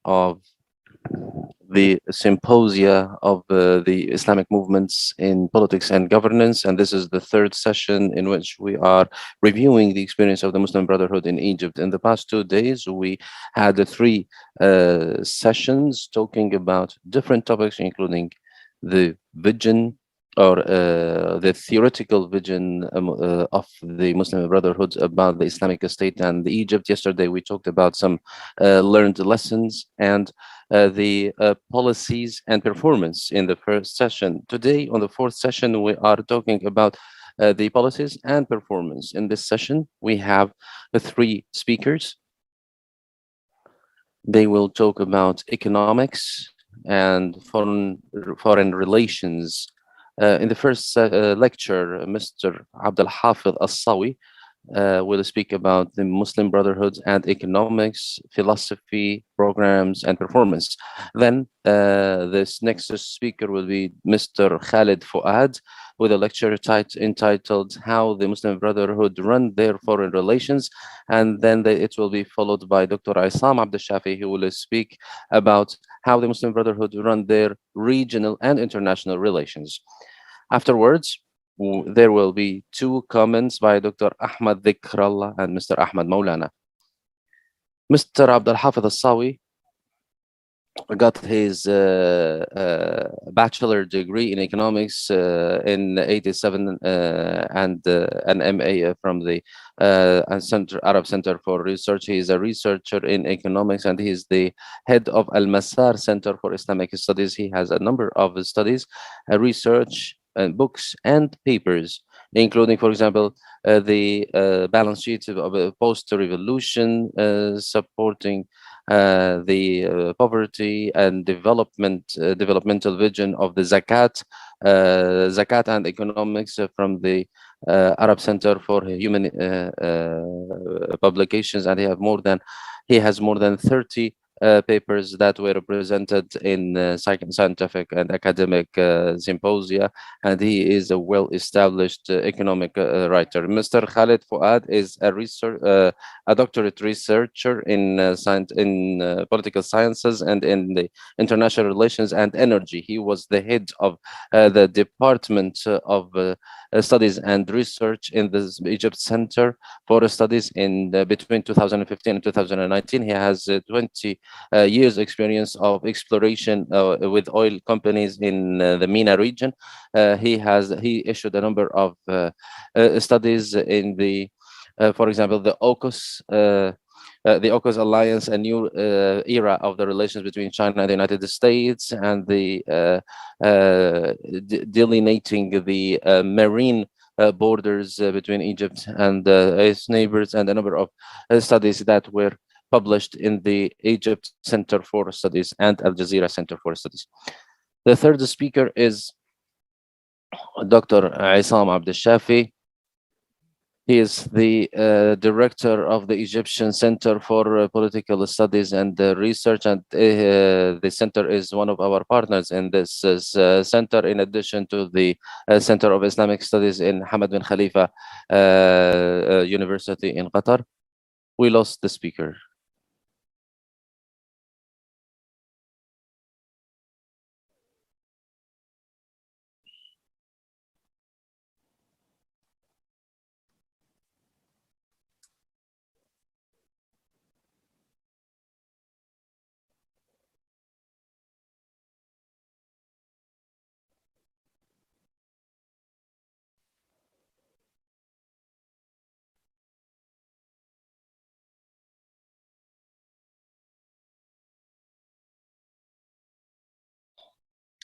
of the symposia of the Islamic movements in politics and governance. And this is the third session in which we are reviewing the experience of the Muslim Brotherhood in Egypt. In the past 2 days, we had three sessions talking about different topics, including the vision or the theoretical vision of the Muslim Brotherhood about the Islamic State and the Egypt. Yesterday, we talked about some learned lessons and the policies and performance in the first session. Today, on the fourth session, we are talking about the policies and performance. In this session, we have three speakers. They will talk about economics and foreign relations. In the first lecture, Mr. Abdul Hafid Al-Sawi will speak about the Muslim Brotherhood and economics, philosophy, programs, and performance. Then this next speaker will be Mr. Khalid Fuad with a lecture entitled How the Muslim Brotherhood Run Their Foreign Relations. And then it will be followed by Dr. Isam Abdel Shafi, who will speak about how the Muslim Brotherhood run their regional and international relations. Afterwards, there will be two comments by Dr. Ahmad Dhikrallah and Mr. Ahmad Maulana. Mr. Abdul Hafid Al-Sawi got his bachelor degree in economics in 87 and an MA from the Arab Center for Research. He is a researcher in economics and he is the head of Al-Masar Center for Islamic Studies. He has a number of studies, research, and books and papers, including, for example, the balance sheet of post-revolution, supporting the poverty and developmental vision of the zakat and economics from the Arab Center for Human Publications, and he has more than 30 papers that were presented in scientific and academic symposia, and he is a well-established economic writer. Mr. Khalid Fuad is a doctorate researcher in political sciences and in the international relations and energy. He was the head of the Department of Studies and Research in the Egypt Center for Studies in between 2015 and 2019. He has 20 years experience of exploration with oil companies in the MENA region. He issued a number of studies in the, for example, the AUKUS alliance, a new era of the relations between China and the United States, and the delineating the marine borders between Egypt and its neighbors, and a number of studies that were published in the Egypt Center for Studies and Al Jazeera Center for Studies. The third speaker is Dr. Isam Abdel Shafi. He is the director of the Egyptian Center for Political Studies and Research, and the center is one of our partners in this center, in addition to the Center of Islamic Studies in Hamad bin Khalifa University in Qatar. We lost the speaker.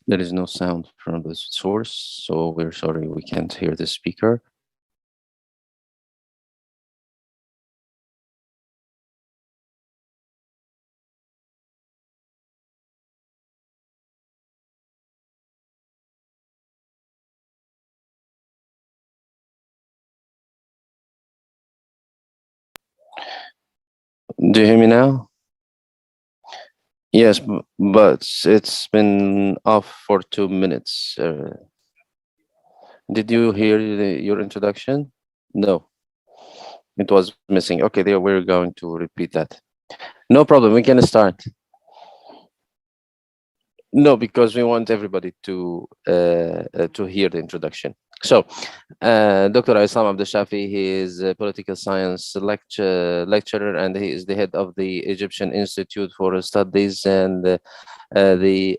There is no sound from the source, so we're sorry we can't hear the speaker. Do you hear me now? Yes, but it's been off for 2 minutes. Did you hear your introduction? No, it was missing. Okay, there we're going to repeat that. No problem, we can start. No, because we want everybody to hear the introduction. So, Dr. Isam Abdel Shafi, he is a political science lecturer, and he is the head of the Egyptian Institute for Studies and the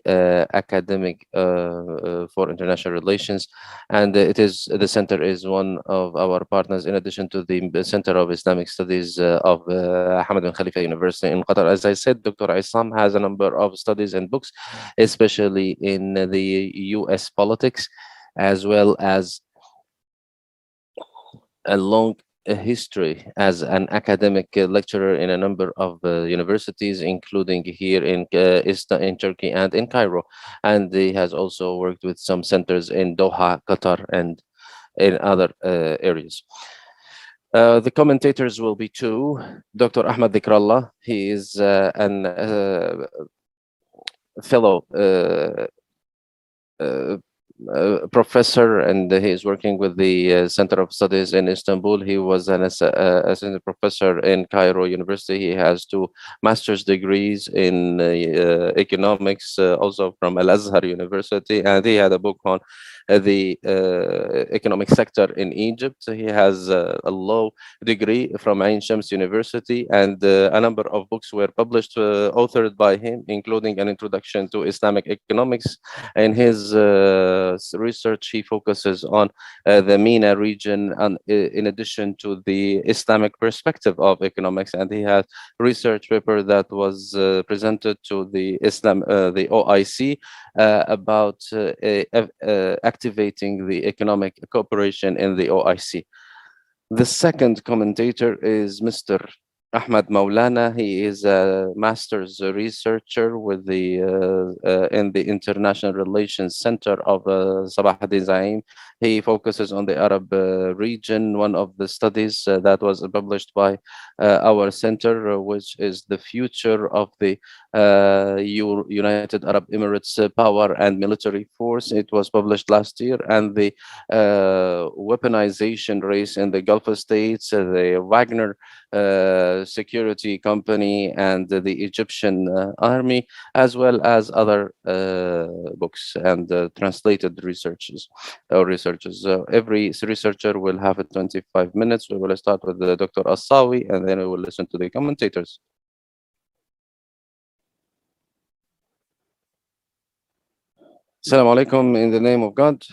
academic for international relations, and it is the center is one of our partners in addition to the Center of Islamic Studies of Hamad bin Khalifa University in Qatar. As I said, Dr. Isam has a number of studies and books, especially in the U.S. politics, as well as a long history as an academic lecturer in a number of universities, including here in Turkey and in Cairo. And he has also worked with some centers in Doha, Qatar, and in other areas. The commentators will be two. Dr. Ahmad Dhikrallah, he is an fellow uh, professor, and he is working with the Center of Studies in Istanbul. He was an assistant professor in Cairo University. He has two master's degrees in economics, also from Al Azhar University, and he had a book on the economic sector in Egypt. He has a law degree from Ain Shams University, and a number of books were published, authored by him, including an introduction to Islamic economics. In his research, he focuses on the MENA region, and in addition to the Islamic perspective of economics. And he has research paper that was presented to the OIC about activating the economic cooperation in the OIC. The second commentator is Mr. Ahmad Maulana. He is a master's researcher with the in the International Relations Center of Sabah Zaim. He focuses on the Arab region. One of the studies that was published by our center, which is the future of the United Arab Emirates power and military force. It was published last year, and the weaponization race in the Gulf states, the Wagner security company, and the Egyptian army, as well as other books and translated researches or researches. Every researcher will have 25 minutes. We will start with Dr. Assawi, and then we will listen to the commentators. Assalamu alaikum, in the name of God.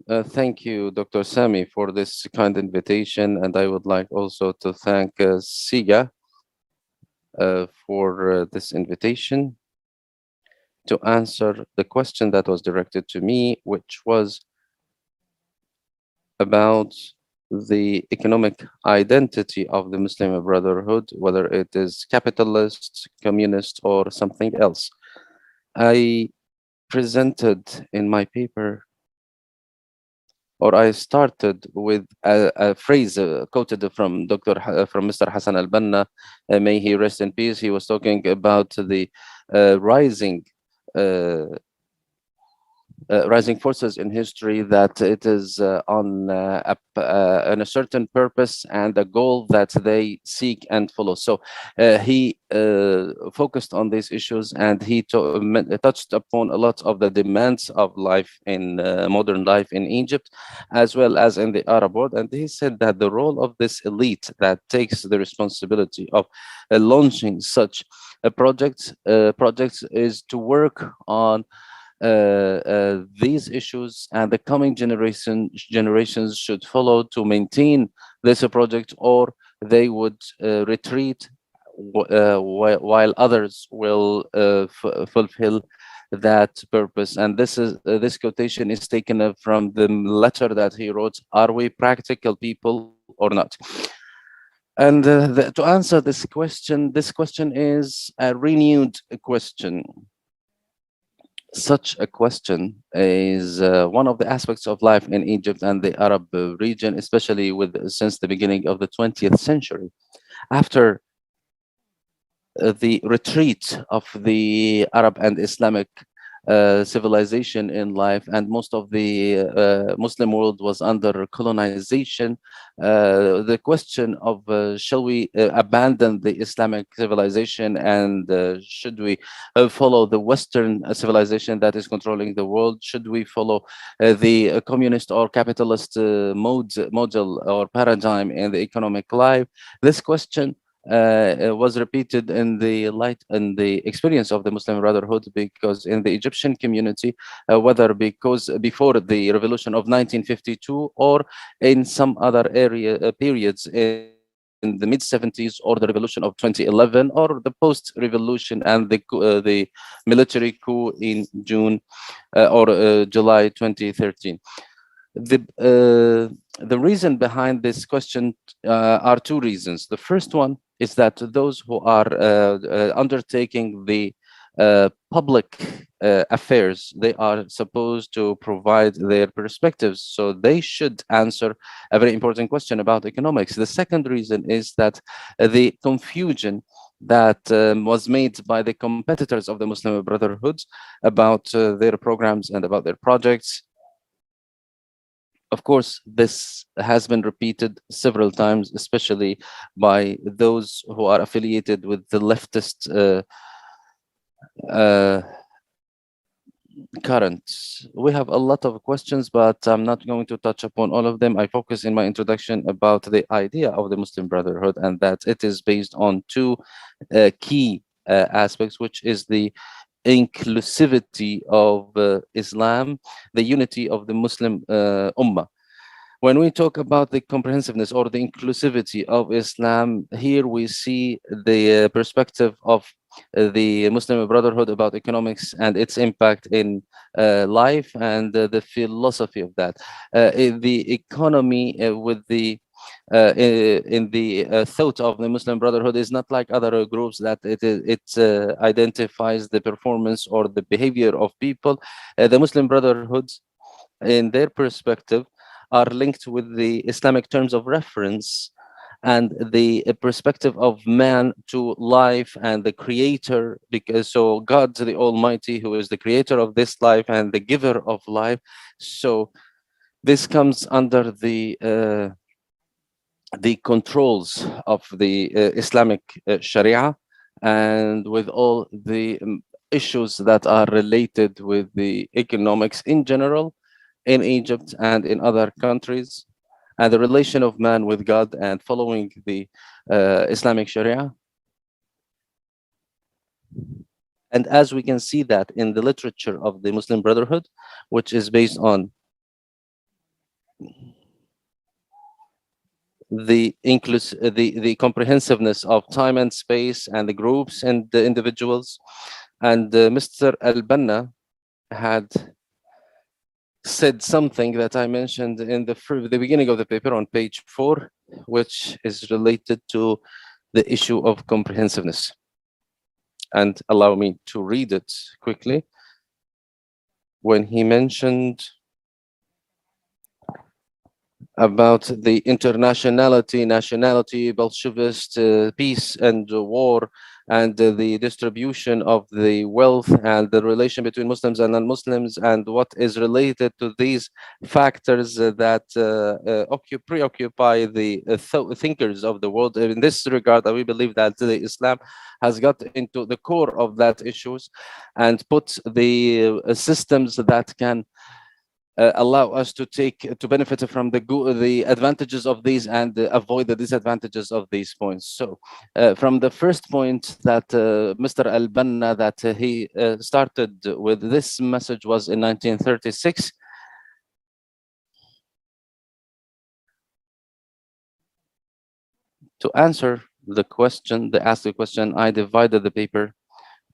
Thank you, Dr. Sami, for this kind invitation, and I would like also to thank SIGA for this invitation to answer the question that was directed to me, which was about the economic identity of the Muslim Brotherhood, whether it is capitalist, communist, or something else. I presented in my paper, or I started with a phrase quoted from from Mr. Hassan al-Banna, may he rest in peace. He was talking about the rising forces in history, that it is on a certain purpose and a goal that they seek and follow. So he focused on these issues, and he touched upon a lot of the demands of life in modern life in Egypt, as well as in the Arab world. And he said that the role of this elite that takes the responsibility of launching such projects is to work on these issues, and the coming generations should follow to maintain this project, or they would retreat while others will fulfill that purpose. And this quotation is taken from the letter that he wrote, "Are we practical people or not?" And to answer this question is a renewed question. Such a question is one of the aspects of life in Egypt and the Arab region, especially since the beginning of the 20th century. After the retreat of the Arab and Islamic civilization in life, and most of the Muslim world was under colonization. The question of shall we abandon the Islamic civilization and should we follow the Western civilization that is controlling the world? Should we follow the communist or capitalist model or paradigm in the economic life? This question was repeated in the light and the experience of the Muslim Brotherhood, because in the Egyptian community, whether because before the revolution of 1952 or in some other area periods in the mid 70s or the revolution of 2011 or the post revolution and the military coup in June or July 2013. The reason behind this question are two reasons. The first one is that those who are undertaking the public affairs, they are supposed to provide their perspectives, so they should answer a very important question about economics. The second reason is that the confusion that was made by the competitors of the Muslim Brotherhood about their programs and about their projects. Of course, this has been repeated several times, especially by those who are affiliated with the leftist uh, current. We have a lot of questions, but I'm not going to touch upon all of them. I focus in my introduction about the idea of the Muslim Brotherhood, and that it is based on two key aspects, which is the inclusivity of Islam, the unity of the Muslim Ummah. When we talk about the comprehensiveness or the inclusivity of Islam, here we see the perspective of the Muslim Brotherhood about economics and its impact in life, and the philosophy of that. The economy with the in the thought of the Muslim Brotherhood is not like other groups that it identifies the performance or the behavior of people. The Muslim Brotherhood, in their perspective, are linked with the Islamic terms of reference and the perspective of man to life and the creator, because so God the Almighty, who is the creator of this life and the giver of life, so this comes under the controls of the Islamic Sharia, and with all the issues that are related with the economics in general in Egypt and in other countries, and the relation of man with God and following the Islamic Sharia. And as we can see that in the literature of the Muslim Brotherhood, which is based on the comprehensiveness of time and space and the groups and the individuals. And Mr. Al-Banna had said something that I mentioned in the beginning of the paper on page 4, which is related to the issue of comprehensiveness. And allow me to read it quickly. When he mentioned about the internationality, nationality, Bolshevist, peace and war, and the distribution of the wealth and the relation between Muslims and non-Muslims, and what is related to these factors that preoccupy the thinkers of the world. In this regard, we believe that the Islam has got into the core of that issues and put the systems that can allow us to benefit from the advantages of these and avoid the disadvantages of these points. So from the first point that Mr. Al-Banna, that he started with this message was in 1936. To answer the question, I divided the paper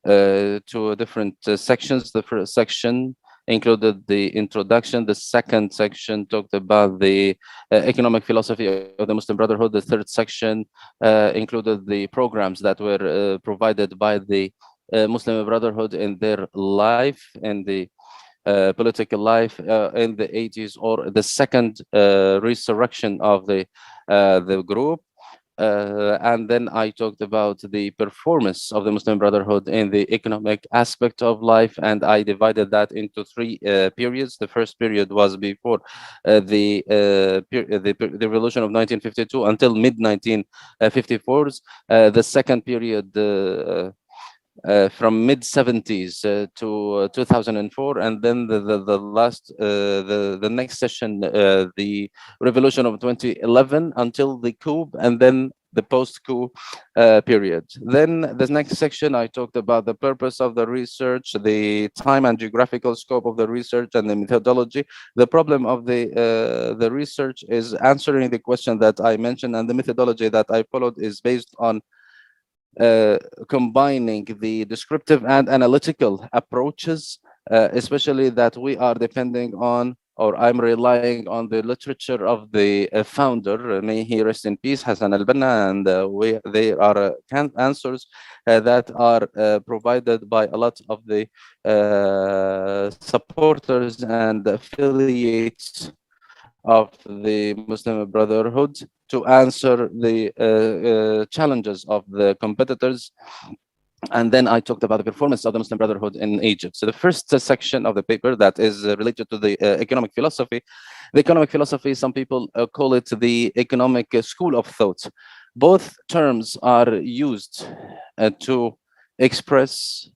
to different sections. The first section included the introduction. The second section talked about the economic philosophy of the Muslim Brotherhood. The third section included the programs that were provided by the Muslim Brotherhood in their life, in the political life in the 80s, or the second resurrection of the group. And then I talked about the performance of the Muslim Brotherhood in the economic aspect of life, and I divided that into three periods. The first period was before the revolution of 1952 until mid 1954s. The second period from mid 70s to 2004, and then the last the next session, the revolution of 2011 until the coup, and then the post-coup period. Then the next section, I talked about the purpose of the research, the time and geographical scope of the research, and the methodology. The problem of the research is answering the question that I mentioned, and the methodology that I followed is based on combining the descriptive and analytical approaches, especially that we are depending on, or I'm relying on the literature of the founder, may he rest in peace, Hassan al-Banna, and they are answers that are provided by a lot of the supporters and affiliates of the Muslim Brotherhood to answer the challenges of the competitors. And then I talked about the performance of the Muslim Brotherhood in Egypt. So the first section of the paper that is related to the economic philosophy. The economic philosophy, some people call it the economic school of thought. Both terms are used to express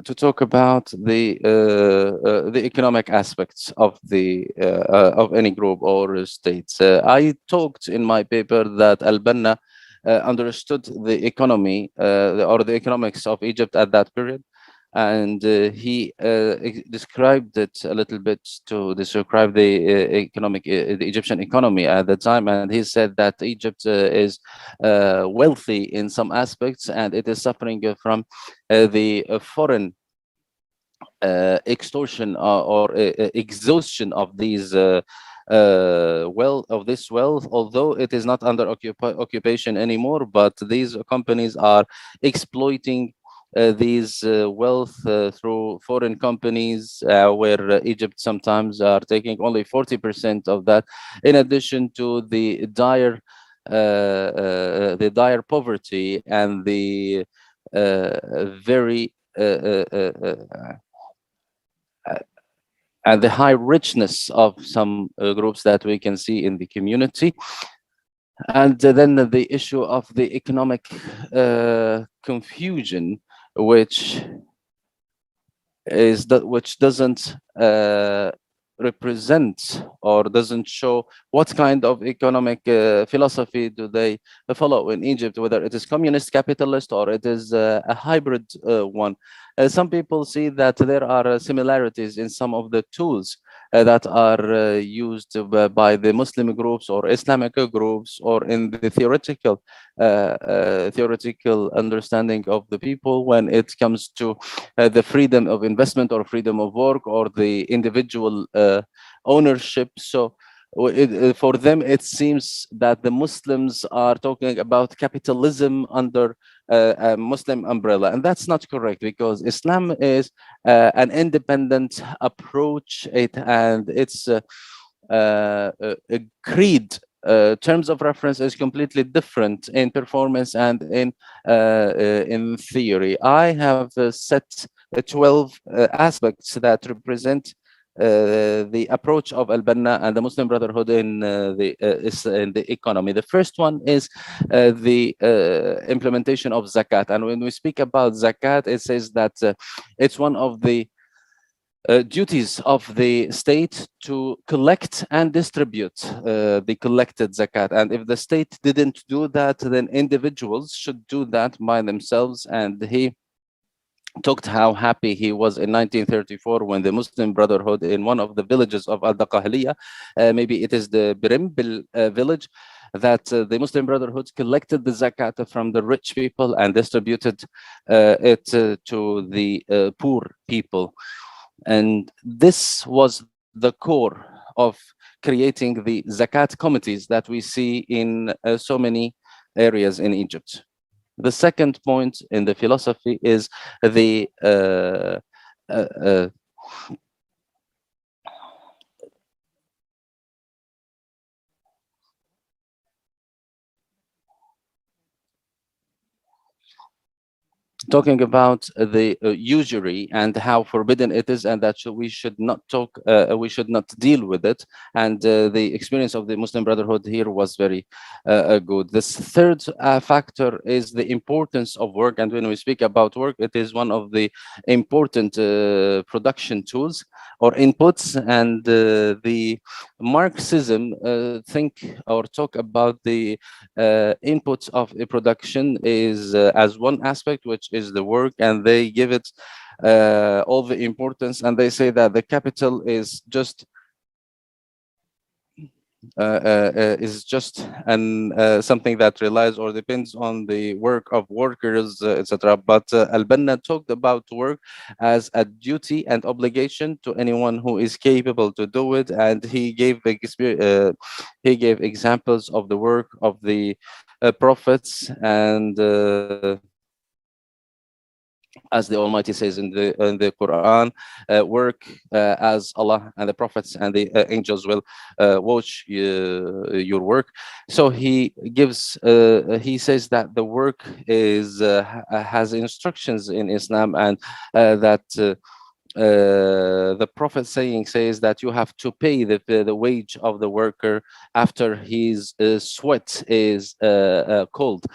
to talk about the economic aspects of any group or states. I talked in my paper that Al-Banna understood the economy or the economics of Egypt at that period, and he described it a little bit to describe the Egyptian economy at the time, and he said that Egypt is wealthy in some aspects, and it is suffering from the foreign extortion or exhaustion of these this wealth, although it is not under occupation anymore, but these companies are exploiting these wealth through foreign companies, where Egypt sometimes are taking only 40% of that, in addition to the dire poverty and the very and the high richness of some groups that we can see in the community. And then the issue of the economic confusion, which doesn't represent or doesn't show what kind of economic philosophy do they follow in Egypt, whether it is communist, capitalist, or it is a hybrid one. Some people see that there are similarities in some of the tools that are used by the Muslim groups or Islamic groups, or in the theoretical understanding of the people when it comes to the freedom of investment or freedom of work or the individual ownership. So for them, it seems that the Muslims are talking about capitalism under a Muslim umbrella, and that's not correct, because Islam is an independent approach, and its creed terms of reference is completely different in performance and in theory. I have set 12 aspects that represent the approach of Al-Banna and the Muslim Brotherhood in the economy. The first one is the implementation of zakat. And when we speak about zakat, it says that it's one of the duties of the state to collect and distribute the collected zakat. And if the state didn't do that, then individuals should do that by themselves. And he talked how happy he was in 1934 when the Muslim Brotherhood in one of the villages of Al-Daqahliya, maybe it is the Birimbil village, that the Muslim Brotherhood collected the zakat from the rich people and distributed it to the poor people. And this was the core of creating the zakat committees that we see in so many areas in Egypt. The second point in the philosophy is the talking about the usury and how forbidden it is, and that we should not we should not deal with it. And the experience of the Muslim Brotherhood here was very good. This third factor is the importance of work. And when we speak about work, it is one of the important production tools or inputs. And the Marxism think or talk about the inputs of a production is as one aspect, which is the work, and they give it all the importance, and they say that the capital is just an something that relies or depends on the work of workers, etc. But Al-Banna talked about work as a duty and obligation to anyone who is capable to do it, and he gave examples of the work of the prophets, and as the Almighty says in the Quran, work as Allah and the prophets and the angels will watch your work. So he says that the work is has instructions in Islam, and that the prophet saying says that you have to pay the wage of the worker after his sweat is cold.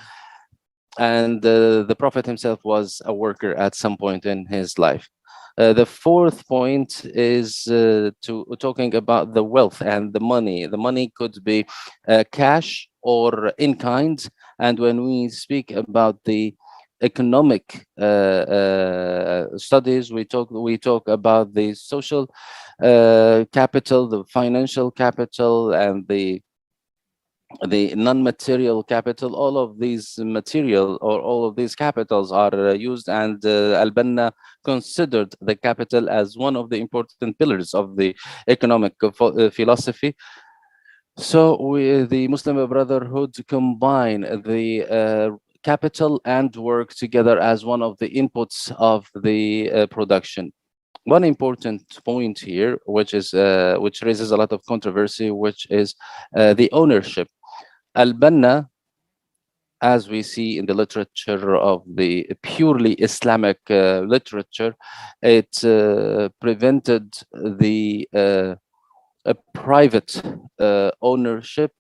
And the prophet himself was a worker at some point in his life. The fourth point is to talking about the wealth and the money. The money could be cash or in kind. And when we speak about the economic studies, we talk about the social capital, the financial capital, and the non-material capital. All of these material or all of these capitals are used, and Al-Banna considered the capital as one of the important pillars of the economic philosophy. So the Muslim Brotherhood combine the capital and work together as one of the inputs of the production. One important point here, which raises a lot of controversy, which is the ownership. Al-Banna, as we see in the literature of the purely Islamic literature, it prevented the private ownership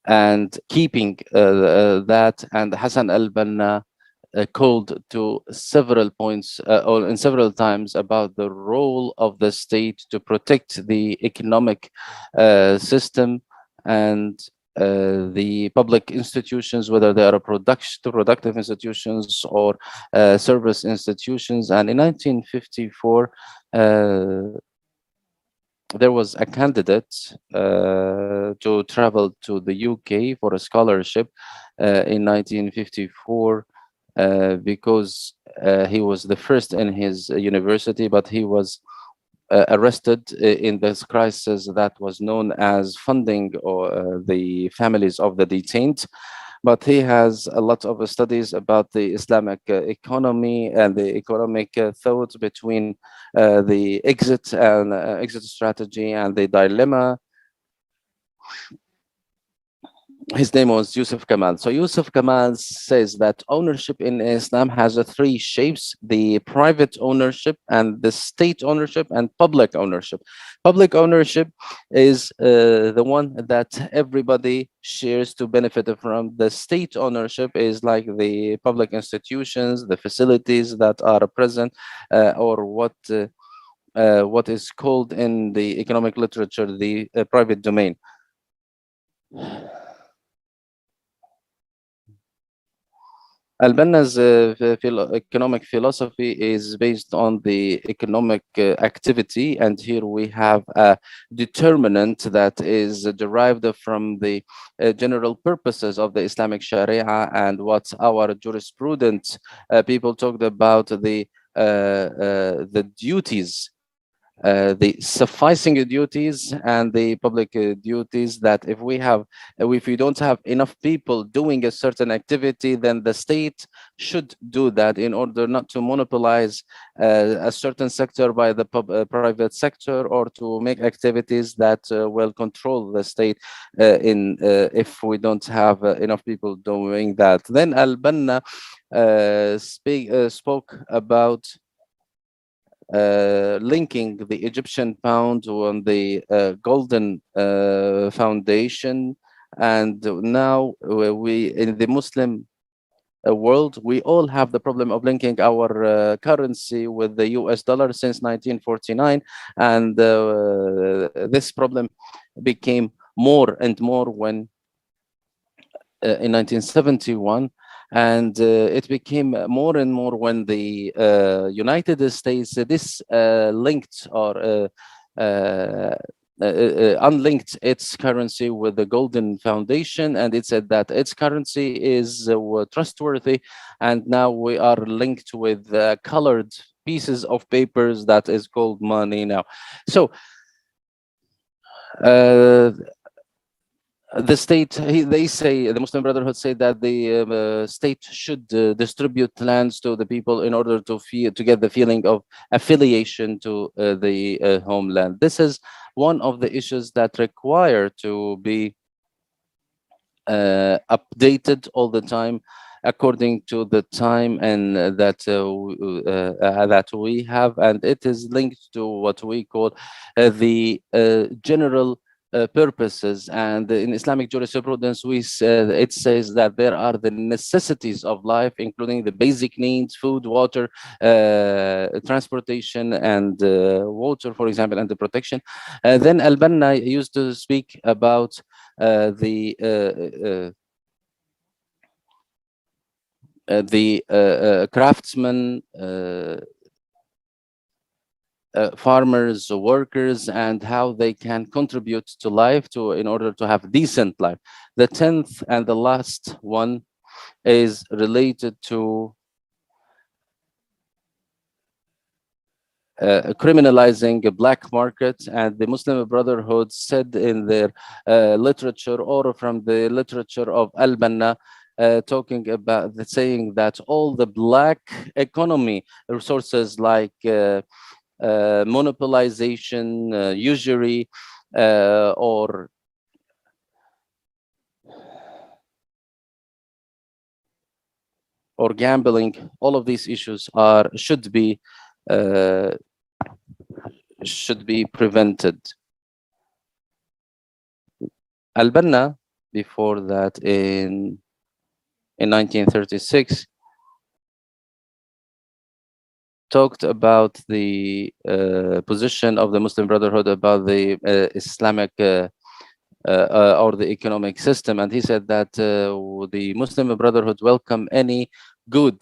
and keeping that. And Hassan al-Banna called to several points or in several times about the role of the state to protect the economic system and the public institutions, whether they are productive institutions or service institutions. And in 1954, there was a candidate to travel to the UK for a scholarship in 1954 because he was the first in his university, but he was arrested in this crisis that was known as funding or the families of the detained. But he has a lot of studies about the Islamic economy and the economic thoughts between the exit strategy and the dilemma. His name was Yusuf Kamal. So Yusuf Kamal says that ownership in Islam has three shapes: the private ownership and the state ownership and public ownership. Public ownership is the one that everybody shares to benefit from. The state ownership is like the public institutions, the facilities that are present, or what is called in the economic literature the private domain. Al-Banna's economic philosophy is based on the economic activity, and here we have a determinant that is derived from the general purposes of the Islamic Sharia and what our jurisprudence people talked about the duties the sufficing duties and the public duties, that if we have if we don't have enough people doing a certain activity, then the state should do that in order not to monopolize a certain sector by the private sector, or to make activities that will control the state in if we don't have enough people doing that. Then Al-Banna spoke about linking the Egyptian pound on the golden foundation. And now we in the Muslim world, we all have the problem of linking our currency with the US dollar since 1949. And this problem became more and more when in 1971, and it became more and more when the United States linked or unlinked its currency with the golden foundation, and it said that its currency is trustworthy, and now we are linked with colored pieces of papers that is called money now. So the state, they say, the Muslim Brotherhood say that the state should distribute lands to the people in order to get the feeling of affiliation to the homeland. This is one of the issues that require to be updated all the time according to the time and that we have, and it is linked to what we call the general purposes. And in Islamic jurisprudence, it says that there are the necessities of life, including the basic needs: food, water, transportation, and water, for example, and the protection. Then Al-Banna used to speak about the craftsmen, farmers, workers, and how they can contribute to life in order to have decent life. The 10th and the last one is related to criminalizing a black market. And the Muslim Brotherhood said in their literature, or from the literature of Al-Banna, talking about saying that all the black economy resources like monopolization, usury, or gambling, all of these issues should be prevented. Al-Banna, before that, in 1936, talked about the position of the Muslim Brotherhood about the Islamic or the economic system, and he said that the Muslim Brotherhood welcome any good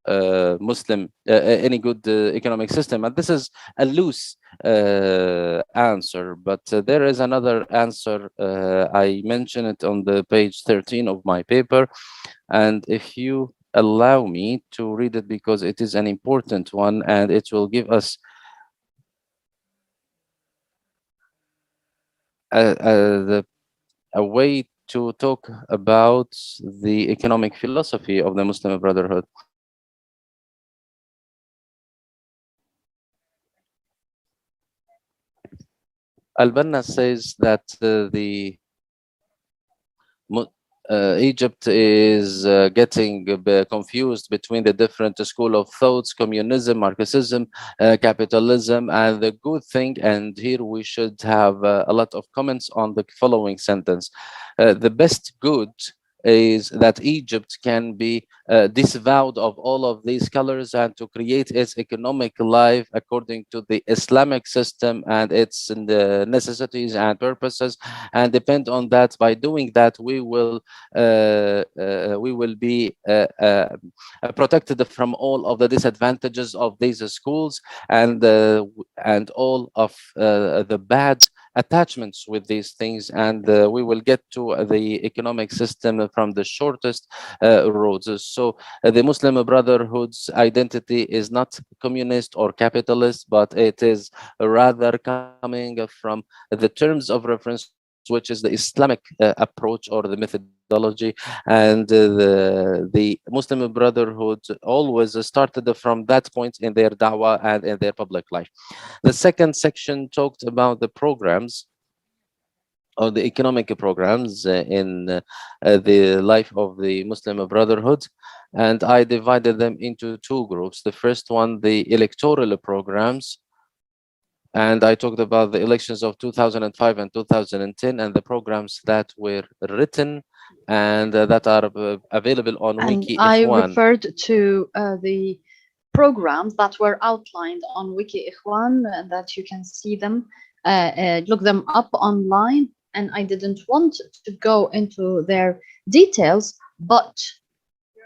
any good economic system. And this is a loose answer, but there is another answer. I mention it on the page 13 of my paper, and if you allow me to read it, because it is an important one and it will give us a way to talk about the economic philosophy of the Muslim Brotherhood. Al-Banna says that Egypt is getting confused between the different school of thoughts: communism, Marxism, capitalism. And the good thing, and here we should have a lot of comments on the following sentence: the best good is that Egypt can be disavowed of all of these colors and to create its economic life according to the Islamic system and its necessities and purposes, and depend on that. By doing that, we will be protected from all of the disadvantages of these schools and all of the bad attachments with these things, and we will get to the economic system from the shortest roads. So the Muslim Brotherhood's identity is not communist or capitalist, but it is rather coming from the terms of reference, which is the Islamic approach or the methodology. And the Muslim Brotherhood always started from that point in their da'wah and in their public life. The second section talked about the programs or the economic programs in the life of the Muslim Brotherhood. And I divided them into two groups. The first one, the electoral programs, and I talked about the elections of 2005 and 2010 and the programs that were written and that are available on And Wiki I Ikhwan. referred to the programs that were outlined on Wiki Ikhwan, that you can see them, look them up online. And I didn't want to go into their details, but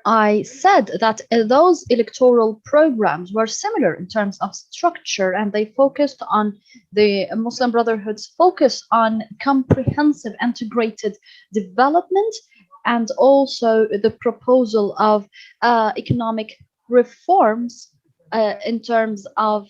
I said that those electoral programs were similar in terms of structure, and they focused on the Muslim Brotherhood's focus on comprehensive integrated development, and also the proposal of economic reforms in terms of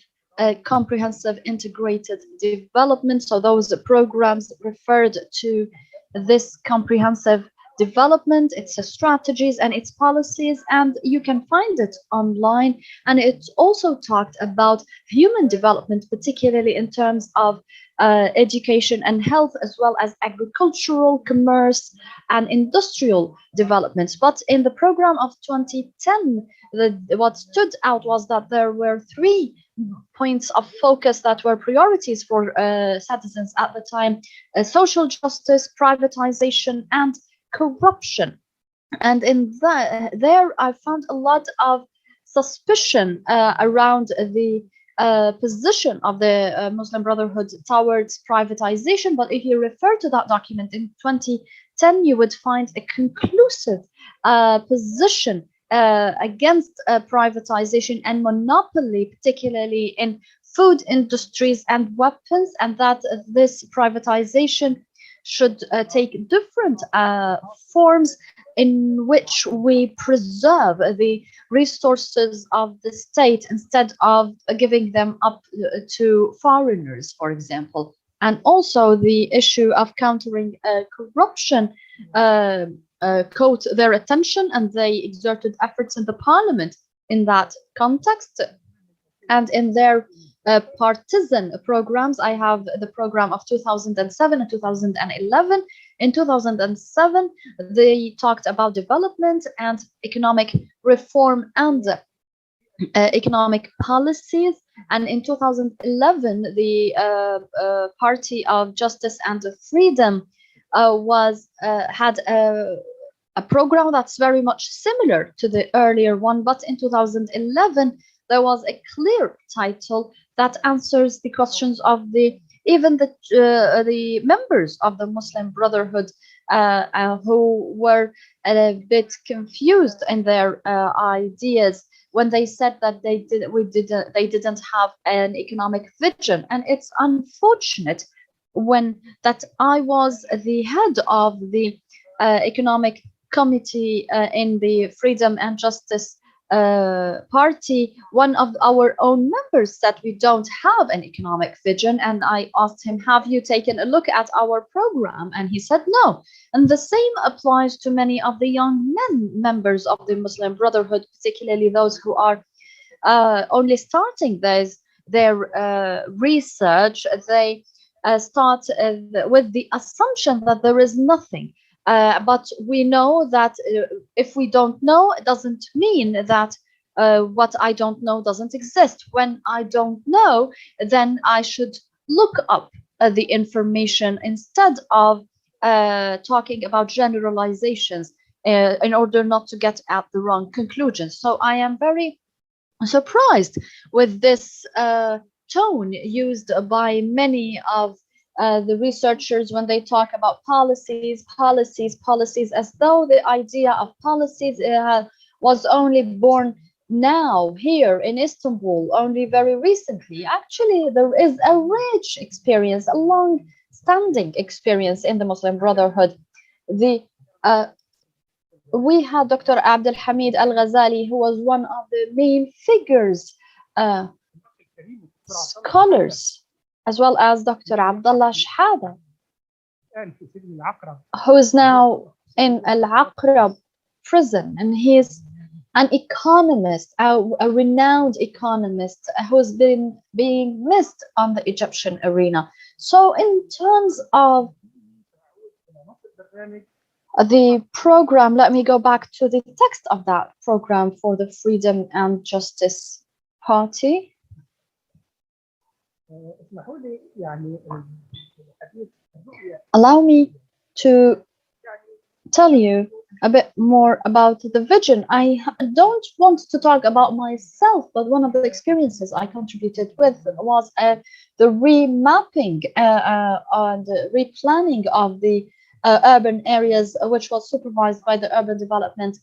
comprehensive integrated development. So those programs referred to this comprehensive development, its strategies and its policies, and you can find it online. And it also talked about human development, particularly in terms of education and health, as well as agricultural, commerce, and industrial developments. But in the program of 2010, what stood out was that there were three points of focus that were priorities for citizens at the time: social justice, privatization, and corruption. And in that, there I found a lot of suspicion around the position of the Muslim Brotherhood towards privatization. But if you refer to that document in 2010, you would find a conclusive position against privatization and monopoly, particularly in food industries and weapons, and that this privatization should take different forms in which we preserve the resources of the state instead of giving them up to foreigners, for example. And also the issue of countering corruption caught their attention, and they exerted efforts in the parliament in that context. And in their partisan programs, I have the program of 2007 and 2011. In 2007, they talked about development and economic reform and economic policies. And in 2011, the Party of Justice and Freedom was had a program that's very much similar to the earlier one. But in 2011, there was a clear title that answers the questions of even the members of the Muslim Brotherhood who were a bit confused in their ideas when they said that they didn't have an economic vision. And it's unfortunate when that I was the head of the economic committee in the Freedom and Justice party. One of our own members said we don't have an economic vision, and I asked him, have you taken a look at our program? And he said no. And the same applies to many of the young men members of the Muslim Brotherhood, particularly those who are only starting their research. They start with the assumption that there is nothing. But we know that if we don't know, it doesn't mean that what I don't know doesn't exist. When I don't know, then I should look up the information instead of talking about generalizations in order not to get at the wrong conclusions. So I am very surprised with this tone used by many of the researchers when they talk about policies, as though the idea of policies was only born now here in Istanbul, only very recently. Actually, there is a rich experience, a long outstanding experience in the Muslim Brotherhood. The we had Dr. Abdul Hamid Al Ghazali, who was one of the main figures, uh, scholars, as well as Dr. Abdullah Shahada, who is now in Al Aqrab prison, and he's an economist, a renowned economist who's been being missed on the Egyptian arena. So, in terms of the program, let me go back to the text of that program for the Freedom and Justice Party. Allow me to tell you a bit more about the vision. I don't want to talk about myself, but one of the experiences I contributed with was the remapping and replanning of the urban areas, which was supervised by the Urban Development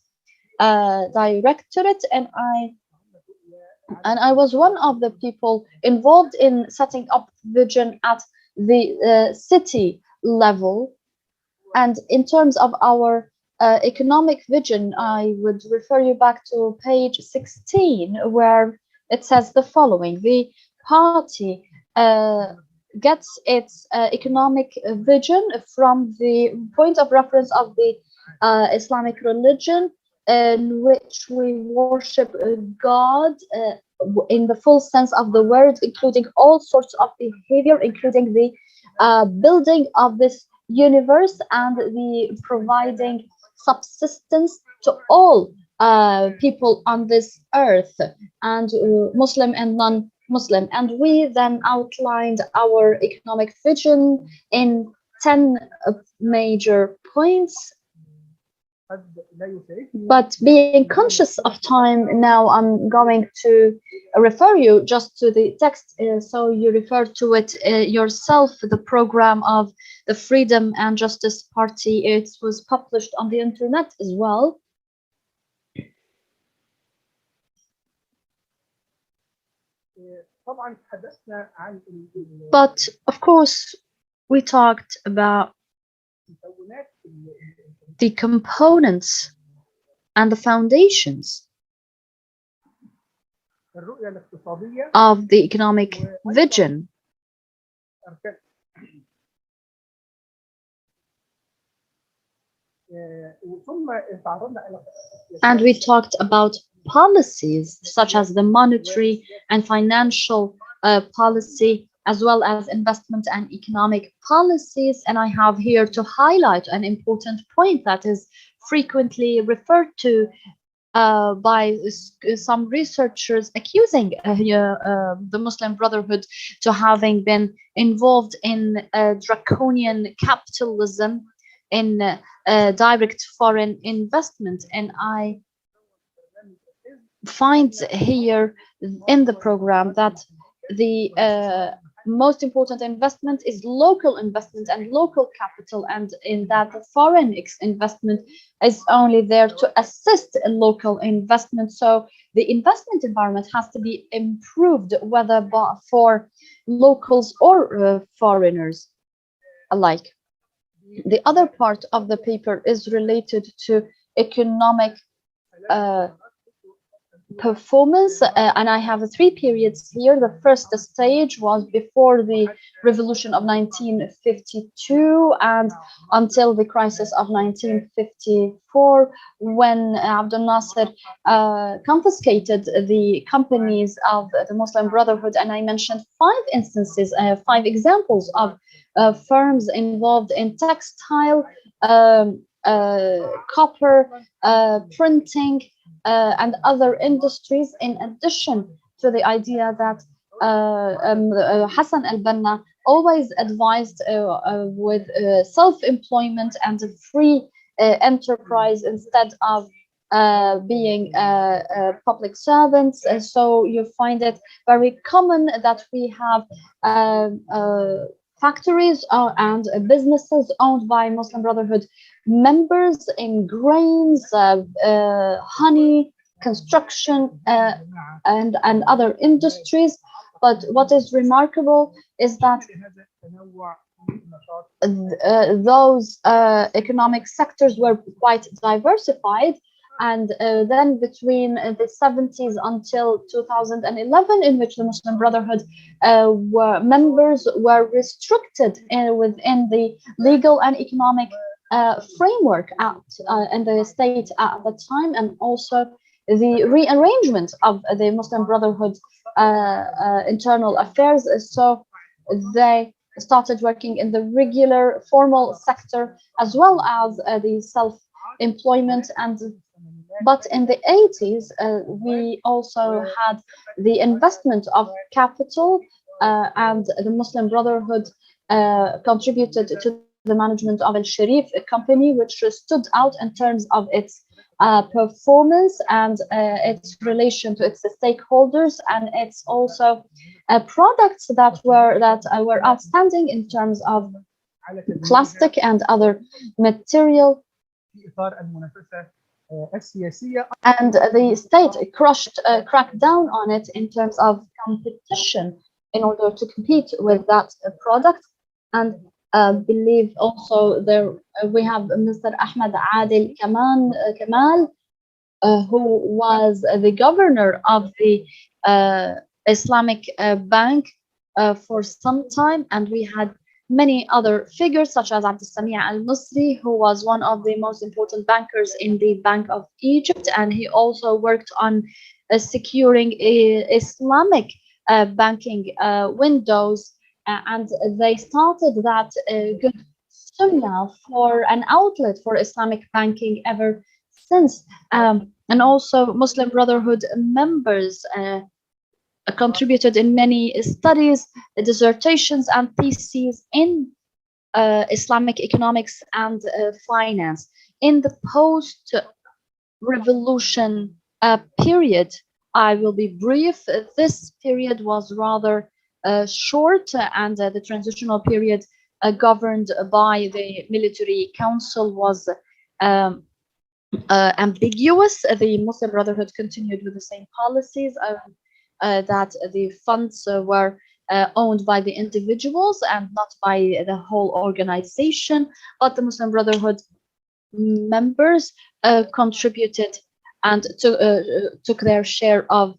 Directorate, and I was one of the people involved in setting up vision at the city level. And in terms of our economic vision, I would refer you back to page 16, where it says the following: the party gets its economic vision from the point of reference of the Islamic religion, in which we worship God in the full sense of the word, including all sorts of behavior, including the building of this universe and the providing subsistence to all people on this earth, and Muslim and non-Muslim. And we then outlined our economic vision in 10 major points. But being conscious of time, now I'm going to refer you just to the text, so you refer to it yourself. The program of the Freedom and Justice Party, it was published on the internet as well. But of course, we talked about the components and the foundations of the economic vision. And we talked about policies such as the monetary and financial policy, as well as investment and economic policies. And I have here to highlight an important point that is frequently referred to by some researchers, accusing the Muslim Brotherhood to having been involved in draconian capitalism, in direct foreign investment. And I find here in the program that the most important investment is local investment and local capital, and in that foreign investment is only there to assist in local investment. So the investment environment has to be improved, whether for locals or foreigners alike. The other part of the paper is related to economic performance, and I have 3 periods here. The first stage was before the revolution of 1952 and until the crisis of 1954, when Abdel Nasser confiscated the companies of the Muslim Brotherhood. And I mentioned 5 instances, 5 examples of firms involved in textile, copper, printing, and other industries, in addition to the idea that Hassan al-Banna always advised with self-employment and free enterprise instead of being public servants. So you find it very common that we have factories and businesses owned by Muslim Brotherhood members in grains, honey, construction, and other industries. But what is remarkable is that those economic sectors were quite diversified. And then between the 70s until 2011, in which the Muslim Brotherhood members were restricted within the legal and economic framework in the state at the time, and also the rearrangement of the Muslim Brotherhood internal affairs. So they started working in the regular formal sector as well as the self-employment. And but in the 80s, we also had the investment of capital, and the Muslim Brotherhood contributed to the management of Al Sharif, a company which stood out in terms of its performance and its relation to its stakeholders, and its also products that were outstanding in terms of plastic and other material. And the state cracked down on it in terms of competition in order to compete with that product. And believe also there we have Mr. Ahmed Adil Kamal, who was the governor of the Islamic Bank for some time, and we had many other figures such as Abdul Sami al-Musri, who was one of the most important bankers in the Bank of Egypt, and he also worked on securing Islamic banking windows, and they started that good sunnah for an outlet for Islamic banking ever since. And also Muslim Brotherhood members contributed in many studies, dissertations, and theses in Islamic economics and finance. In the post-revolution period, I will be brief. This period was rather short, and the transitional period governed by the military council was ambiguous. The Muslim Brotherhood continued with the same policies, that the funds were owned by the individuals and not by the whole organization, but the Muslim Brotherhood members contributed and took their share of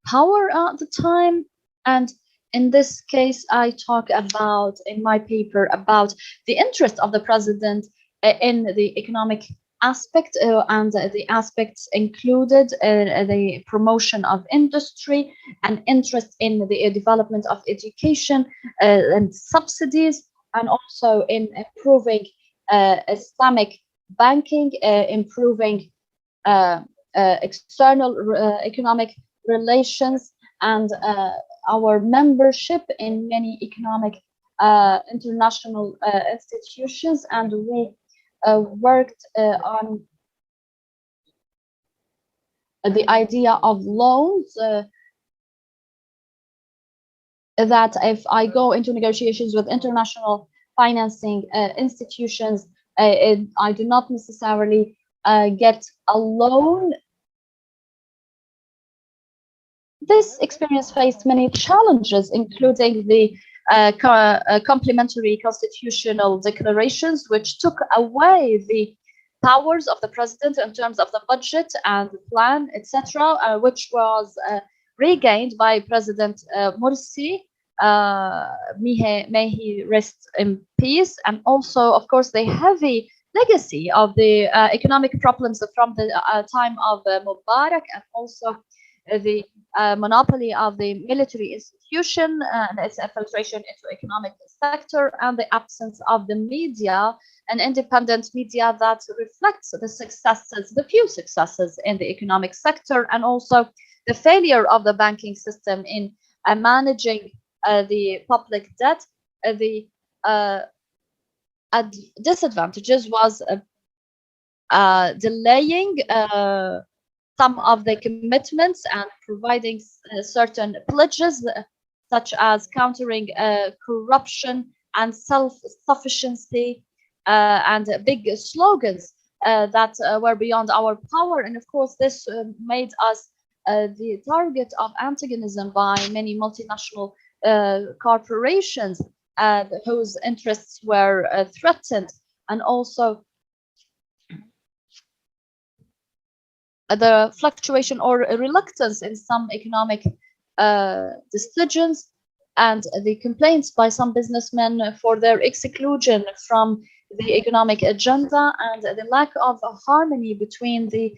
power at the time. And in this case, I talk about, in my paper, about the interest of the president in the economic aspect, and the aspects included the promotion of industry and interest in the development of education and subsidies, and also in improving Islamic banking, improving external economic relations, and our membership in many economic international institutions. And we worked on the idea of loans, that if I go into negotiations with international financing institutions, I do not necessarily get a loan. This experience faced many challenges, including the complementary constitutional declarations, which took away the powers of the president in terms of the budget and the plan, etc., which was regained by President Morsi. May he rest in peace. And also, of course, the heavy legacy of the economic problems from the time of Mubarak, and also the monopoly of the military institution and its infiltration into economic sector, and the absence of the media, an independent media that reflects the successes, the few successes in the economic sector, and also the failure of the banking system in managing the public debt. The disadvantages was delaying some of the commitments and providing certain pledges, such as countering corruption and self-sufficiency, and big slogans that were beyond our power. And of course, this made us the target of antagonism by many multinational corporations. whose interests were threatened, and also the fluctuation or reluctance in some economic decisions, and the complaints by some businessmen for their exclusion from the economic agenda, and the lack of harmony between the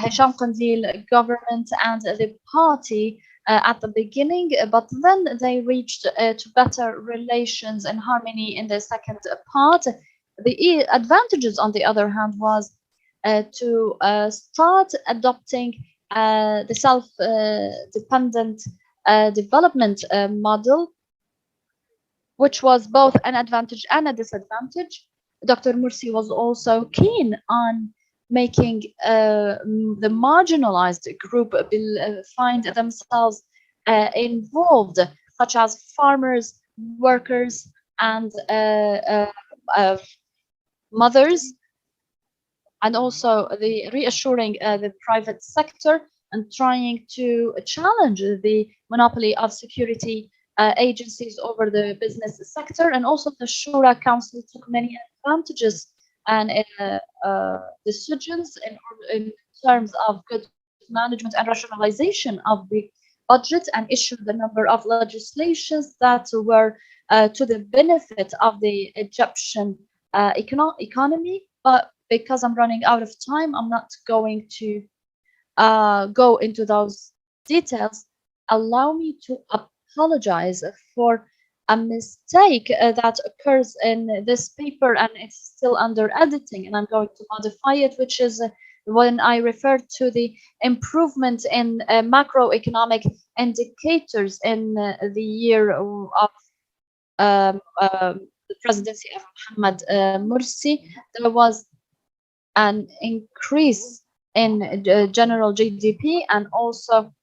Hisham Qandil government and the party at the beginning, but then they reached to better relations and harmony in the second part. The advantages, on the other hand, was to start adopting the self-dependent development model, which was both an advantage and a disadvantage. Dr. Mursi was also keen on making the marginalized group find themselves involved, such as farmers, workers, and mothers, and also the reassuring the private sector and trying to challenge the monopoly of security agencies over the business sector. And also the Shura Council took many advantages and decisions in terms of good management and rationalization of the budget, and issued a number of legislations that were to the benefit of the Egyptian economy. But because I'm running out of time, I'm not going to go into those details. Allow me to apologize for a mistake that occurs in this paper, and it's still under editing, and I'm going to modify it, which is when I refer to the improvement in macroeconomic indicators in the year of the presidency of Mohammed Mursi. There was an increase in general GDP, and also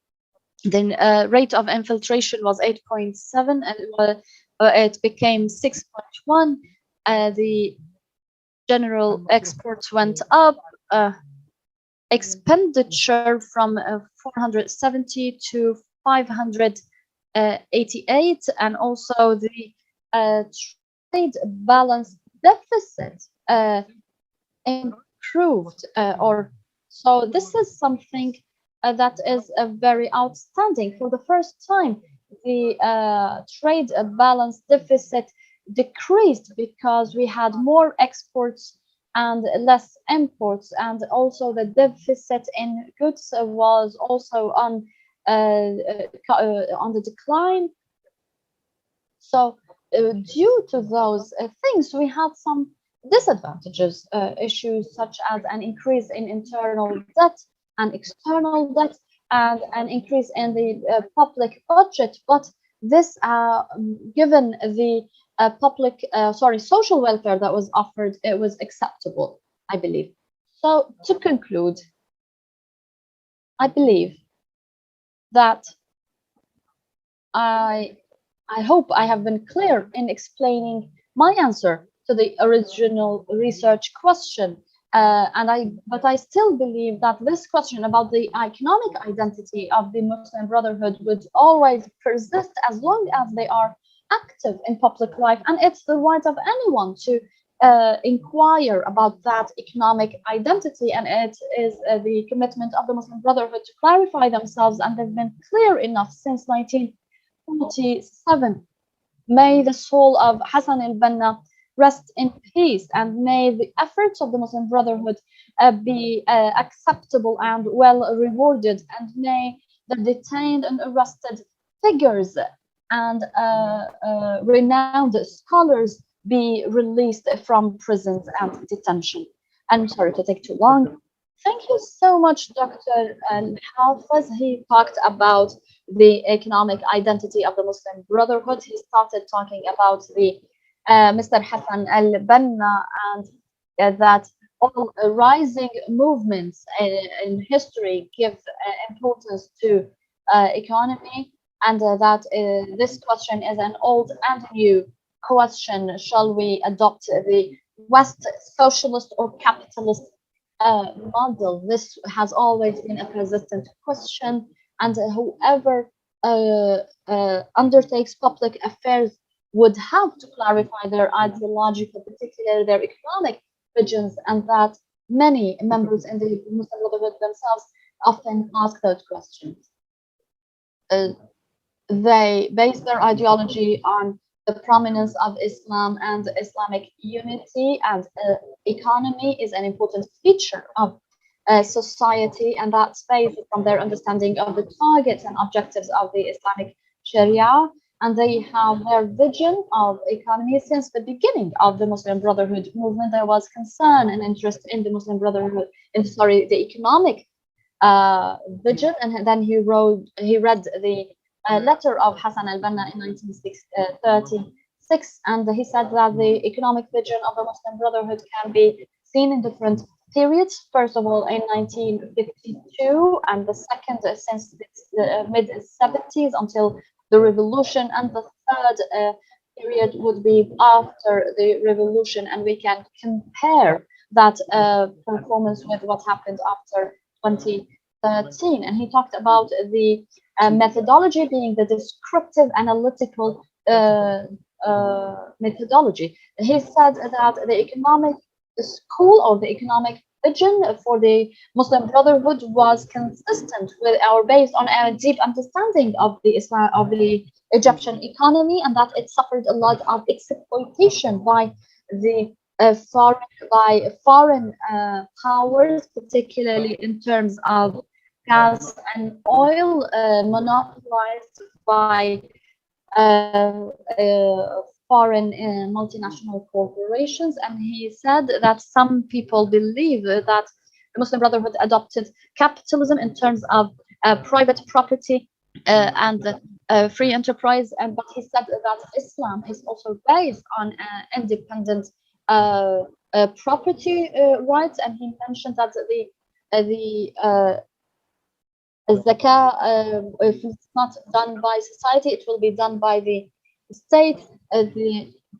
the rate of infiltration was 8.7, and it became 6.1. The general exports went up. Expenditure from 470 to 588, and also the trade balance deficit improved, or so this is something that is very outstanding. For the first time, the trade balance deficit decreased because we had more exports and less imports, and also the deficit in goods was also on the decline. So due to those things, we had some disadvantages, issues such as an increase in internal debt and external debt, and an increase in the public budget. But this, given the social welfare that was offered, it was acceptable, I believe. So to conclude, I believe that I hope I have been clear in explaining my answer to the original research question. But I still believe that this question about the economic identity of the Muslim Brotherhood would always persist as long as they are active in public life, and it's the right of anyone to inquire about that economic identity, and it is the commitment of the Muslim Brotherhood to clarify themselves, and they've been clear enough since 1947. May the soul of Hassan al-Banna rest in peace, and may the efforts of the Muslim Brotherhood be acceptable and well rewarded, and may the detained and arrested figures and renowned scholars be released from prisons and detention. I'm sorry to take too long. Thank you so much, Dr. Al-Hafiz. He talked about the economic identity of the Muslim Brotherhood. He started talking about the Mr. Hassan al-Banna, and that all rising movements in history give importance to economy, and that this question is an old and new question. Shall we adopt the West socialist or capitalist model? This has always been a persistent question, and whoever undertakes public affairs would have to clarify their ideological, particularly their economic visions, and that many members in the Muslim Brotherhood themselves often ask those questions. Uh, they base their ideology on the prominence of Islam and Islamic unity, and economy is an important feature of society, and that's based from their understanding of the targets and objectives of the Islamic Sharia. And they have their vision of economy since the beginning of the Muslim Brotherhood movement. There was concern and interest in the Muslim Brotherhood, in sorry, the economic vision, and then he read the letter of Hassan al-Banna in 1936, and he said that the economic vision of the Muslim Brotherhood can be seen in different periods. First of all, in 1952, and the second since the mid 70s until the revolution, and the third period would be after the revolution, and we can compare that performance with what happened after 2013. And he talked about the methodology being the descriptive analytical methodology. He said that the economic school or the economic vision for the Muslim Brotherhood was consistent with our based on a deep understanding of the Islam of the Egyptian economy, and that it suffered a lot of exploitation by the foreign powers, particularly in terms of gas and oil, monopolized by foreign multinational corporations. And he said that some people believe that the Muslim Brotherhood adopted capitalism in terms of private property and free enterprise. And but he said that Islam is also based on independent property rights, and he mentioned that the zakah, if it's not done by society, it will be done by the state.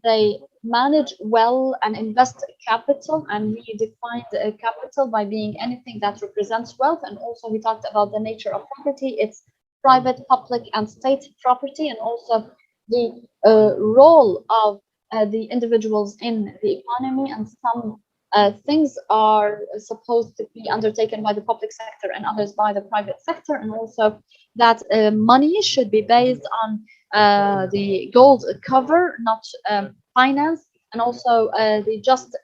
They manage well and invest capital, and we defined capital by being anything that represents wealth. And also, we talked about the nature of property. It's private, public, and state property, and also the role of the individuals in the economy. And some things are supposed to be undertaken by the public sector and others by the private sector, and also that money should be based on the gold cover, not finance, and also the just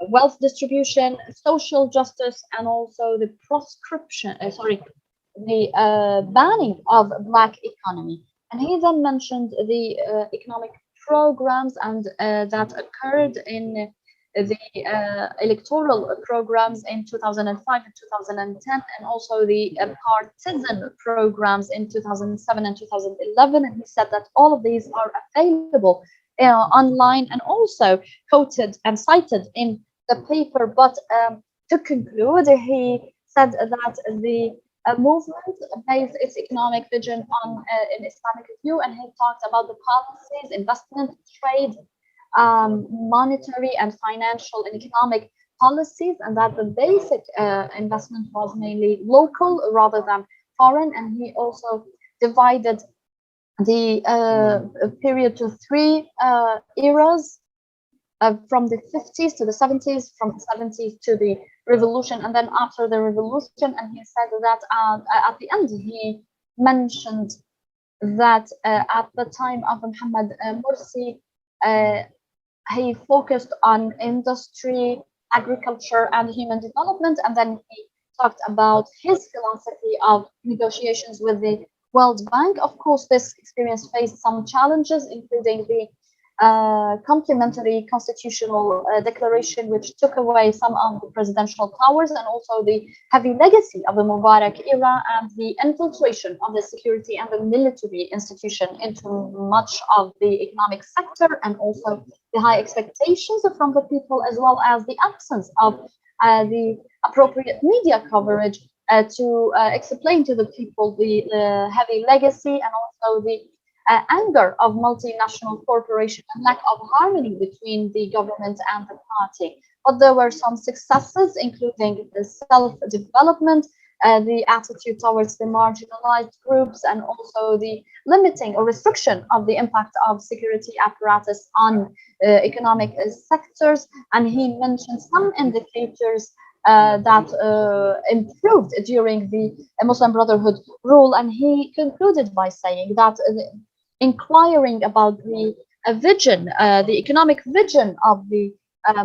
wealth distribution, social justice, and also the proscription, the banning of black economy. And he then mentioned the economic programs and that occurred in the electoral programs in 2005 and 2010, and also the partisan programs in 2007 and 2011. And he said that all of these are available online and also quoted and cited in the paper. But to conclude, he said that the movement based its economic vision on an Islamic view, and he talked about the policies, investment, trade, monetary and financial and economic policies, and that the basic investment was mainly local rather than foreign. And he also divided the period to three eras, from the 50s to the 70s, from the 70s to the revolution, and then after the revolution. And he said that at the end, he mentioned that at the time of Muhammad Morsi, he focused on industry, agriculture, and human development. And then he talked about his philosophy of negotiations with the World Bank. Of course, this experience faced some challenges, including the complementary constitutional declaration, which took away some of the presidential powers, and also the heavy legacy of the Mubarak era and the infiltration of the security and the military institution into much of the economic sector, and also the high expectations from the people, as well as the absence of the appropriate media coverage to explain to the people the heavy legacy, and also the anger of multinational corporations and lack of harmony between the government and the party. But there were some successes, including the self-development, the attitude towards the marginalized groups, and also the limiting or restriction of the impact of security apparatus on economic sectors. And he mentioned some indicators that improved during the Muslim Brotherhood rule. And he concluded by saying that inquiring about the vision, the economic vision of the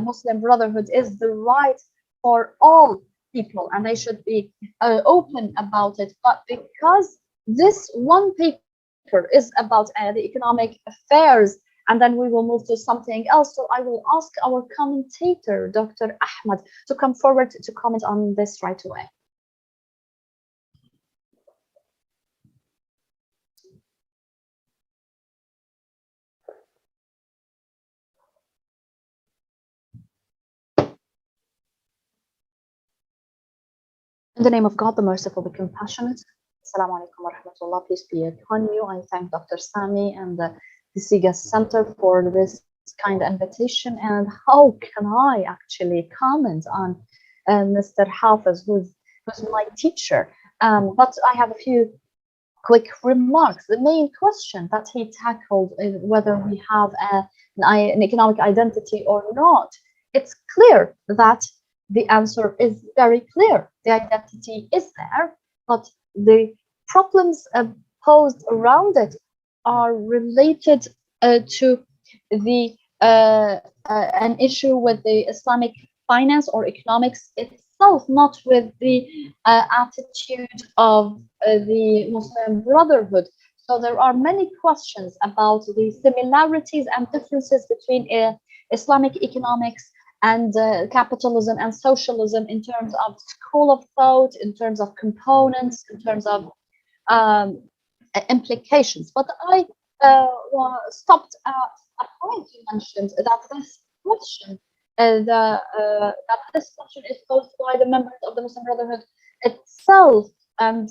Muslim Brotherhood is the right for all people, and they should be open about it. But because this one paper is about the economic affairs, and then we will move to something else. So I will ask our commentator, Dr. Ahmed, to come forward to comment on this right away. In the name of God, the merciful, the compassionate. Assalamu alaikum wa rahmatullah. Peace be upon you. I thank Dr. Sami and the SIGA Center for this kind invitation. And how can I actually comment on Mr. Hafiz, who's my teacher? But I have a few quick remarks. The main question that he tackled is whether we have an economic identity or not. It's clear that the answer is very clear. The identity is there, but the problems posed around it are related to the an issue with the Islamic finance or economics itself, not with the attitude of the Muslim Brotherhood. So there are many questions about the similarities and differences between Islamic economics and capitalism and socialism in terms of school of thought, in terms of components, in terms of implications. But I stopped at a point you mentioned that this question, that this question is posed by the members of the Muslim Brotherhood itself, and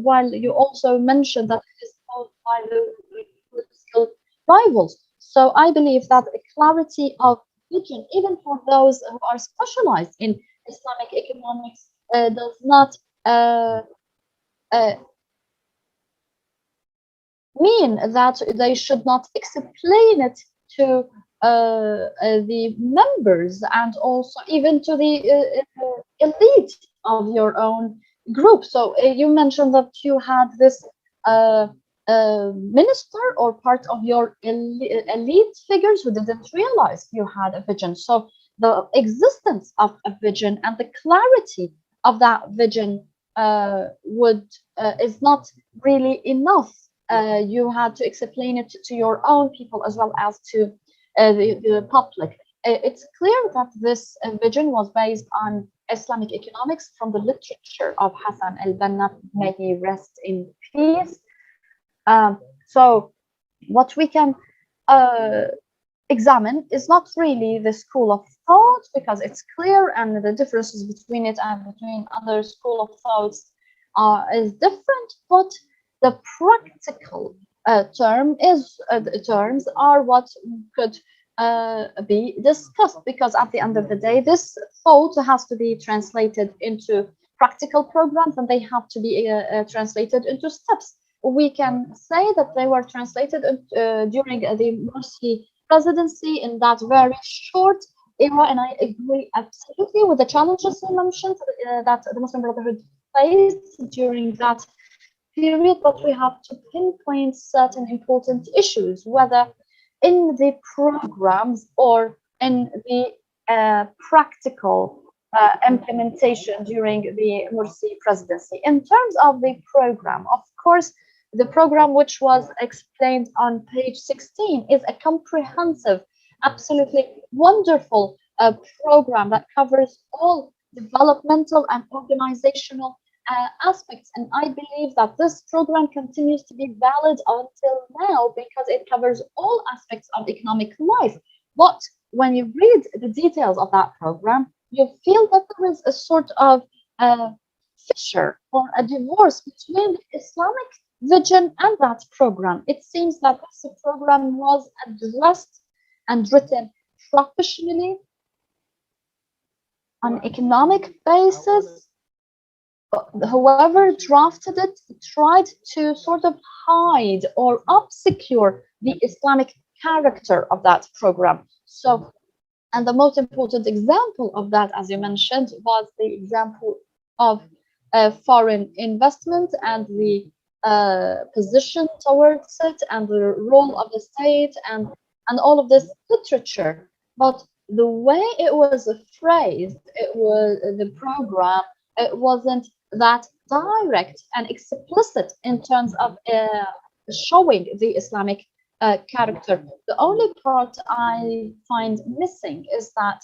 while you also mentioned that it is posed by the political rivals. So I believe that a clarity of vision, even for those who are specialized in Islamic economics, does not mean that they should not explain it to the members and also even to the elite of your own group. So you mentioned that you had this minister or part of your elite figures who didn't realize you had a vision. So the existence of a vision and the clarity of that vision is not really enough. You had to explain it to your own people as well as to the public. It's clear that this vision was based on Islamic economics from the literature of Hassan al-Banna, may he rest in peace. So what we can examine is not really the school of thought, because it's clear, and the differences between it and between other school of thoughts is different, but the practical terms are what could be discussed, because at the end of the day, this thought has to be translated into practical programs, and they have to be translated into steps. We can say that they were translated during the Morsi presidency in that very short era, and I agree absolutely with the challenges you mentioned that the Muslim Brotherhood faced during that period, but we have to pinpoint certain important issues, whether in the programs or in the practical implementation during the Morsi presidency. In terms of the program, of course, the program which was explained on page 16 is a comprehensive, absolutely wonderful program that covers all developmental and organizational aspects. And I believe that this program continues to be valid until now because it covers all aspects of economic life. But when you read the details of that program, you feel that there is a sort of fissure or a divorce between the Islamic vision and that program. It seems that this program was addressed and written professionally on economic basis, whoever drafted it tried to sort of hide or obscure the Islamic character of that program. So, and the most important example of that, as you mentioned, was the example of foreign investment and the position towards it and the role of the state and all of this literature. But the way it was phrased, it was the program, it wasn't that direct and explicit in terms of showing the Islamic character. The only part I find missing is that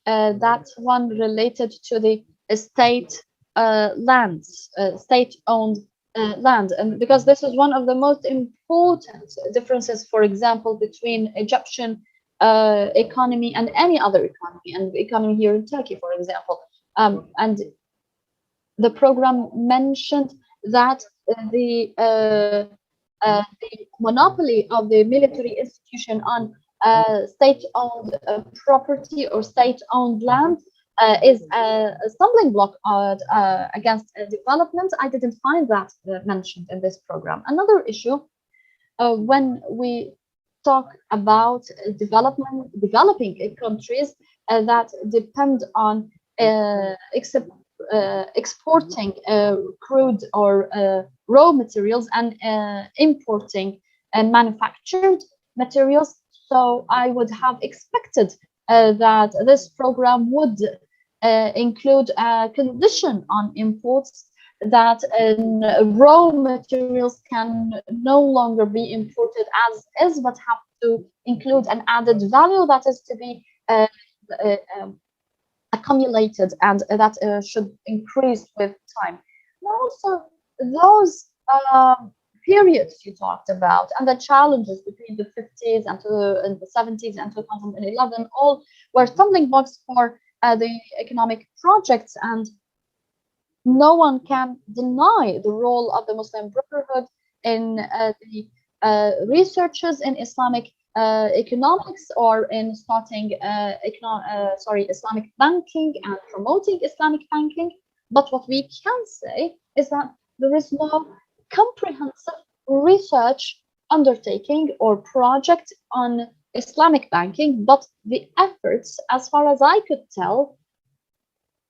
that one related to the state lands, state-owned land, and because this is one of the most important differences, for example, between Egyptian economy and any other economy, and the economy here in Turkey, for example. And the program mentioned that the monopoly of the military institution on state-owned property or state-owned land is a stumbling block against development. I didn't find that mentioned in this program. Another issue, when we talk about developing countries that depend on exporting crude or raw materials and importing manufactured materials. So I would have expected that this program would include a condition on imports that raw materials can no longer be imported as is, but have to include an added value that is to be accumulated, and that should increase with time. And also, those periods you talked about and the challenges between the 50s and the 70s and 2011 all were stumbling blocks for the economic projects, and no one can deny the role of the Muslim Brotherhood in the researches in Islamic economics or in starting Islamic banking and promoting Islamic banking. But what we can say is that there is no comprehensive research undertaking or project on Islamic banking, but the efforts, as far as I could tell,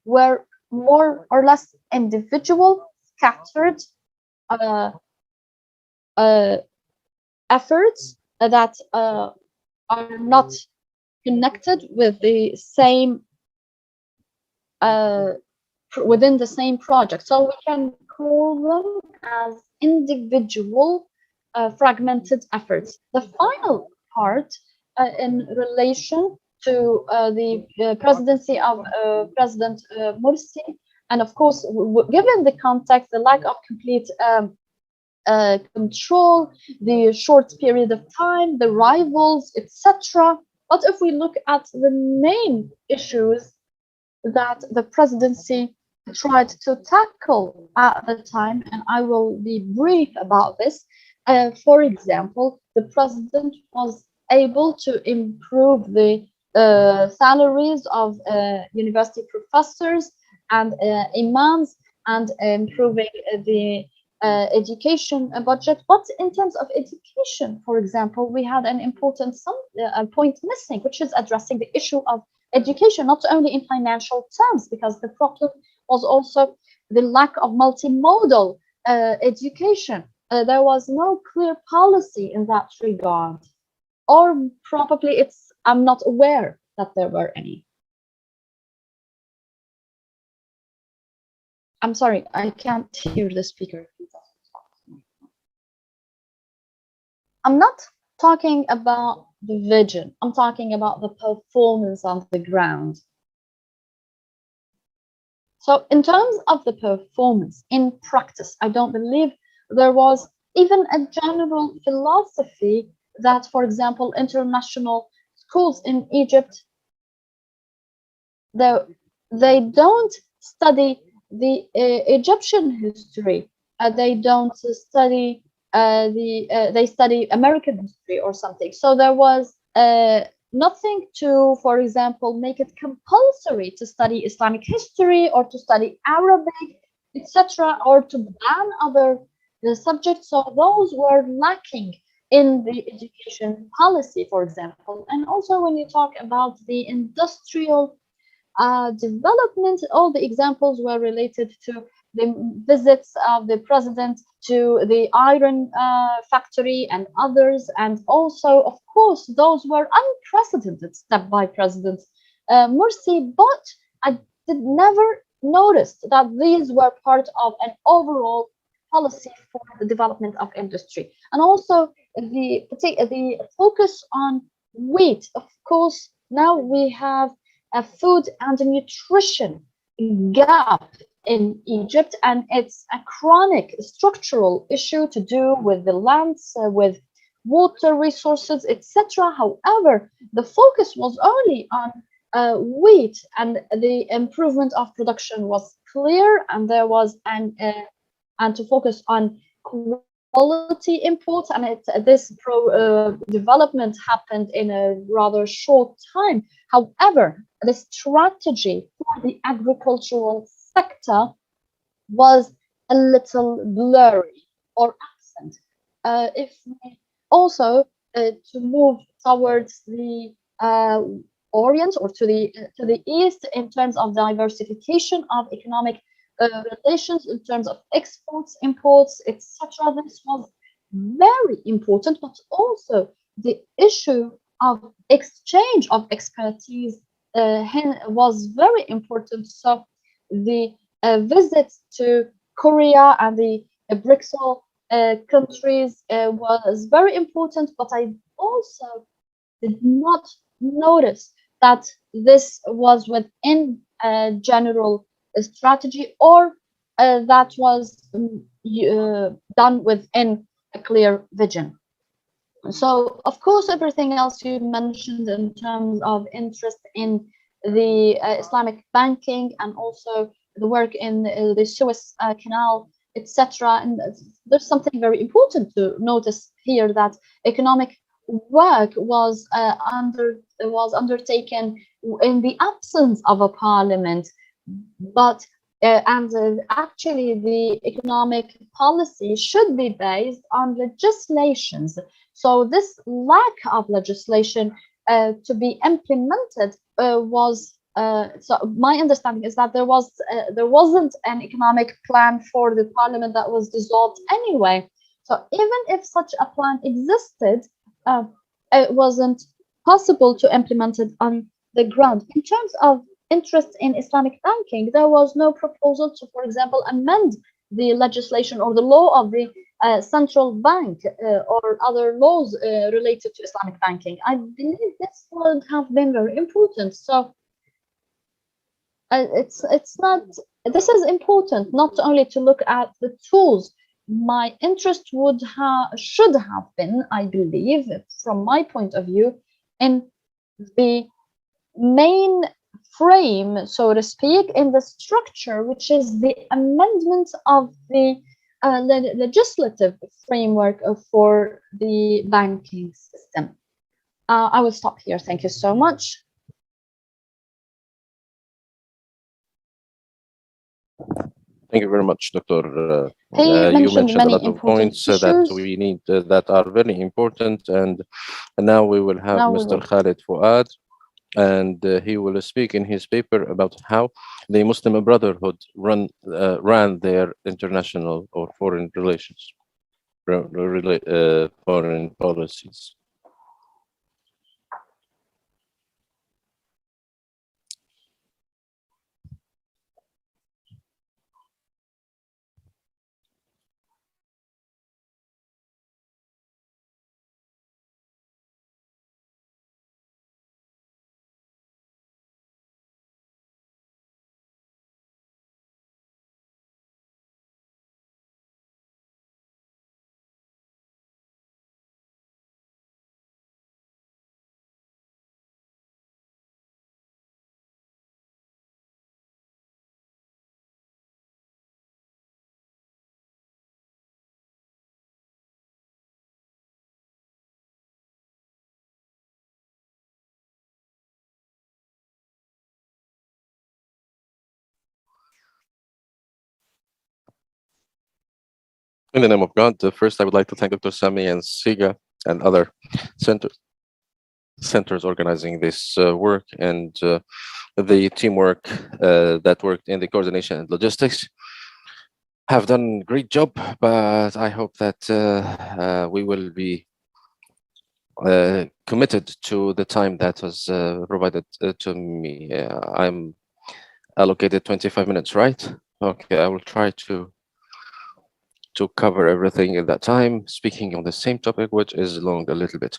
were more or less individual, scattered efforts that are not connected with the same within the same project. So we can call them as individual fragmented efforts. The final part in relation to the presidency of President Morsi, and of course, given the context, the lack of complete control, the short period of time, the rivals, etc. But if we look at the main issues that the presidency tried to tackle at the time, and I will be brief about this. For example, the president was able to improve the salaries of university professors and imams, and improving the education budget. But in terms of education, for example, we had an important point missing, which is addressing the issue of education, not only in financial terms, because the problem was also the lack of multimodal education. There was no clear policy in that regard, or probably I'm not aware that there were any. I'm sorry, I can't hear the speaker. I'm not talking about the vision. I'm talking about the performance on the ground. So in terms of the performance in practice, I don't believe there was even a general philosophy that, for example, international schools in Egypt, they don't study the Egyptian history. They don't study they study American history or something. So there was nothing to, for example, make it compulsory to study Islamic history or to study Arabic etc., or to ban other subjects. So those were lacking in the education policy, for example. And also when you talk about the industrial development, all the examples were related to the visits of the president to the iron factory and others. And also, of course, those were unprecedented step by President Morsi, but I did never notice that these were part of an overall policy for the development of industry. And also the focus on wheat. Of course, now we have a food and nutrition gap in Egypt, and it's a chronic structural issue to do with the lands, with water resources, etc. However, the focus was only on wheat, and the improvement of production was clear, and there was an and to focus on quality imports, and this development happened in a rather short time. However, the strategy for the agricultural sector was a little blurry or absent. If we also to move towards the Orient or to the East in terms of diversification of economic relations, in terms of exports, imports, etc. This was very important, but also the issue of exchange of expertise was very important. So the visits to Korea and the BRICS countries was very important, but I also did not notice that this was within a general strategy, or that was done within a clear vision. So, of course, everything else you mentioned in terms of interest in the Islamic banking and also the work in the Suez Canal, etc. And there's something very important to notice here, that economic work was undertaken in the absence of a parliament, but actually the economic policy should be based on legislations. So this lack of legislation to be implemented was so my understanding is that there wasn't an economic plan for the parliament that was dissolved anyway. So even if such a plan existed, uh, it wasn't possible to implement it on the ground. In terms of interest in Islamic banking, there was no proposal to, for example, amend the legislation or the law of the central bank or other laws related to Islamic banking. I believe this would have been very important. So it's not. This is important not only to look at the tools. My interest should have been, I believe, from my point of view, in the main frame, so to speak, in the structure, which is the amendment of the legislative framework for the banking system. I will stop here. Thank you so much. Thank you very much, Dr. He You mentioned mentioned a many lot of important points that issues. we need that are very important, and now we will have Now we Mr. will. Khalid Fuad, and he will speak in his paper about how the Muslim Brotherhood ran their international or foreign relations, foreign policies. In the name of God, first I would like to thank Dr. Sami and Siga and other center, centers organizing this work, and the teamwork that worked in the coordination and logistics have done a great job. But I hope that we will be committed to the time that was provided to me. I'm allocated 25 minutes, right? Okay, I will try to cover everything in that time, speaking on the same topic, which is long a little bit.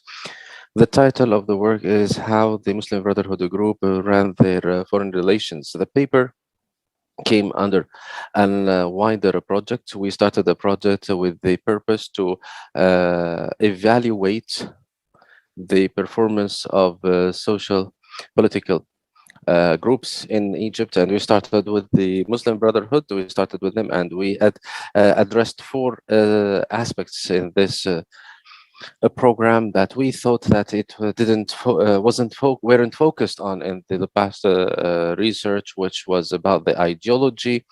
The title of the work is How the Muslim Brotherhood Group Ran Their Foreign Relations. The paper came under an wider project. We started the project with the purpose to evaluate the performance of social political groups in Egypt, and we started with the Muslim Brotherhood. We started with them, and we had addressed four aspects in this a program that we thought that it didn't wasn't weren't focused on in the past research, which was about the ideology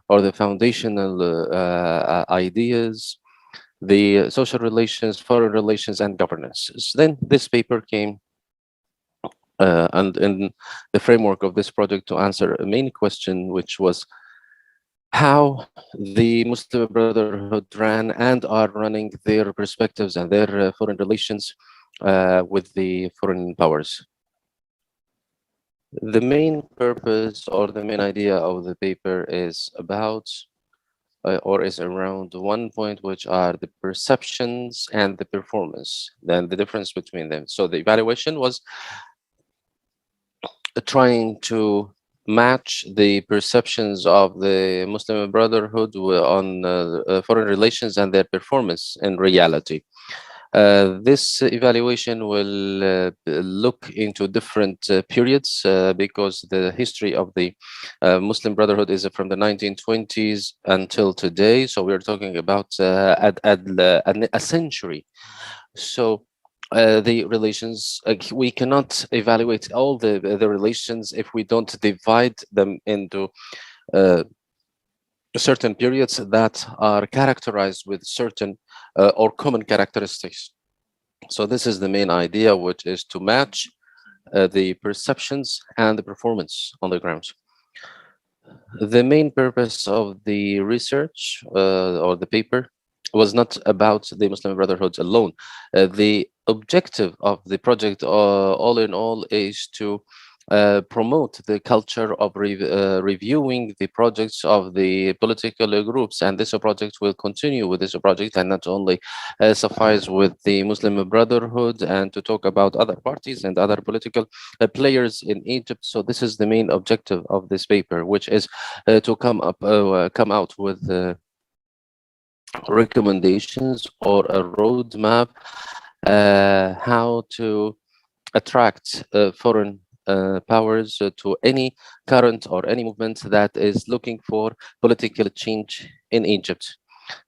or the foundational ideas, the social relations, foreign relations, and governance. Then this paper came and in the framework of this project to answer a main question, which was how the Muslim Brotherhood ran and are running their perspectives and their foreign relations with the foreign powers. The main purpose or the main idea of the paper is about or is around one point, which are the perceptions and the performance, then the difference between them. So the evaluation was trying to match the perceptions of the Muslim Brotherhood on foreign relations and their performance in reality. This evaluation will look into different periods because the history of the Muslim Brotherhood is from the 1920s until today. So we're talking about a century. So the relations, we cannot evaluate all the relations if we don't divide them into uh, certain periods that are characterized with certain or common characteristics. So this is the main idea, which is to match the perceptions and the performance on the ground. The main purpose of the research or the paper was not about the Muslim Brotherhood alone. The objective of the project, all in all, is to promote the culture of reviewing the projects of the political groups, and this project will continue with this project and not only suffice with the Muslim Brotherhood and to talk about other parties and other political players in Egypt. So this is the main objective of this paper, which is to come out with recommendations or a roadmap how to attract foreign powers to any current or any movement that is looking for political change in Egypt.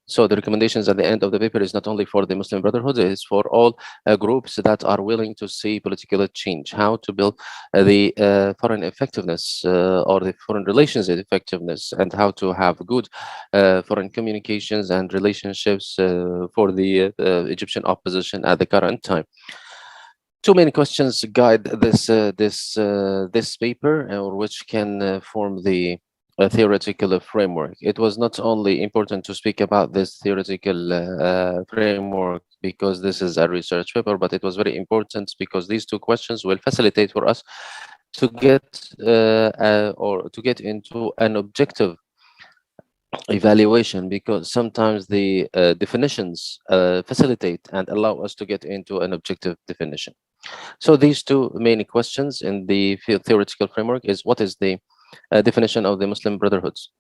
So the recommendations at the end of the paper is not only for the Muslim Brotherhood, it's for all groups that are willing to see political change, how to build the foreign effectiveness or the foreign relations effectiveness, and how to have good foreign communications and relationships for the Egyptian opposition at the current time. Two main questions guide this paper, or which can form the theoretical framework. It was not only important to speak about this theoretical framework because this is a research paper, but it was very important because these two questions will facilitate for us to get or to get into an objective evaluation, because sometimes the definitions facilitate and allow us to get into an objective definition. So these two main questions in the theoretical framework is what is the definition of the Muslim Brotherhoods?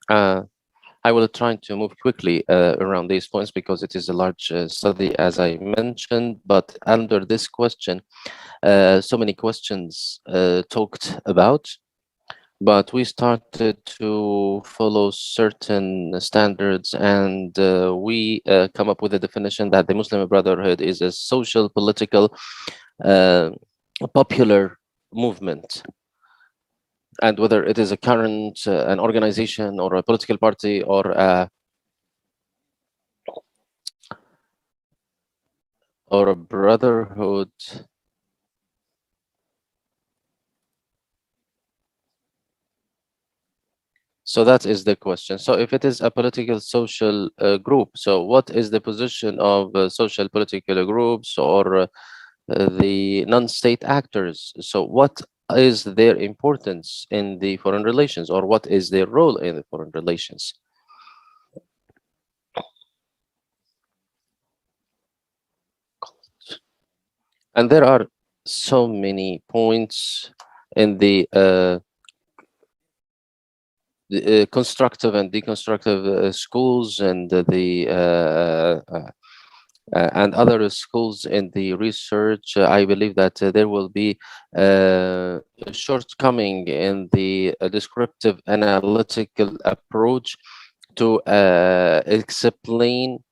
I will try to move quickly around these points because it is a large study, as I mentioned, but under this question, so many questions talked about, but we started to follow certain standards, and we come up with a definition that the Muslim Brotherhood is a social, political, uh, popular movement, and whether it is a current an organization or a political party or or a brotherhood. So that is the question. So if it is a political social group, so what is the position of social political groups or the non-state actors? So what is their importance in the foreign relations, or what is their role in the foreign relations? And there are so many points in the constructive and deconstructive schools and and other schools in the research. I believe that there will be a shortcoming in the descriptive analytical approach to explain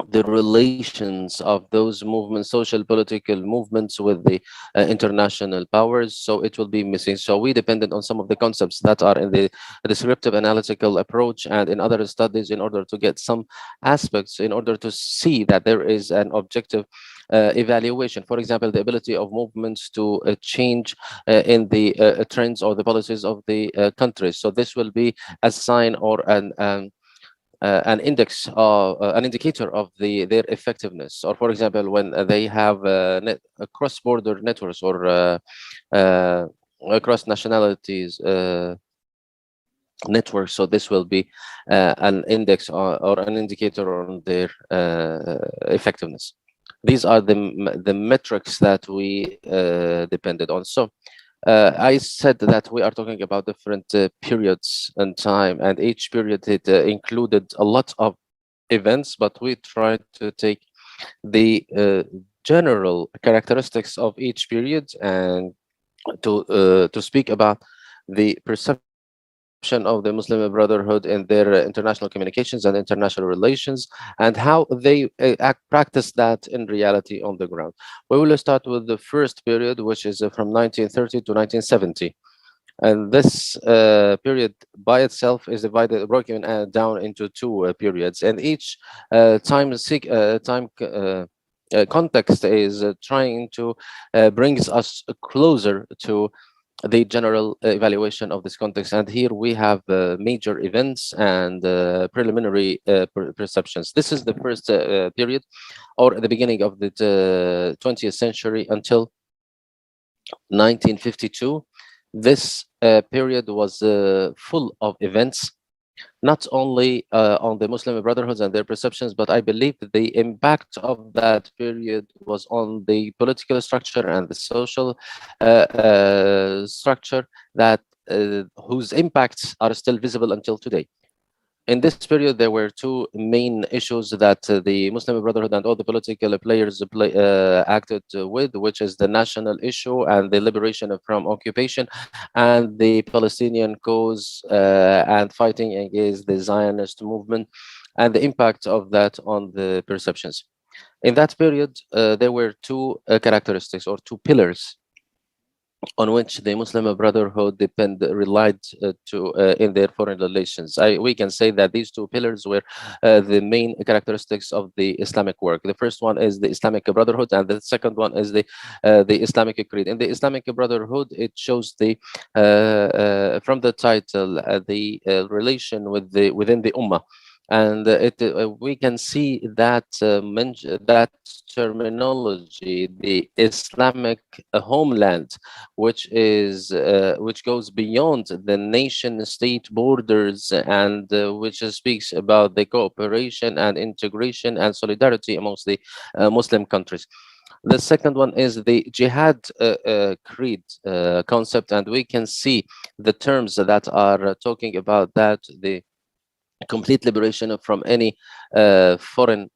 the relations of those movements, social political movements, with the international powers. So it will be missing. So we depended on some of the concepts that are in the descriptive analytical approach and in other studies in order to get some aspects, in order to see that there is an objective evaluation. For example, the ability of movements to change in the trends or the policies of the countries. So this will be a sign or an index or an indicator of their effectiveness. Or for example, when they have cross-border networks or across nationalities networks, so this will be an index or an indicator on their effectiveness. These are the metrics that we depended on. So I said that we are talking about different periods and time, and each period it included a lot of events, but we tried to take the general characteristics of each period and to speak about the perception of the Muslim Brotherhood in their international communications and international relations, and how they practice that in reality on the ground. We will start with the first period, which is from 1930 to 1970. And this period by itself is broken down into two periods, and each context is trying to brings us closer to the general evaluation of this context. And here we have major events and preliminary perceptions. This is the first period, or the beginning of the 20th century until 1952. This period was full of events, not only on the Muslim brotherhoods and their perceptions, but I believe the impact of that period was on the political structure and the social structure that whose impacts are still visible until today. In this period, there were two main issues that the Muslim Brotherhood and all the political players acted with, which is the national issue and the liberation from occupation, and the Palestinian cause and fighting against the Zionist movement, and the impact of that on the perceptions. In that period, there were two characteristics or two pillars on which the Muslim Brotherhood relied to in their foreign relations. We can say that these two pillars were the main characteristics of the Islamic work. The first one is the Islamic Brotherhood, and the second one is the Islamic Creed. In the Islamic Brotherhood, it shows the from the title the relation with the within the Ummah. And we can see that that terminology, the Islamic homeland, which goes beyond the nation state borders, and which speaks about the cooperation and integration and solidarity amongst the Muslim countries. The second one is the jihad creed concept, and we can see the terms that are talking about that, the complete liberation from any foreign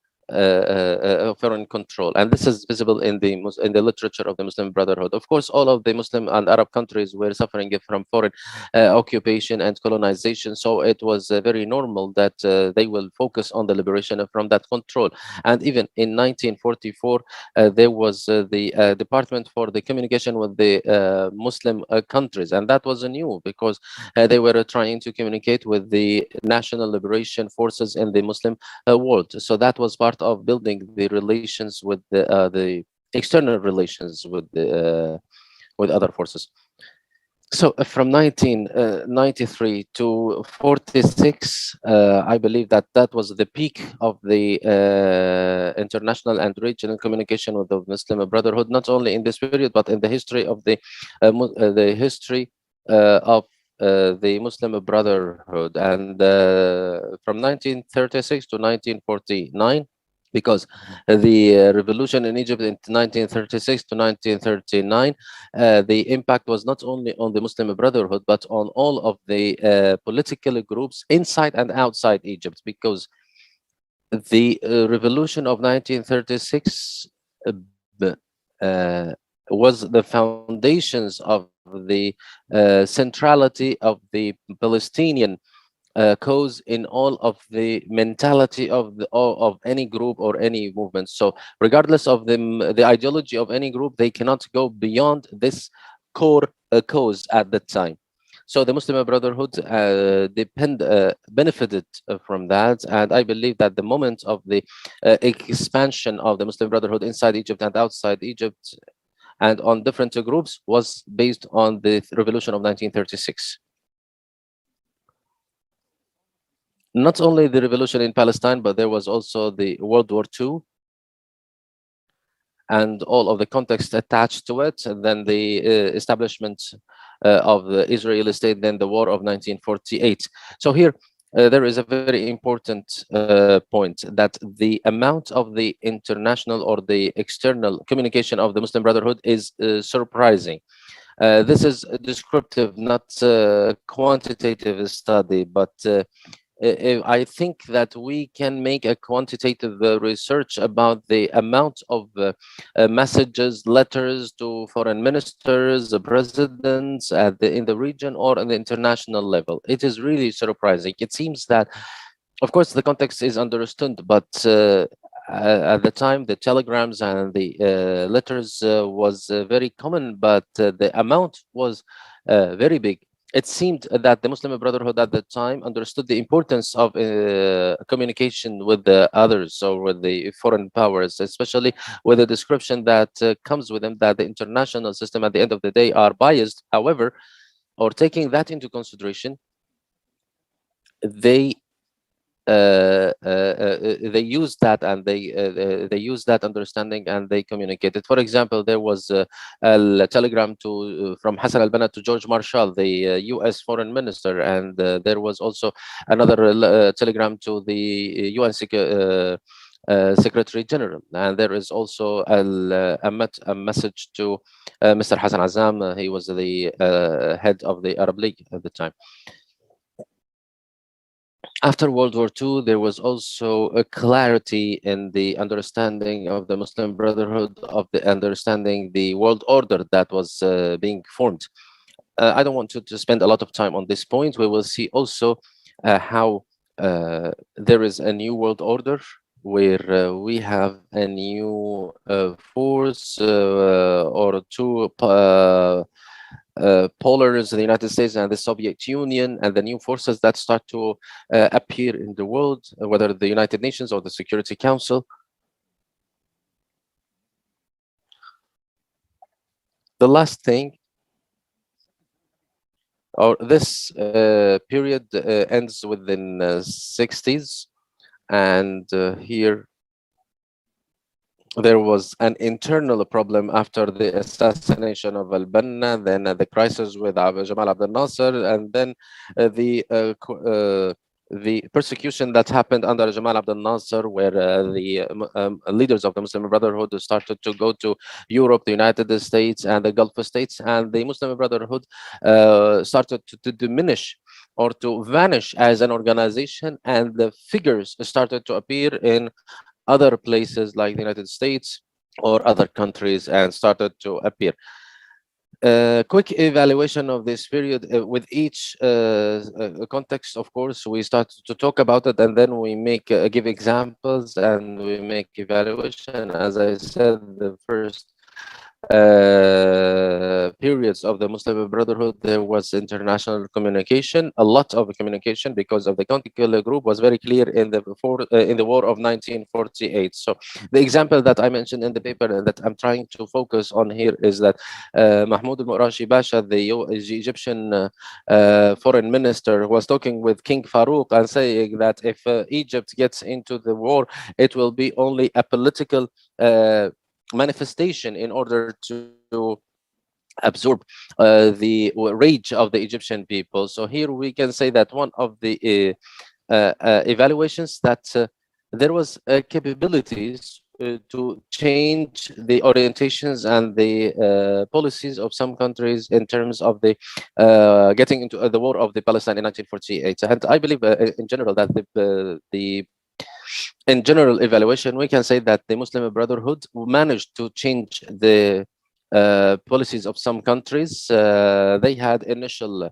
control. And this is visible in the literature of the Muslim Brotherhood. Of course, all of the Muslim and Arab countries were suffering from foreign occupation and colonization, so it was very normal that they will focus on the liberation from that control. And even in 1944, there was the Department for the Communication with the Muslim countries, and that was new because they were trying to communicate with the national liberation forces in the Muslim world. So that was part part of building the relations with the external relations with other forces. So from 1993 to 46, I believe that that was the peak of the international and regional communication with the Muslim Brotherhood, not only in this period but in the history of the history of the Muslim Brotherhood, and from 1936 to 1949. Because the revolution in Egypt in 1936 to 1939, the impact was not only on the Muslim Brotherhood, but on all of the political groups inside and outside Egypt, because the revolution of 1936 uh, b- uh, was the foundations of the centrality of the Palestinian cause in all of the mentality of of any group or any movement. So regardless of the ideology of any group, they cannot go beyond this core cause at that time. So the Muslim Brotherhood benefited from that, and I believe that the moment of the expansion of the Muslim Brotherhood inside Egypt and outside Egypt and on different groups was based on the revolution of 1936. Not only the revolution in Palestine, but there was also the World War II and all of the context attached to it, and then the establishment of the Israeli state, then the war of 1948. So here, there is a very important point, that the amount of the international or the external communication of the Muslim Brotherhood is surprising. This is a descriptive, not quantitative study, but I think that we can make a quantitative research about the amount of messages, letters to foreign ministers, presidents in the region or on the international level. It is really surprising. It seems that, of course, the context is understood, but at the time, the telegrams and the letters was very common, but the amount was very big. It seemed that the Muslim Brotherhood at the time understood the importance of communication with the others or with the foreign powers, especially with the description that comes with them, that the international system at the end of the day are biased. However, or taking that into consideration, they they use that, and they use that understanding and they communicated. For example, there was a telegram to from Hassan al-Banna to George Marshall, the U.S. foreign minister, and there was also another telegram to the UN Secretary General, and there is also a message to Mr. Hassan Azam. He was the head of the Arab League at the time. After World War II, there was also a clarity in the understanding of the Muslim Brotherhood, of the understanding the world order that was being formed. I don't want to spend a lot of time on this point. We will see also how there is a new world order where we have a new force or two polars in the United States and the Soviet Union, and the new forces that start to appear in the world, whether the United Nations or the Security Council. The last thing, or this period ends within 60s, and here there was an internal problem after the assassination of al-Banna, then the crisis with Jamal Abdel Nasser, and then the persecution that happened under Jamal Abdel Nasser, where the leaders of the Muslim Brotherhood started to go to Europe, the United States, and the Gulf states, and the Muslim Brotherhood started to diminish or to vanish as an organization, and the figures started to appear in other places like the United States or other countries and started to appear. Quick evaluation of this period with each context. Of course, we start to talk about it, and then we make give examples and we make evaluation. As I said, the first periods of the Muslim Brotherhood, there was international communication, a lot of communication, because of the Counter group was very clear in the war of 1948. So the example that I mentioned in the paper that I'm trying to focus on here is that Mahmoud al-Murashi Basha, the Egyptian foreign minister, was talking with King Farouk and saying that if Egypt gets into the war, it will be only a political manifestation in order to absorb the rage of the Egyptian people. So here we can say that one of the evaluations that there was capabilities to change the orientations and the policies of some countries in terms of the getting into the war of the Palestine in 1948. And I believe in general that the in general evaluation, we can say that the Muslim Brotherhood managed to change the policies of some countries. They had initial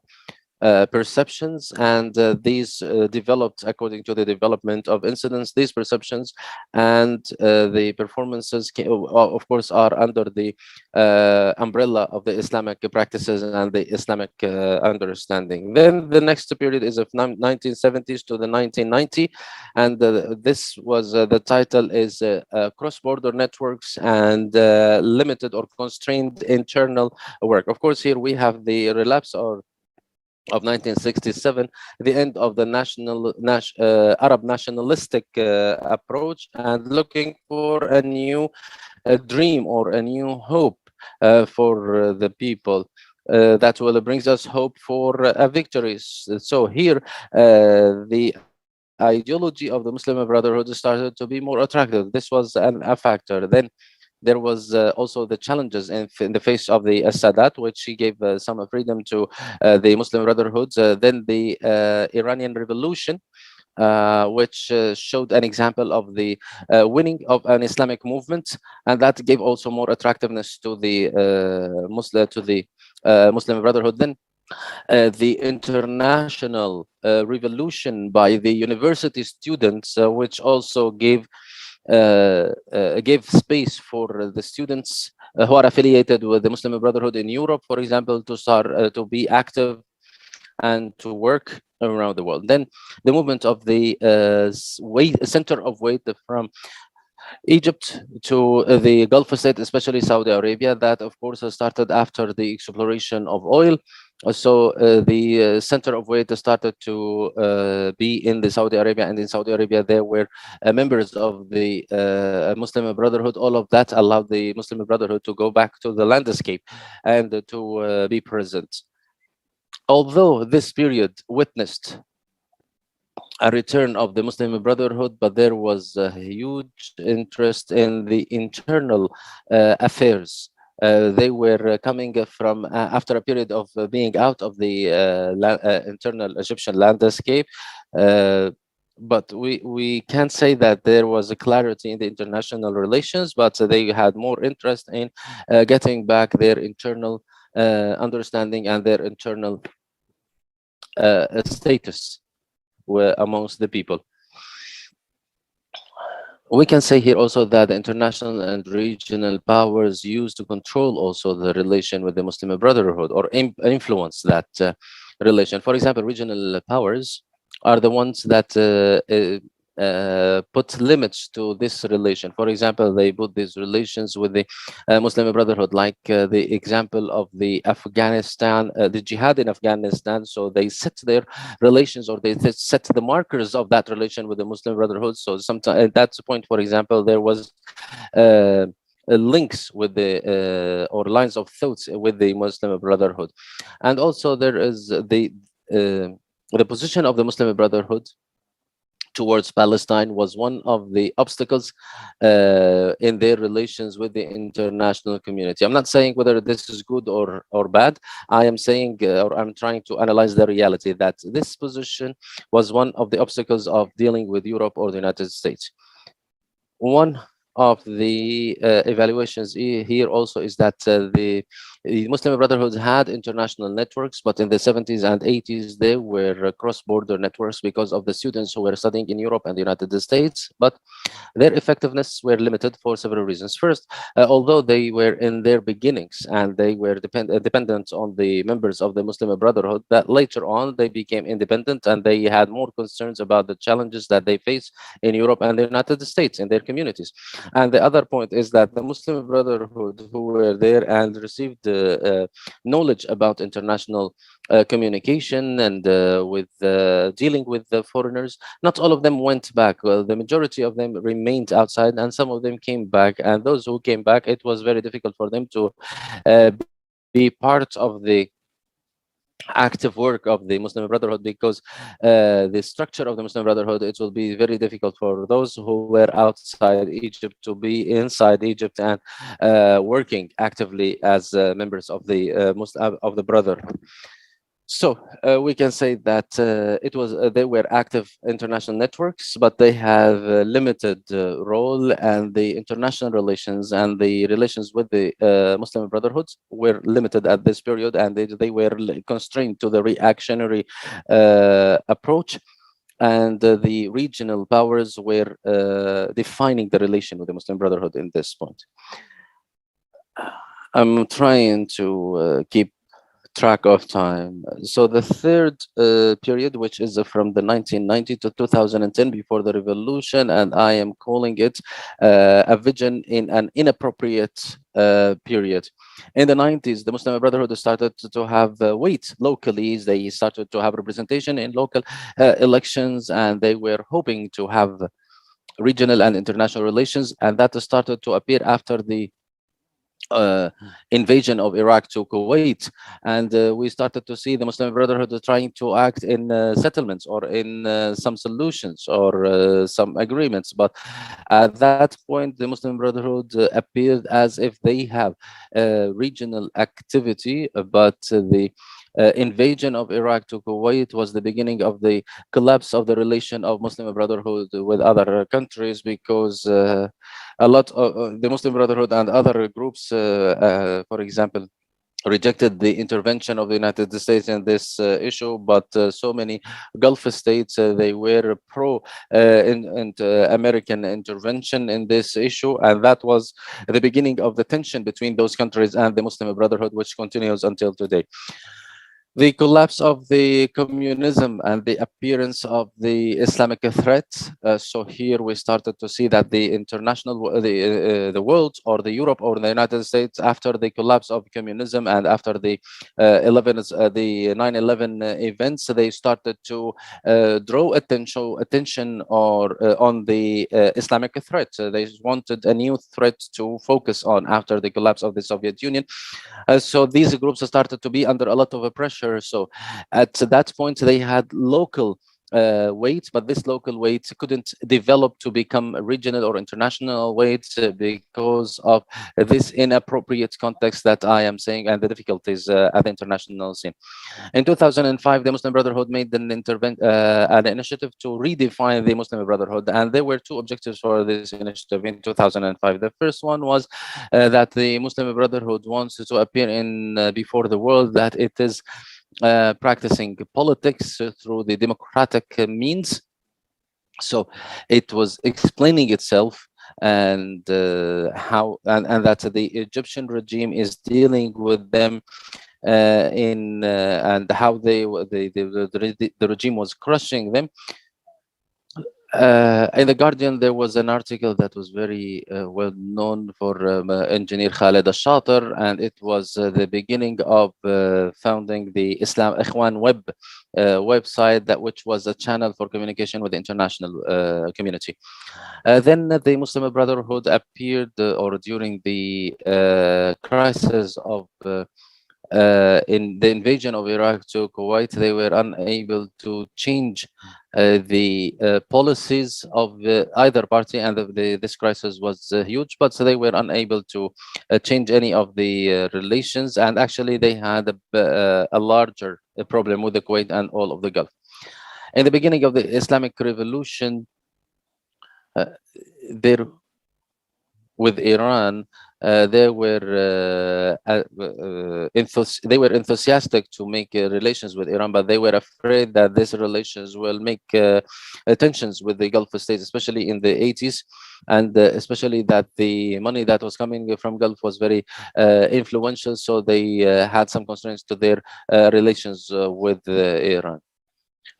perceptions, and these developed according to the development of incidents. These perceptions and the performances, of course, are under the umbrella of the Islamic practices and the Islamic understanding. Then the next period is of 1970s to the 1990, and this was the title is cross-border networks and limited or constrained internal work. Of course, here we have the relapse of 1967, the end of the Arab nationalistic approach, and looking for a new dream or a new hope for the people. That will brings us hope for victories. So here, the ideology of the Muslim Brotherhood started to be more attractive. This was a factor. Then there was also the challenges in the face of the Sadat, which he gave some freedom to the Muslim Brotherhoods. Then the Iranian Revolution, which showed an example of the winning of an Islamic movement, and that gave also more attractiveness to the Muslim Brotherhood. Then the international revolution by the university students, which also gave space for the students who are affiliated with the Muslim Brotherhood in Europe, for example, to start to be active and to work around the world. Then the movement of the center of weight from Egypt to the Gulf state, especially Saudi Arabia, that of course started after the exploration of oil. So the center of weight started to be in the Saudi Arabia, and in Saudi Arabia there were members of the Muslim Brotherhood. All of that allowed the Muslim Brotherhood to go back to the landscape and to be present. Although this period witnessed a return of the Muslim Brotherhood, but there was a huge interest in the internal affairs. They were coming from after a period of being out of the internal Egyptian landscape. But we can't say that there was a clarity in the international relations, but they had more interest in getting back their internal understanding and their internal status amongst the people. We can say here also that the international and regional powers used to control also the relation with the Muslim Brotherhood or influence that relation. For example, regional powers are the ones that put limits to this relation. For example, they put these relations with the Muslim Brotherhood, like the example of the Afghanistan, the jihad in Afghanistan. So they set their relations, or they set the markers of that relation with the Muslim Brotherhood. So sometimes at that point, for example, there was links with the or lines of thoughts with the Muslim Brotherhood, and also there is the position of the Muslim Brotherhood towards Palestine was one of the obstacles in their relations with the international community. I'm not saying whether this is good or bad. I am saying, or I'm trying to analyze the reality that this position was one of the obstacles of dealing with Europe or the United States. One of the evaluations here also is that the The Muslim Brotherhood had international networks, but in the 70s and 80s, they were cross-border networks because of the students who were studying in Europe and the United States. But their effectiveness were limited for several reasons. First, although they were in their beginnings and they were dependent on the members of the Muslim Brotherhood, that later on they became independent and they had more concerns about the challenges that they face in Europe and the United States in their communities. And the other point is that the Muslim Brotherhood who were there and received knowledge about international communication and with dealing with the foreigners, not all of them went back. Well, the majority of them remained outside, and some of them came back. And those who came back, it was very difficult for them to be part of the active work of the Muslim Brotherhood, because the structure of the Muslim Brotherhood, it will be very difficult for those who were outside Egypt to be inside Egypt and working actively as members of the of the Brotherhood. So we can say that it was they were active international networks, but they have a limited role, and the international relations and the relations with the Muslim Brotherhoods were limited at this period, and they were constrained to the reactionary approach, and the regional powers were defining the relation with the Muslim Brotherhood in this point. I'm trying to keep track of time. So the third period, which is from the 1990 to 2010, before the revolution, and I am calling it a vision in an inappropriate period. In the 90s, the Muslim Brotherhood started to have weight locally. They started to have representation in local elections, and they were hoping to have regional and international relations, and that started to appear after the uh, invasion of Iraq to Kuwait, and we started to see the Muslim Brotherhood trying to act in settlements or in some solutions or some agreements. But at that point, the Muslim Brotherhood appeared as if they have regional activity, but the invasion of Iraq to Kuwait was the beginning of the collapse of the relation of Muslim Brotherhood with other countries, because a lot of the Muslim Brotherhood and other groups, for example, rejected the intervention of the United States in this issue, but so many Gulf states, they were pro American intervention in this issue, and that was the beginning of the tension between those countries and the Muslim Brotherhood, which continues until today. The collapse of the communism and the appearance of the Islamic threat. So here we started to see that the the world, or the Europe or the United States, after the collapse of communism and after the the 9/11 events, they started to draw attention or on the Islamic threat. They wanted a new threat to focus on after the collapse of the Soviet Union. So these groups started to be under a lot of pressure. So at that point, they had local weight, but this local weight couldn't develop to become regional or international weight because of this inappropriate context that I am saying, and the difficulties at the international scene. In 2005, the Muslim Brotherhood made an initiative to redefine the Muslim Brotherhood, and there were two objectives for this initiative in 2005. The first one was that the Muslim Brotherhood wants to appear in before the world that it is practicing politics through the democratic means. So it was explaining itself, and how and that the Egyptian regime is dealing with them in and how the regime was crushing them. In the Guardian, there was an article that was very well known for engineer Khaled al-Shater, and it was the beginning of founding the Islam Ikhwan website, that which was a channel for communication with the international community. Then the Muslim Brotherhood appeared, or during the crisis of in the invasion of Iraq to Kuwait, they were unable to change the policies of either party, and this crisis was huge, but so they were unable to change any of the relations, and actually they had a larger problem with the Kuwait and all of the Gulf. In the beginning of the Islamic Revolution, there with Iran, they were enthusiastic to make relations with Iran, but they were afraid that these relations will make tensions with the Gulf states, especially in the 80s, and especially that the money that was coming from Gulf was very influential, so they had some constraints to their relations with Iran.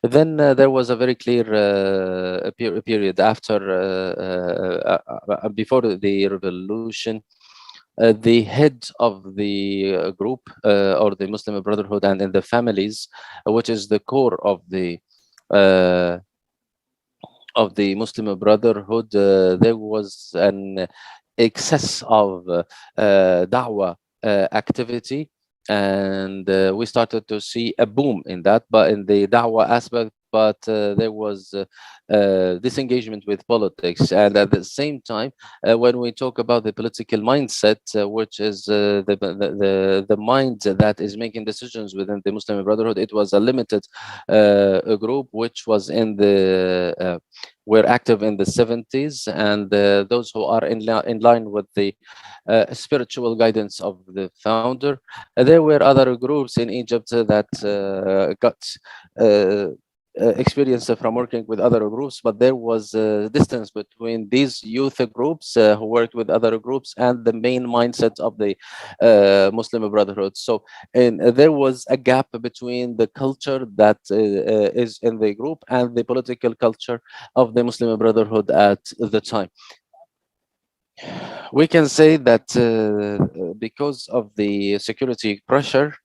Then there was a very clear period after, before the revolution. The head of the group, or the Muslim Brotherhood, and in the families, which is the core uh, of the Muslim Brotherhood, there was an excess of da'wah activity, and we started to see a boom in that, but in the da'wah aspect. But there was disengagement with politics, and at the same time, when we talk about the political mindset, which is the mind that is making decisions within the Muslim Brotherhood, it was a limited a group which was in the were active in the 70s, and those who are in line with the spiritual guidance of the founder. There were other groups in Egypt that got experience from working with other groups, but there was a distance between these youth groups who worked with other groups and the main mindset of the Muslim Brotherhood. So, and there was a gap between the culture that is in the group and the political culture of the Muslim Brotherhood at the time. We can say that because of the security pressure,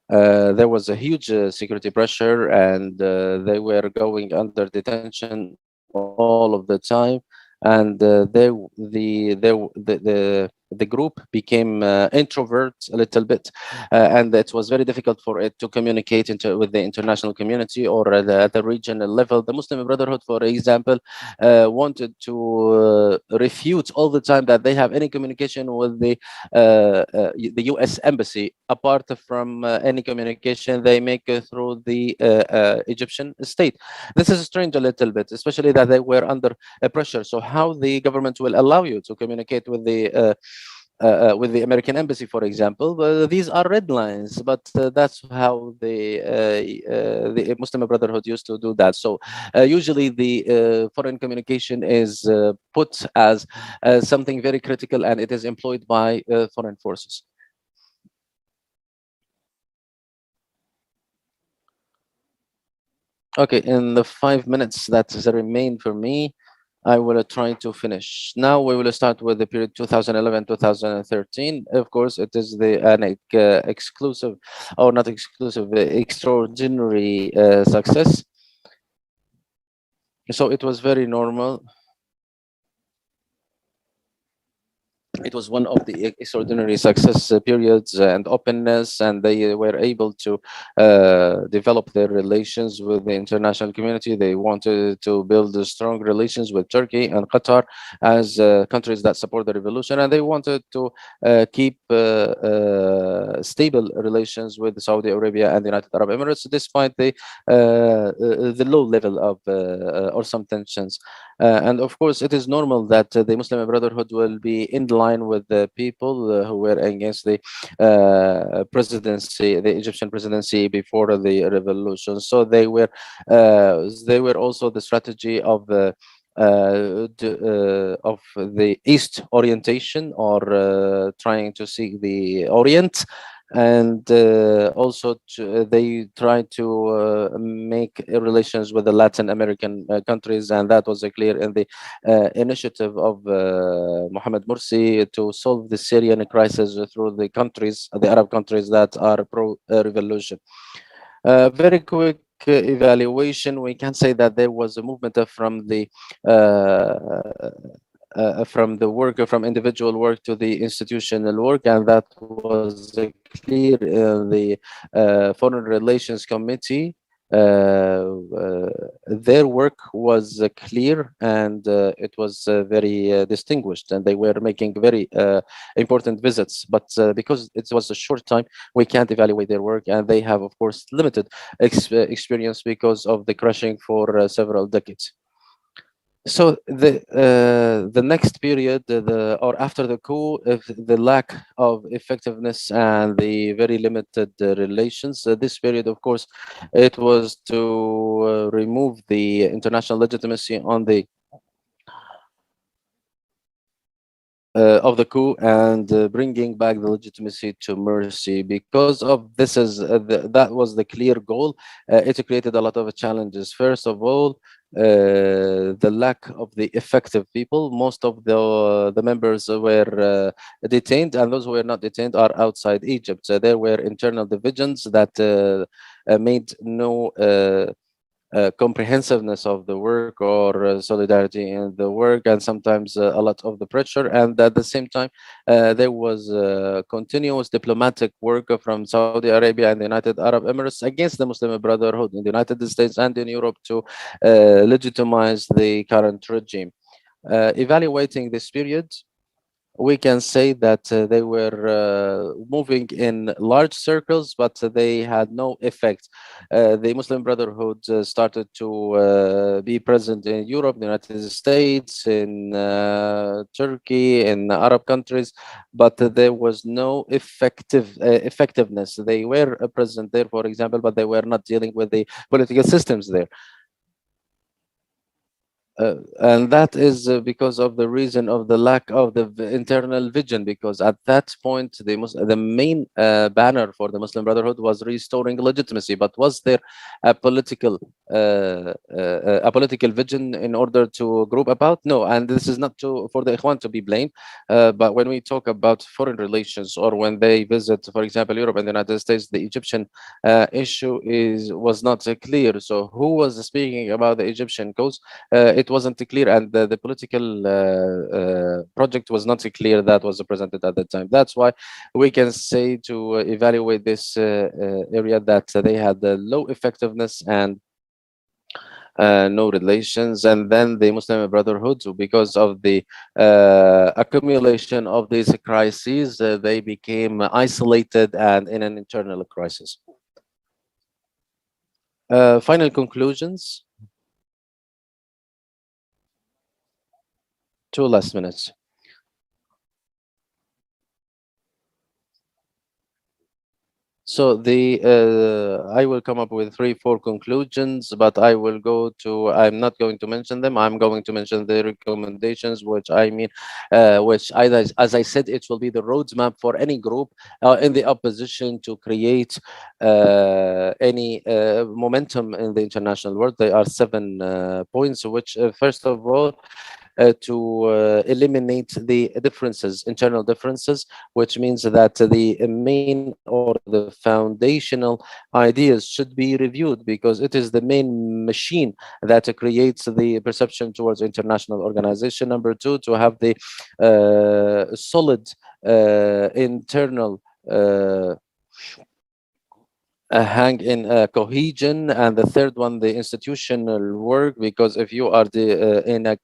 there was a huge security pressure, and they were going under detention all of the time. And the group became introvert a little bit, and it was very difficult for it to communicate with the international community or at the regional level. The Muslim Brotherhood, for example, wanted to refute all the time that they have any communication with the U.S. embassy, apart from any communication they make through the Egyptian state. This is strange a little bit, especially that they were under pressure. So how the government will allow you to communicate with the American embassy, for example? These are red lines, but that's how the Muslim Brotherhood used to do that. So usually the foreign communication is put as something very critical, and it is employed by foreign forces. Okay, in the 5 minutes that remain for me, I will try to finish. Now we will start with the period 2011-2013. Of course, it is the exclusive, or not exclusive, extraordinary success. So it was very normal. It was one of the extraordinary success periods and openness, and they were able to develop their relations with the international community. They wanted to build strong relations with Turkey and Qatar as countries that support the revolution, and they wanted to keep stable relations with Saudi Arabia and the United Arab Emirates, despite the low level of or some tensions. And of course, it is normal that the Muslim Brotherhood will be in line with the people who were against the presidency, the Egyptian presidency before the revolution. So they were also the strategy of of the East orientation, or trying to seek the Orient, and also they tried to make relations with the Latin American countries, and that was clear in the initiative of Mohamed Morsi to solve the Syrian crisis through the countries, the Arab countries that are pro-revolution. Very quick evaluation, we can say that there was a movement from the work, from individual work to the institutional work, and that was clear in the Foreign Relations Committee. Their work was clear, and it was very distinguished, and they were making very important visits. But because it was a short time, we can't evaluate their work, and they have, of course, limited experience because of the crushing for several decades. So the next period, the or after the coup, if the lack of effectiveness and the very limited relations, this period, of course, it was to remove the international legitimacy on the of the coup and bringing back the legitimacy to mercy. Because of this that was the clear goal. It created a lot of challenges. First of all, the lack of the effective people. Most of the members were detained, and those who were not detained are outside Egypt. So there were internal divisions that made no comprehensiveness of the work or solidarity in the work, and sometimes a lot of the pressure. And at the same time, there was continuous diplomatic work from Saudi Arabia and the United Arab Emirates against the Muslim Brotherhood in the United States and in Europe to legitimize the current regime. Evaluating this period, we can say that they were moving in large circles, but they had no effect. The Muslim Brotherhood started to be present in Europe, the United States, in Turkey, in Arab countries, but there was no effectiveness. They were present there, for example, but they were not dealing with the political systems there. And that is because of the reason of the lack of the internal vision. Because at that point, the main banner for the Muslim Brotherhood was restoring legitimacy. But was there a political vision in order to group about? No. And this is not for the Ikhwan to be blamed. But when we talk about foreign relations, or when they visit, for example, Europe and the United States, the Egyptian issue was not clear. So who was speaking about the Egyptian cause? It wasn't clear, and the political project was not clear that was presented at the time. That's why we can say, to evaluate this area, that they had low effectiveness and no relations. And then the Muslim Brotherhood, because of the accumulation of these crises, they became isolated and in an internal crisis. Final conclusions, 2 last minutes. So I will come up with 3, 4 conclusions, but I'm not going to mention them. I'm going to mention the recommendations, which I mean, which as I said, it will be the roadmap for any group in the opposition to create any momentum in the international world. There are 7 points, which first of all, to eliminate the differences, internal differences, which means that the main or the foundational ideas should be reviewed, because it is the main machine that creates the perception towards international organization. Number 2, to have the solid internal hang in cohesion. And the third one, the institutional work, because if you are in a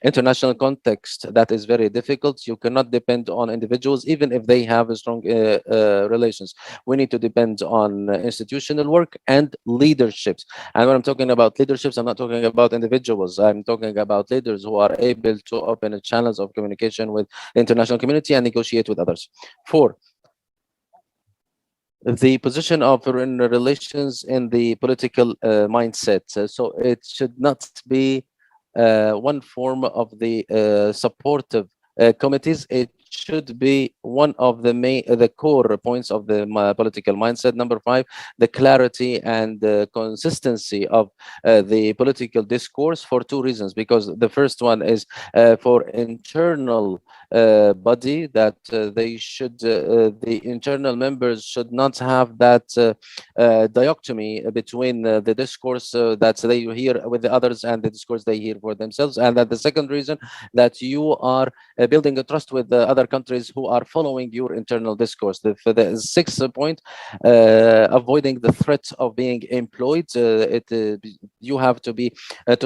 international context, that is very difficult. You cannot depend on individuals, even if they have a strong relations. We need to depend on institutional work and leaderships. And when I'm talking about leaderships, I'm not talking about individuals. I'm talking about leaders who are able to open channels of communication with the international community and negotiate with others. 4, the position of foreign relations in the political mindset. So it should not be one form of the supportive committees. It should be one of the core points of the political mindset. Number 5, the clarity and consistency of the political discourse, for 2 reasons. Because the first one is for internal body, that the internal members should not have that dichotomy between the discourse that they hear with the others and the discourse they hear for themselves. And that the second reason, that you are building a trust with the other countries who are following your internal discourse. For the 6th point, avoiding the threat of being employed. You have to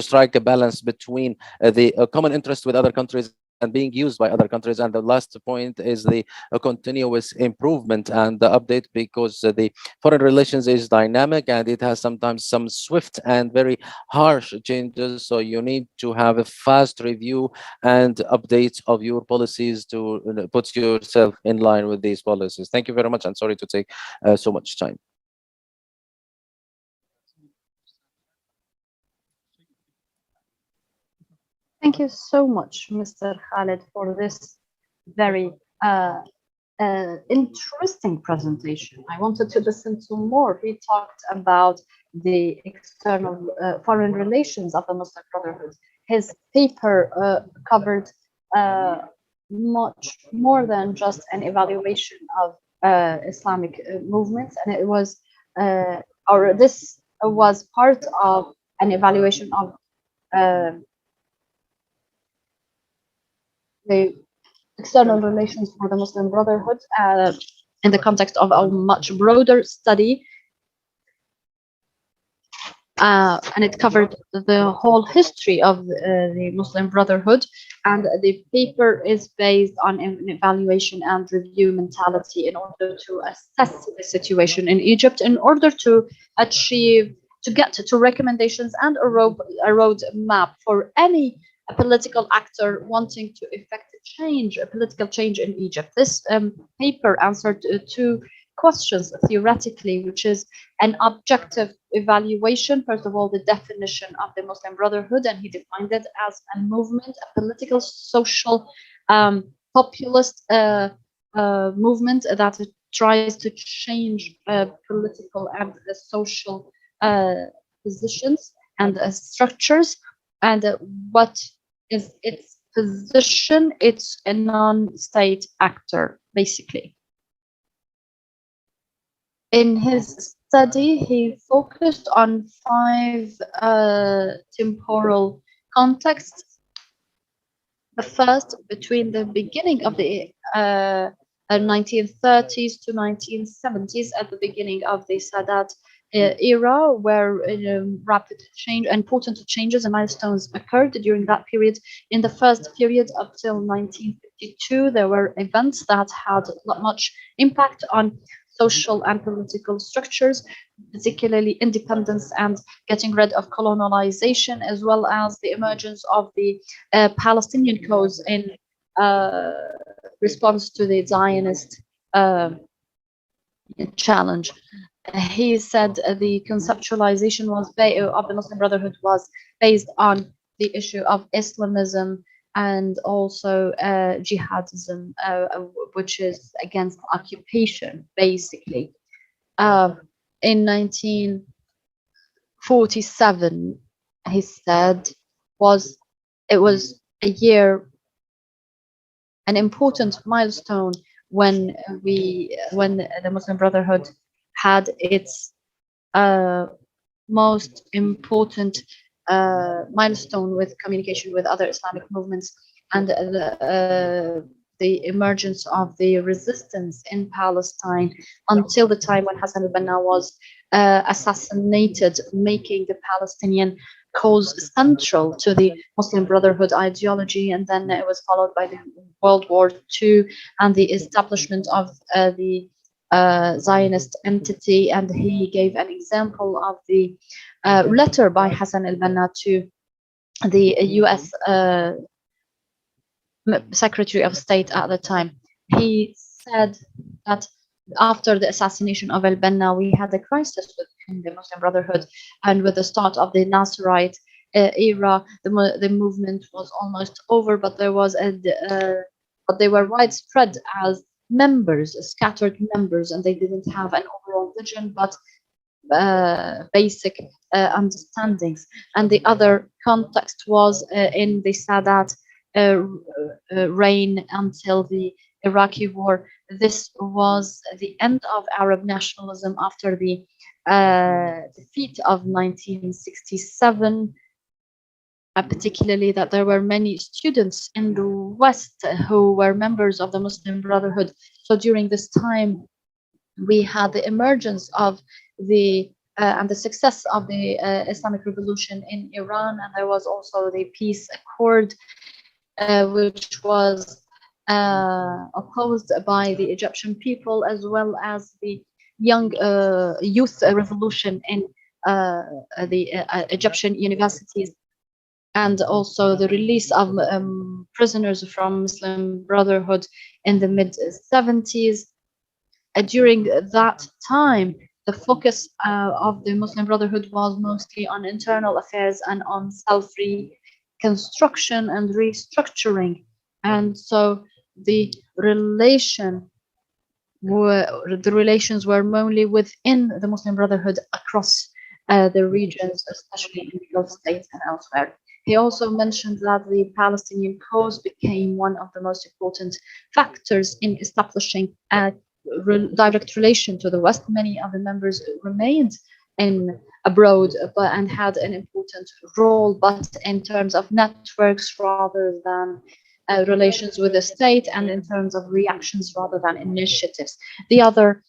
strike a balance between the common interest with other countries and being used by other countries. And the last point is the continuous improvement and the update, because the foreign relations is dynamic and it has sometimes some swift and very harsh changes. So you need to have a fast review and updates of your policies to put yourself in line with these policies. Thank you very much, and sorry to take so much time. Thank you so much, Mr. Khalid, for this very interesting presentation. I wanted to listen to more. He talked about the external foreign relations of the Muslim Brotherhood. His paper covered much more than just an evaluation of Islamic movements, and it was or this was part of an evaluation of the external relations for the Muslim Brotherhood in the context of a much broader study. And it covered the whole history of the Muslim Brotherhood. And the paper is based on an evaluation and review mentality in order to assess the situation in Egypt, in order to get to recommendations and a road map for any political actor wanting to effect a political change in Egypt. This paper answered two questions theoretically, which is an objective evaluation. First of all, the definition of the Muslim Brotherhood, and he defined it as a movement, a political, social, populist movement that tries to change political and social positions and structures. And what is its position? It's a non-state actor, basically. In his study, he focused on 5 temporal contexts. The first, between the beginning of the 1930s to 1970s, at the beginning of the Sadat era, where rapid change, important changes and milestones occurred during that period. In the first period up till 1952, there were events that had not much impact on social and political structures, particularly independence and getting rid of colonialization, as well as the emergence of the Palestinian cause in response to the Zionist challenge. He said the conceptualization of the Muslim Brotherhood was based on the issue of Islamism and also jihadism, which is against occupation, basically. In 1947, he said, it was a year, an important milestone when the Muslim Brotherhood had its most important milestone with communication with other Islamic movements, and the emergence of the resistance in Palestine until the time when Hassan al-Banna was assassinated, making the Palestinian cause central to the Muslim Brotherhood ideology. And then it was followed by the World War II and the establishment of the Zionist entity. And he gave an example of the letter by Hassan al-Banna to the US Secretary of State at the time. He said that after the assassination of al-Banna, we had a crisis within the Muslim Brotherhood, and with the start of the Nasserite era, the movement was almost over, but there was but they were widespread as members, scattered members, and they didn't have an overall vision, but basic understandings. And the other context was in the Sadat reign until the Iraqi war. This was the end of Arab nationalism after the defeat of 1967, particularly that there were many students in the West who were members of the Muslim Brotherhood. So during this time, we had the emergence of the and the success of the Islamic Revolution in Iran, and there was also the peace accord which was opposed by the Egyptian people, as well as the young youth revolution in the Egyptian universities, and also the release of prisoners from Muslim Brotherhood in the mid 70s. During that time, the focus of the Muslim Brotherhood was mostly on internal affairs and on self reconstruction and restructuring. And so the relations were mainly within the Muslim Brotherhood across the regions, especially in the Gulf states and elsewhere. He also mentioned that the Palestinian cause became one of the most important factors in establishing a direct relation to the West. Many of the members remained in abroad and had an important role, but in terms of networks rather than relations with the state, and in terms of reactions rather than initiatives. The other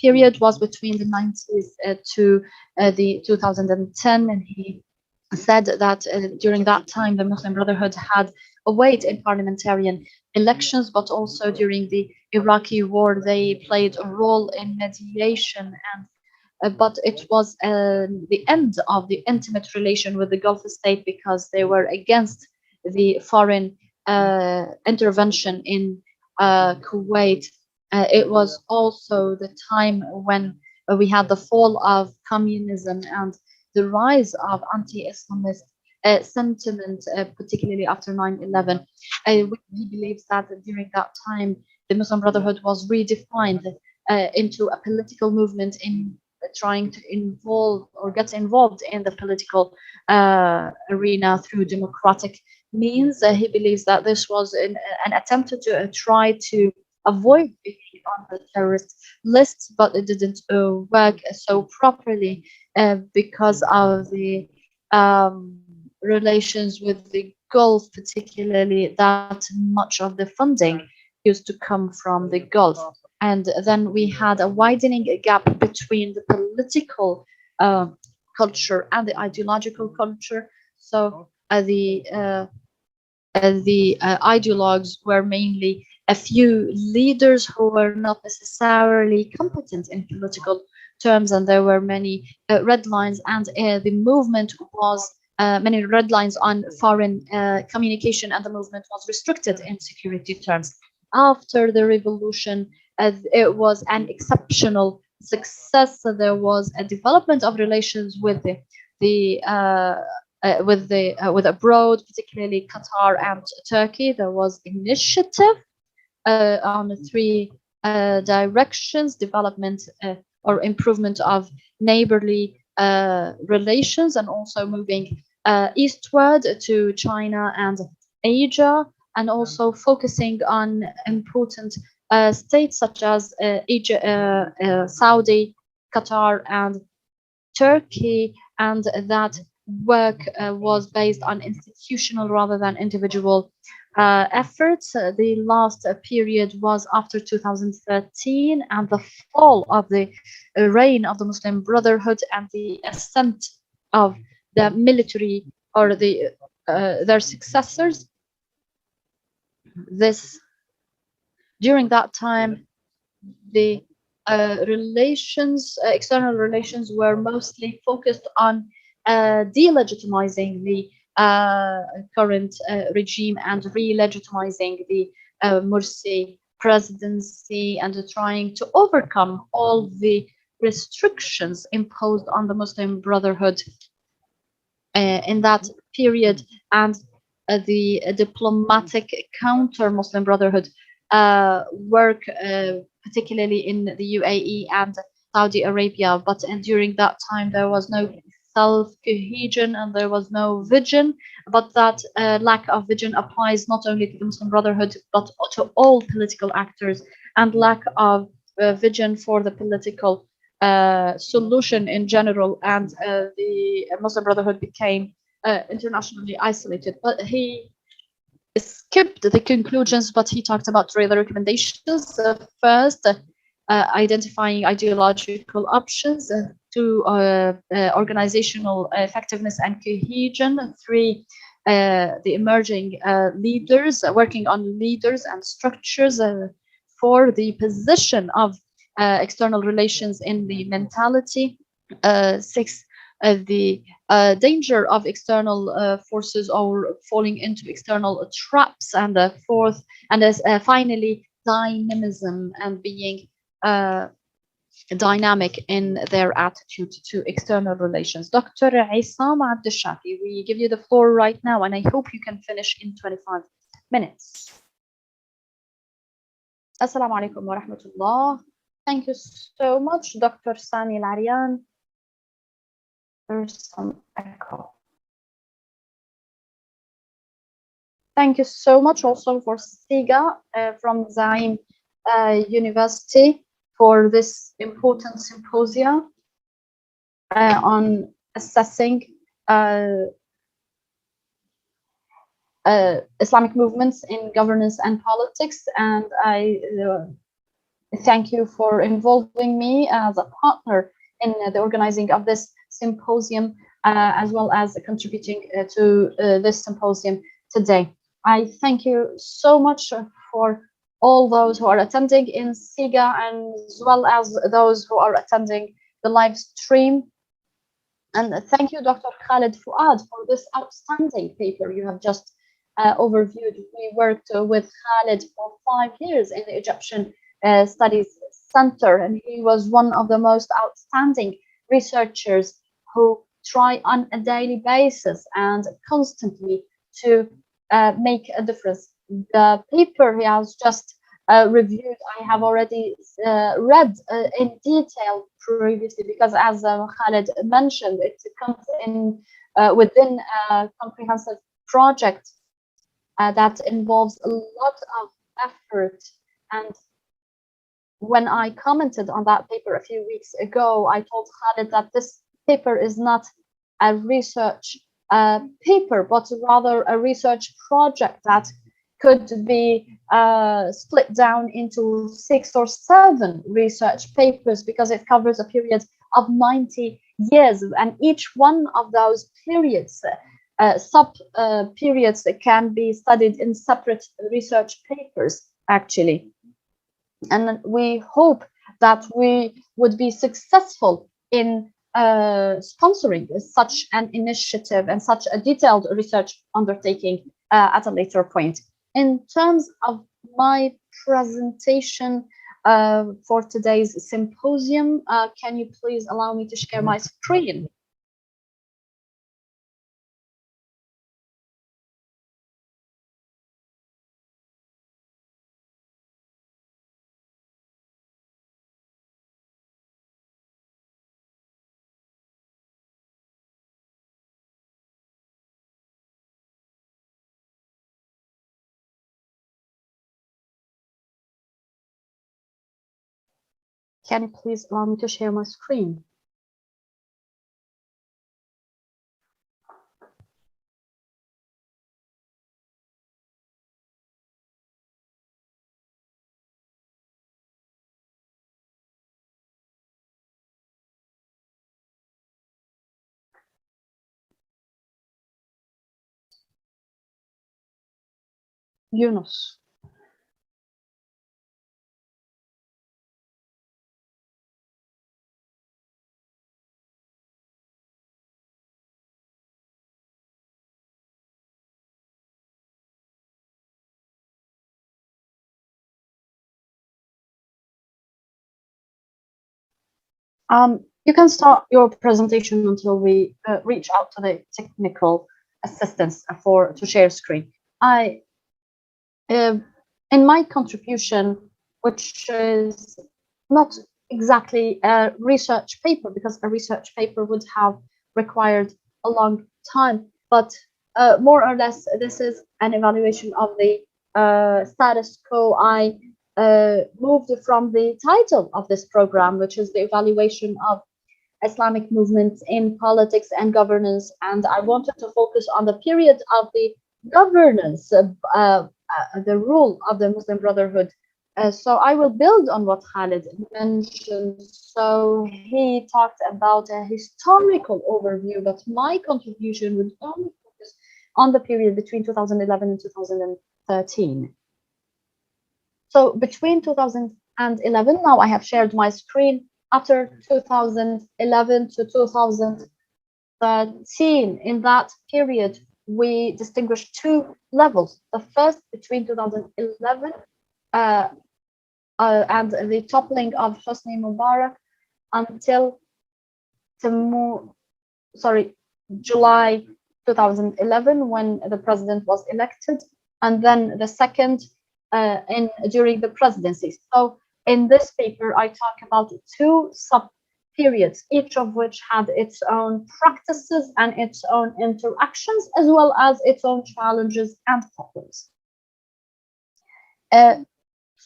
period was between the 90s to the 2010, and he said that during that time the Muslim Brotherhood had a weight in parliamentarian elections, but also during the Iraqi war they played a role in mediation, and but it was the end of the intimate relation with the Gulf state because they were against the foreign intervention in Kuwait. It was also the time when we had the fall of communism and the rise of anti-Islamist sentiment, particularly after 9/11. He believes that during that time, the Muslim Brotherhood was redefined into a political movement in trying to involve or get involved in the political arena through democratic means. He believes that this was an attempt to try to avoid being on the terrorist list, but it didn't work so properly because of the relations with the Gulf, particularly that much of the funding used to come from the Gulf. And then we had a widening gap between the political culture and the ideological culture. So the ideologues were mainly a few leaders who were not necessarily competent in political terms, and there were many red lines, and the movement was many red lines on foreign communication, and the movement was restricted in security terms. After the revolution, it was an exceptional success. So there was a development of relations with with abroad, particularly Qatar and Turkey. There was initiative on three directions: development or improvement of neighborly relations, and also moving eastward to China and Asia, and also focusing on important states such as Egypt, Saudi, Qatar, and Turkey, and that work was based on institutional rather than individual efforts. The last period was after 2013 and the fall of the reign of the Muslim Brotherhood and the ascent of the military or their successors. During that time, the external relations were mostly focused on delegitimizing the current regime and re-legitimizing the Morsi presidency, and trying to overcome all the restrictions imposed on the Muslim Brotherhood in that period, and the diplomatic counter-Muslim Brotherhood work, particularly in the UAE and Saudi Arabia. But during that time, there was no self-cohesion and there was no vision. But that lack of vision applies not only to the Muslim Brotherhood, but to all political actors, and lack of vision for the political solution in general. And the Muslim Brotherhood became internationally isolated. But he skipped the conclusions, but he talked about the recommendations. First, identifying ideological options. Two, organizational effectiveness and cohesion. Three, the emerging leaders, working on leaders and structures for the position of external relations in the mentality. Six, the danger of external forces or falling into external traps, and fourth, and as finally dynamism and being dynamic in their attitude to external relations. Dr. Isam Abdeshafi, we give you the floor right now, and I hope you can finish in 25 minutes. Assalamu alaikum wa rahmatullah. Thank you so much, Dr. Sani Al-Aryan. There's some echo. Thank you so much also for Siga from Zaim University for this important symposium on assessing Islamic movements in governance and politics. And I thank you for involving me as a partner in the organizing of this symposium, as well as contributing to this symposium today. I thank you so much for all those who are attending in SIGA, and as well as those who are attending the live stream. And thank you, Dr. Khaled Fuad, for this outstanding paper you have just overviewed. We worked with Khaled for 5 years in the Egyptian Studies Center, and he was one of the most outstanding researchers who try on a daily basis and constantly to make a difference. The paper he has just reviewed, I have already read in detail previously, because as Khaled mentioned, it comes in within a comprehensive project that involves a lot of effort. And when I commented on that paper a few weeks ago, I told Khaled that this paper is not a research paper, but rather a research project that could be split down into 6 or 7 research papers, because it covers a period of 90 years, and each one of those periods, periods can be studied in separate research papers, actually. And we hope that we would be successful in sponsoring such an initiative and such a detailed research undertaking at a later point. In terms of my presentation for today's symposium, can you please allow me to share my screen? Can you please allow me to share my screen? Yunus. You can start your presentation until we reach out to the technical assistance to share screen. In my contribution, which is not exactly a research paper, because a research paper would have required a long time, but more or less this is an evaluation of the status quo. I moved from the title of this program, which is the evaluation of Islamic movements in politics and governance, and I wanted to focus on the period of the governance, the rule of the Muslim Brotherhood. So I will build on what Khalid mentioned. So he talked about a historical overview, but my contribution would only focus on the period between 2011 and 2013. So between 2011, now I have shared my screen, after 2011 to 2013, in that period, we distinguish two levels. The first, between 2011 and the toppling of Hosni Mubarak until July 2011, when the president was elected, and then the second during the presidency. So in this paper, I talk about two sub-periods, each of which had its own practices and its own interactions, as well as its own challenges and problems.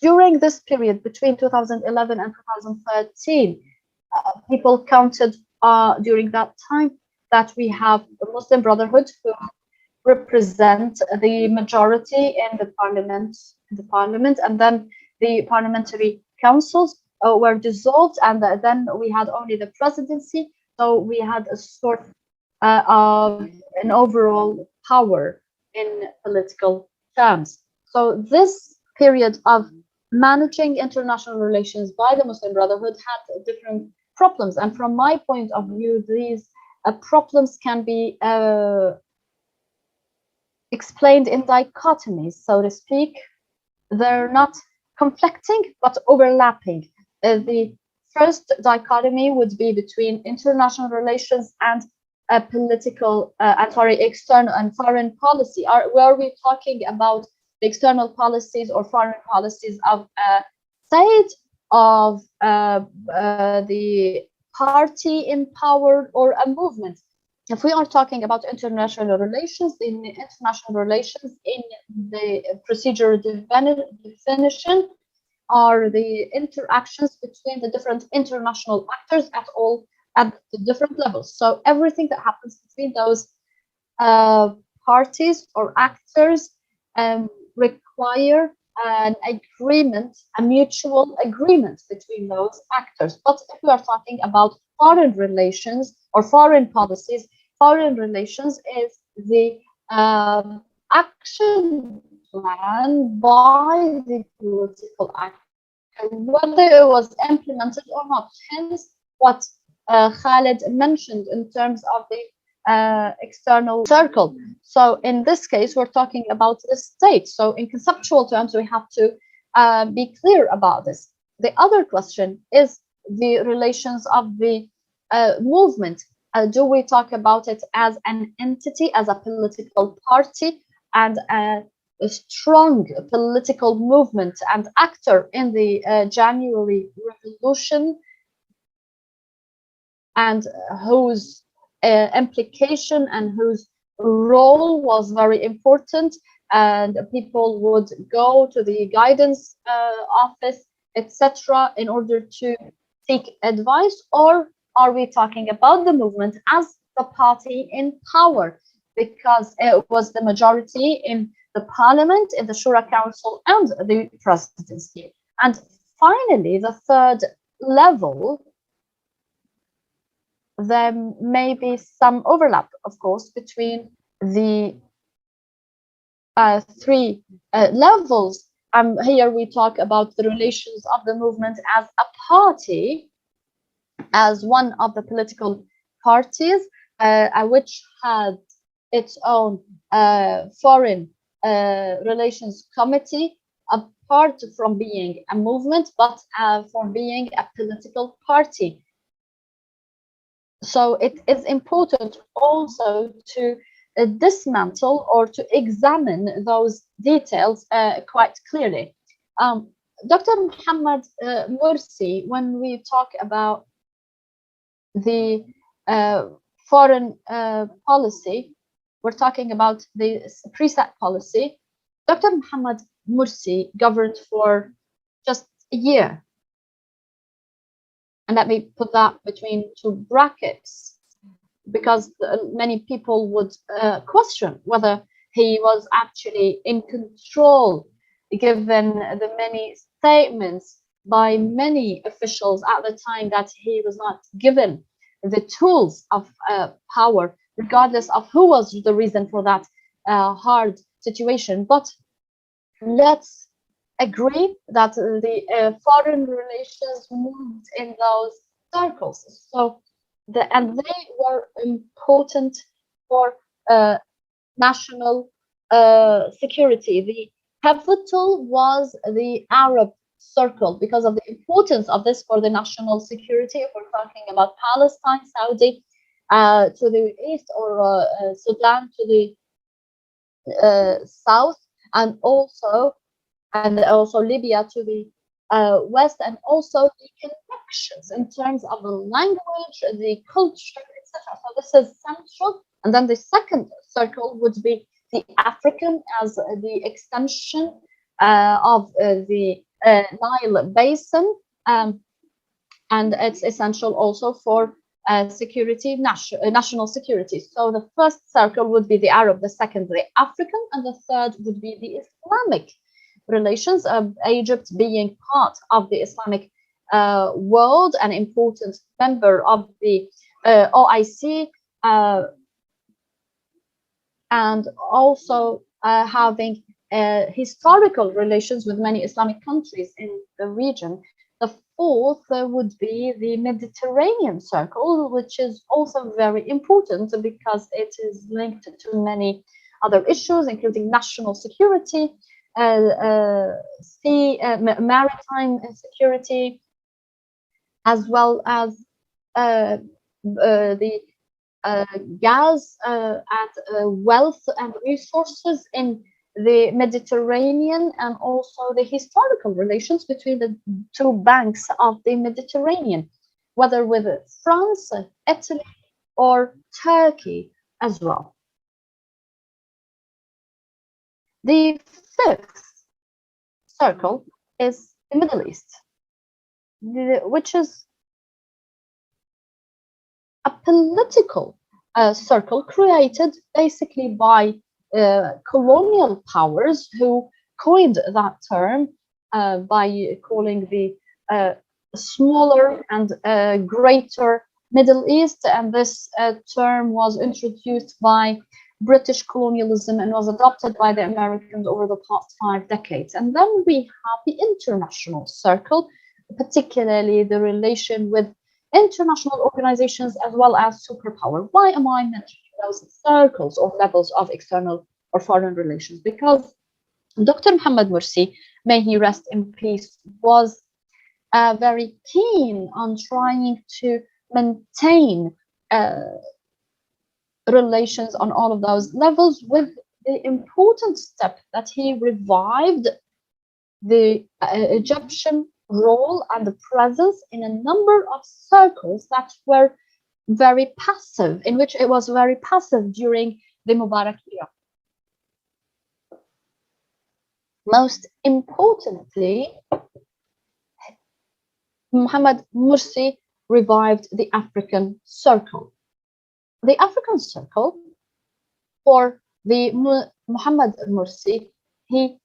During this period, between 2011 and 2013, people counted during that time that we have the Muslim Brotherhood, who represent the majority in the parliament, and then the parliamentary councils were dissolved, and then we had only the presidency. So we had a sort of an overall power in political terms. So this period of managing international relations by the Muslim Brotherhood had different problems, and from my point of view, these problems can be explained in dichotomies, so to speak. They're not conflicting, but overlapping. The first dichotomy would be between international relations and political, external and foreign policy. Were we talking about the external policies or foreign policies of a state, of the party in power, or a movement? If we are talking about international relations, in international relations, in the procedure definition, are the interactions between the different international actors at the different levels. So everything that happens between those parties or actors require an agreement, a mutual agreement between those actors. But if we are talking about foreign relations or foreign policies, foreign relations is the action plan by the political actor, whether it was implemented or not. Hence, what Khaled mentioned in terms of the external circle. So in this case, we're talking about the state. So in conceptual terms, we have to be clear about this. The other question is the relations of the movement. Do we talk about it as an entity, as a political party, and a strong political movement and actor in the January Revolution, and whose implication and whose role was very important, and people would go to the guidance office, etc., in order to seek advice? Or are we talking about the movement as the party in power, because it was the majority in the parliament, in the Shura Council, and the presidency? And finally, the third level, there may be some overlap, of course, between the three levels. Here we talk about the relations of the movement as a party, as one of the political parties, which had its own foreign relations committee, apart from being a movement, but from being a political party. So it is important also to dismantle or to examine those details quite clearly. Dr. Muhammad Mursi, when we talk about the foreign policy, we're talking about the preset policy. Dr. Muhammad Mursi governed for just a year. And let me put that between two brackets, because many people would question whether he was actually in control, given the many statements by many officials at the time that he was not given the tools of power, regardless of who was the reason for that hard situation. But let's agree that the foreign relations moved in those circles. So and they were important for national security. The pivotal was the Arab circle because of the importance of this for the national security. If we're talking about Palestine, Saudi to the east, or Sudan to the south, and also Libya to the west, and also the connections in terms of the language, the culture, etc. So this is central. And then the second circle would be the African as the extension of the Nile Basin, and it's essential also for security, national security. So the first circle would be the Arab, the second the African, and the third would be the Islamic relations, Egypt being part of the Islamic world, an important member of the OIC, and also having historical relations with many Islamic countries in the region. The fourth would be the Mediterranean Circle, which is also very important because it is linked to many other issues, including national security, maritime security, as well as the gas and wealth and resources in the Mediterranean, and also the historical relations between the two banks of the Mediterranean, whether with France, Italy, or Turkey as well. The fifth circle is the Middle East, which is a political circle created basically by colonial powers who coined that term by calling the smaller and greater Middle East. And this term was introduced by British colonialism and was adopted by the Americans over the past 5 decades. And then we have the international circle, particularly the relation with international organizations as well as superpower. Why am I mentioning those circles or levels of external or foreign relations? Because Dr. Mohammed Mursi, may he rest in peace, was very keen on trying to maintain relations on all of those levels, with the important step that he revived the Egyptian role and the presence in a number of circles that were very passive, in which it was very passive during the Mubarak era. Most importantly, Mohammed Mursi revived the African Circle. The African Circle, for the Mohammed Mursi, he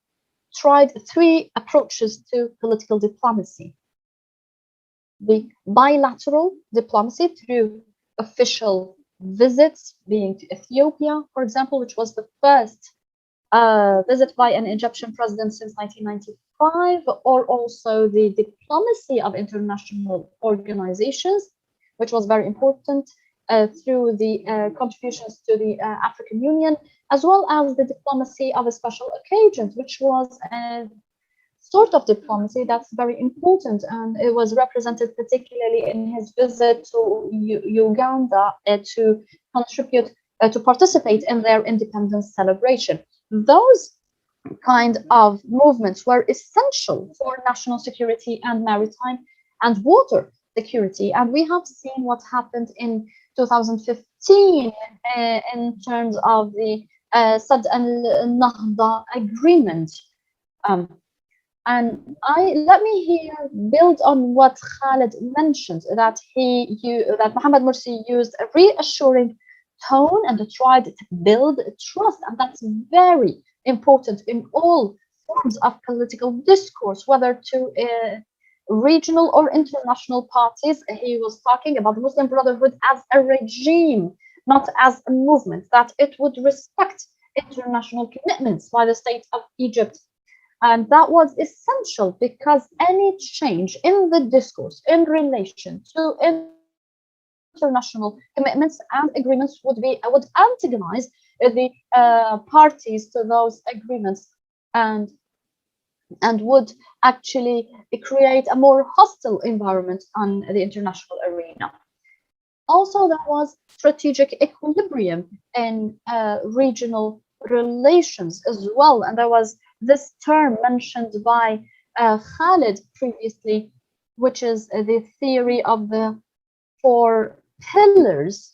tried 3 approaches to political diplomacy. The bilateral diplomacy through official visits, being to Ethiopia, for example, which was the first visit by an Egyptian president since 1995, or also the diplomacy of international organizations, which was very important through the contributions to the African Union, as well as the diplomacy of special occasions, which was a sort of diplomacy that's very important, and it was represented particularly in his visit to Uganda to contribute to participate in their independence celebration. Those kind of movements were essential for national security and maritime and water security, and we have seen what happened in 2015 in terms of the Sad al-Nahda agreement. And let me here build on what Khaled mentioned, that that Mohammed Mursi used a reassuring tone and tried to build trust, and that's very important in all forms of political discourse, whether to regional or international parties. He was talking about the Muslim Brotherhood as a regime, not as a movement, that it would respect international commitments by the state of Egypt. And that was essential because any change in the discourse in relation to international commitments and agreements would antagonize the parties to those agreements, and would actually create a more hostile environment on the international arena. Also, there was strategic equilibrium in regional relations as well. And there was this term mentioned by Khalid previously, which is the theory of the four pillars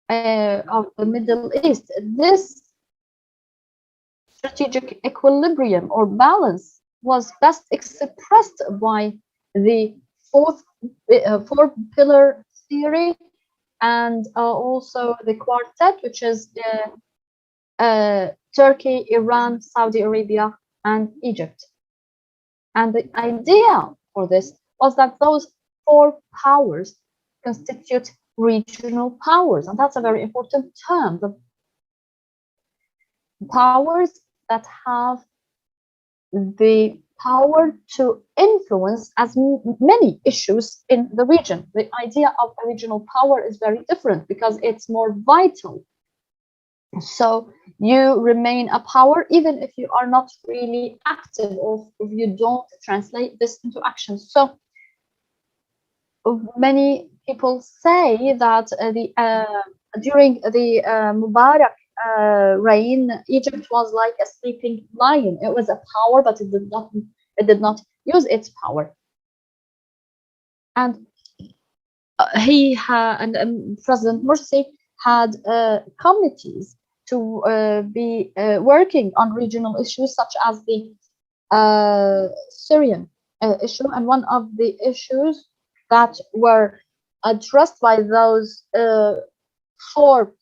of the Middle East. This strategic equilibrium or balance was best expressed by the four pillar theory, and also the quartet, which is Turkey, Iran, Saudi Arabia, and Egypt. And the idea for this was that those four powers constitute regional powers, and that's a very important term. The powers that have the power to influence as many issues in the region. The idea of a regional power is very different because it's more vital. So you remain a power even if you are not really active, or if you don't translate this into action. So many people say that during the Mubarak reign, Egypt was like a sleeping lion. It was a power, but it did not use its power. And President Morsi had committees to be working on regional issues such as the Syrian issue. And one of the issues that were addressed by those four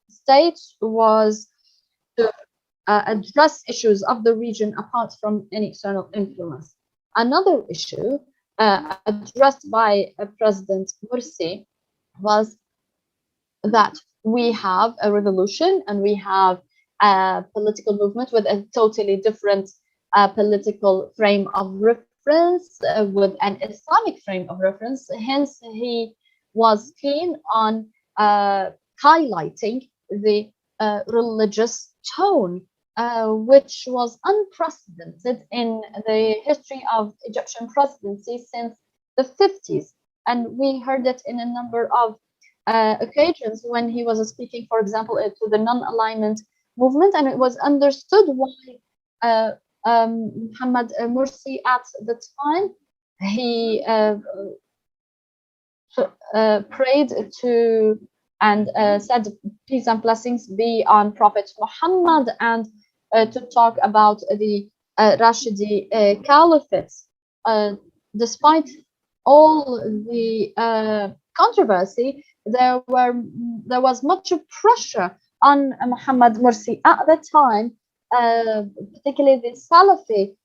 states was to address issues of the region apart from any external influence. Another issue addressed by President Morsi was that we have a revolution and we have a political movement with a totally different political frame of reference, with an Islamic frame of reference. Hence, he was keen on highlighting the religious tone, which was unprecedented in the history of Egyptian presidency since the 50s. And we heard it in a number of occasions when he was speaking, for example, to the non-alignment movement, and it was understood why Muhammad Morsi at the time he prayed to and said peace and blessings be on Prophet Muhammad, and to talk about the Rashidi Caliphate. Despite all the controversy, there was much pressure on Muhammad Morsi at the time, particularly the Salafi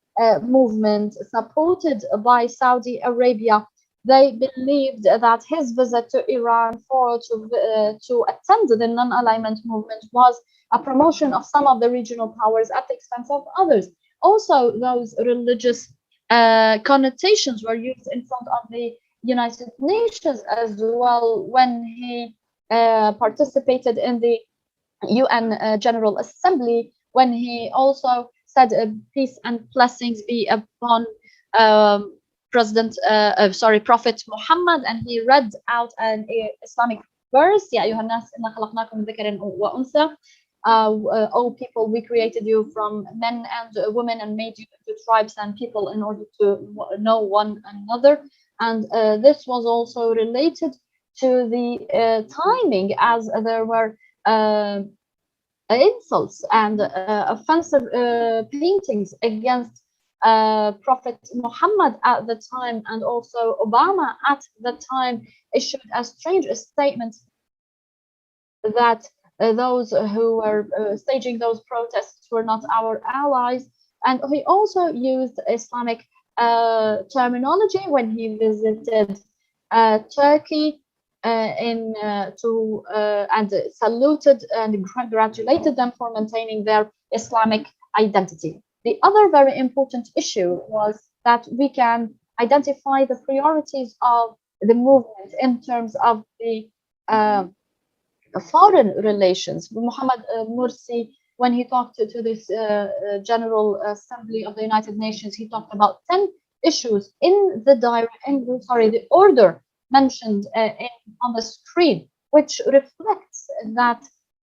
movement supported by Saudi Arabia. They believed that his visit to Iran to attend the non-alignment movement was a promotion of some of the regional powers at the expense of others. Also, those religious connotations were used in front of the United Nations as well when he participated in the UN General Assembly, when he also said peace and blessings be upon Prophet Muhammad, and he read out an Islamic verse, Ya ayyuhan nas inna khalaqnakum min dhakarin wa untha. Oh people, we created you from men and women and made you into tribes and people in order to know one another. And this was also related to the timing, as there were insults and offensive paintings against Prophet Muhammad at the time, and also Obama at the time issued a strange statement that those who were staging those protests were not our allies. And he also used Islamic terminology when he visited Turkey, and saluted and congratulated them for maintaining their Islamic identity. The other very important issue was that we can identify the priorities of the movement in terms of the foreign relations. Muhammad Mursi, when he talked to this General Assembly of the United Nations, he talked about 10 issues in the order mentioned on the screen, which reflects that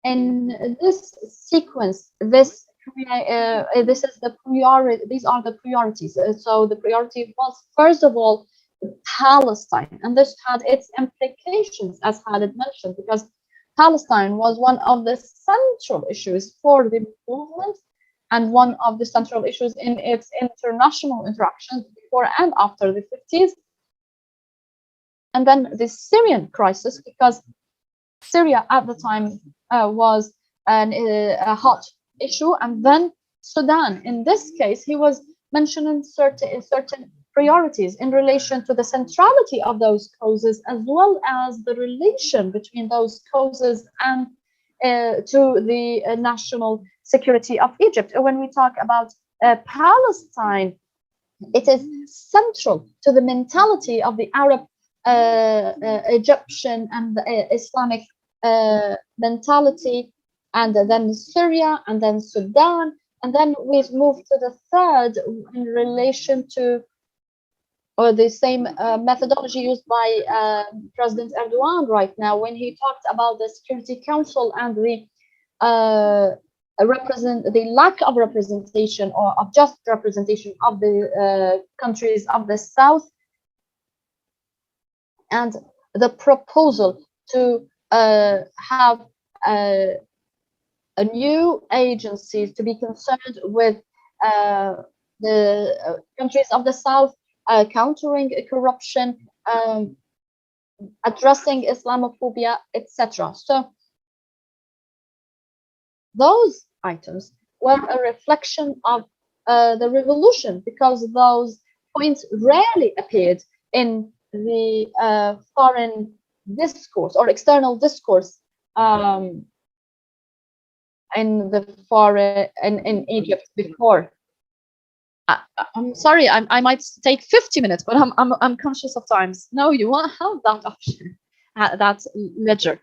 in this sequence, this is the priority. These are the priorities. So the priority was, first of all, Palestine, and this had its implications, as Khalid mentioned, because Palestine was one of the central issues for the movement and one of the central issues in its international interactions before and after the 50s. And then the Syrian crisis, because Syria at the time was a hot issue, and then Sudan. In this case, he was mentioning certain priorities in relation to the centrality of those causes, as well as the relation between those causes and to the national security of Egypt. When we talk about Palestine, it is central to the mentality of the Arab, Egyptian, and Islamic mentality, and then Syria, and then Sudan, and then we've moved to the third in relation to the same methodology used by President Erdogan right now when he talked about the Security Council and the lack of representation or of just representation of the countries of the South, and the proposal to have a new agency to be concerned with the countries of the South, countering corruption, addressing Islamophobia, etc. So those items were a reflection of the revolution, because those points rarely appeared in the foreign discourse or external discourse in the foreign in Egypt before. I'm sorry, I might take 50 minutes, but I'm conscious of times. No, you won't have that option, that ledger.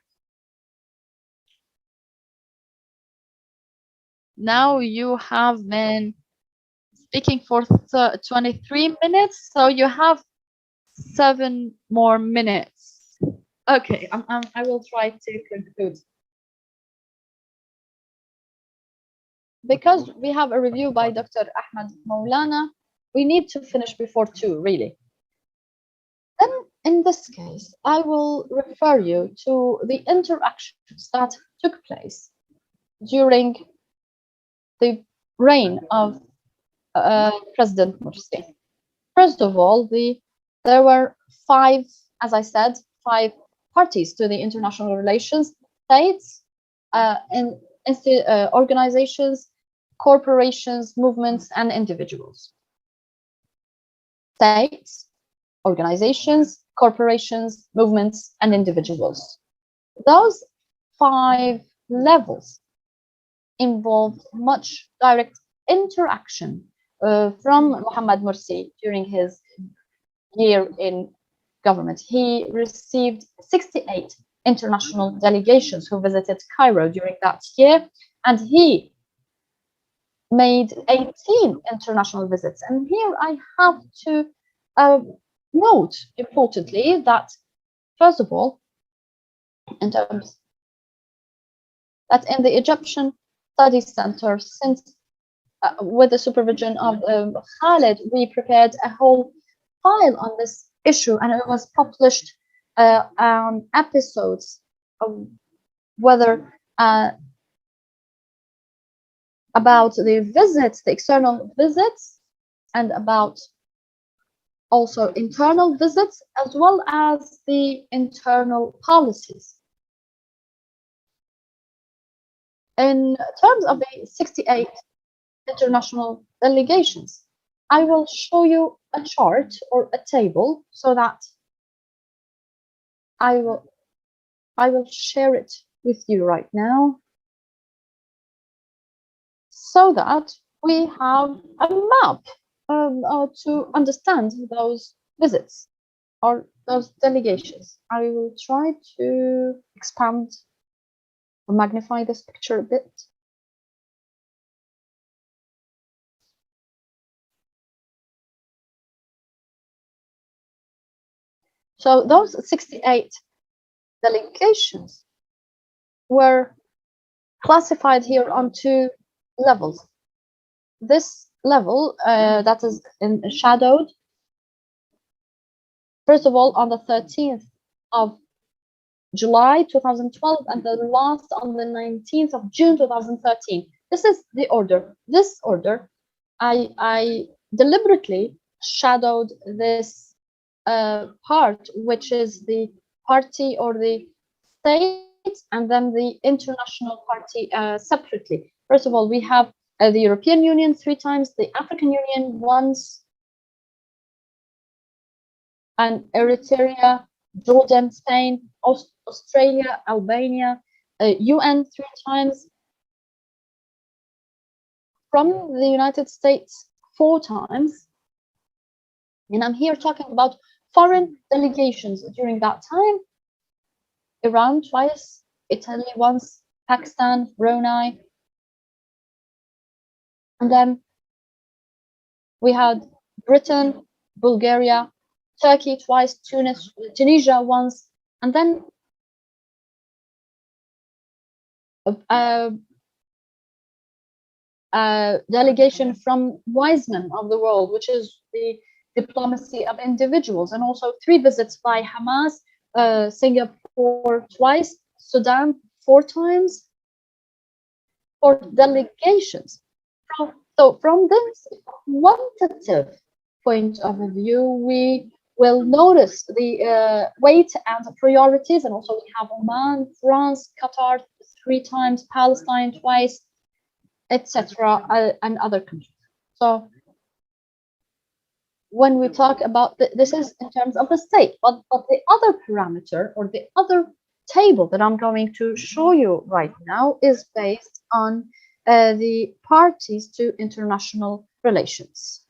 Now you have been speaking for 23 minutes, so you have 7 more minutes. Okay, I will try to conclude. Because we have a review by Dr. Ahmed Maulana, we need to finish before 2, really. Then, in this case, I will refer you to the interactions that took place during the reign of President Morsi. First of all, there were 5, as I said, 5 parties to the international relations: states, organizations, corporations, movements, and individuals. States, organizations, corporations, movements, and individuals. Those 5 levels involved much direct interaction from Mohamed Morsi during his year in government. He received 68 international delegations who visited Cairo during that year, and he made 18 international visits. And here I have to note, importantly, that first of all, in terms that in the Egyptian Studies Center, since with the supervision of Khalid, we prepared a whole file on this issue, and it was published episodes of whether about the visits, the external visits, and about also internal visits, as well as the internal policies. In terms of the 68 international delegations, I will show you a chart or a table so that I will I will share it with you right now so that we have a map to understand those visits or those delegations. I will try to expand or magnify this picture a bit. So those 68 delegations were classified here on two levels. This level that is shadowed, first of all, on the 13th of July 2012 and the last on the 19th of June 2013. This is the order. This order, I deliberately shadowed this part, which is the party or the state, and then the international party separately. First of all, we have the European Union 3 times, the African Union once, and Eritrea, Jordan, Spain, Australia, Albania, UN 3 times, from the United States 4 times. And I'm here talking about foreign delegations during that time. Iran twice, Italy once, Pakistan, Brunei. And then we had Britain, Bulgaria, Turkey twice, Tunisia once, and then a delegation from Wiseman of the World, which is the diplomacy of individuals, and also 3 visits by Hamas, Singapore twice, Sudan 4 times, for delegations. So from this quantitative point of view, we will notice the weight and the priorities, and also we have Oman, France, Qatar 3 times, Palestine twice, etc., and other countries. So when we talk about this is in terms of the state, but the other parameter or the other table that I'm going to show you right now is based on the parties to international relations.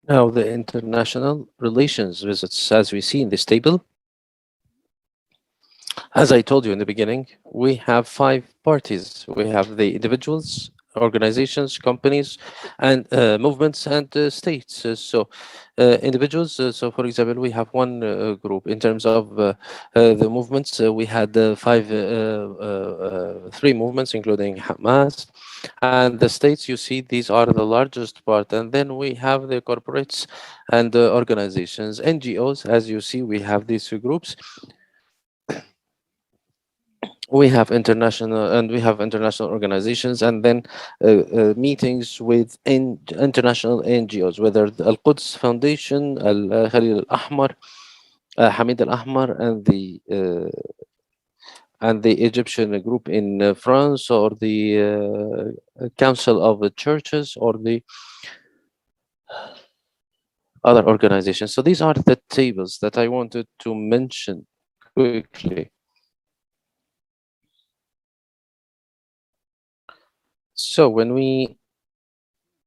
Now, the international relations visits, as we see in this table, as I told you in the beginning, we have 5 parties. We have the individuals, organizations, companies, and movements and states. So individuals, so for example, we have one group. In terms of the movements, we had 3 movements, including Hamas. And the states, you see, these are the largest part. And then we have the corporates and organizations, NGOs. As you see, we have these 2 groups. We have international organizations, and then meetings with international NGOs, whether the Al Quds Foundation, Al Khalil Al Ahmar, Hamid Al Ahmar, and the Egyptian group in France, or the Council of the Churches, or the other organizations. So these are the tables that I wanted to mention quickly. So when we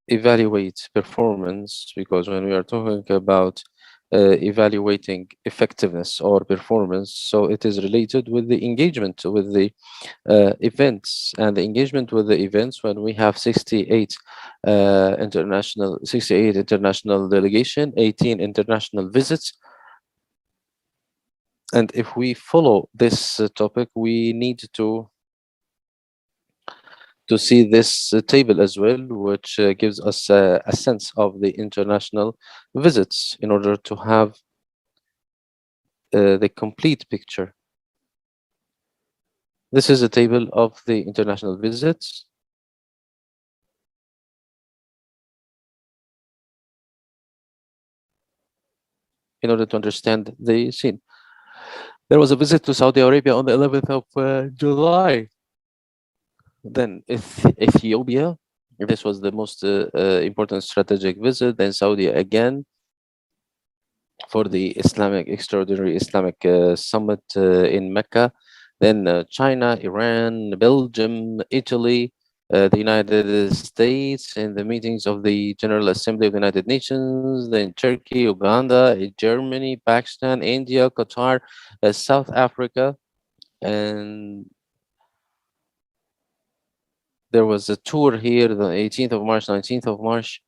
evaluate performance, because when we are talking about evaluating effectiveness or performance, so it is related with the engagement with the events, and the engagement with the events, when we have 68 international delegation, 18 international visits. And if we follow this topic, we need to see this table as well, which gives us a sense of the international visits in order to have the complete picture. This is a table of the international visits. In order to understand the scene, there was a visit to Saudi Arabia on the 11th of July. Then Ethiopia, this was the most important strategic visit. Then Saudi again for the Islamic Extraordinary Islamic Summit in Mecca. Then China, Iran, Belgium, Italy, the United States, and the meetings of the General Assembly of the United Nations. Then Turkey, Uganda, Germany, Pakistan, India, Qatar, South Africa, and there was a tour here the 18th of March, 19th of March.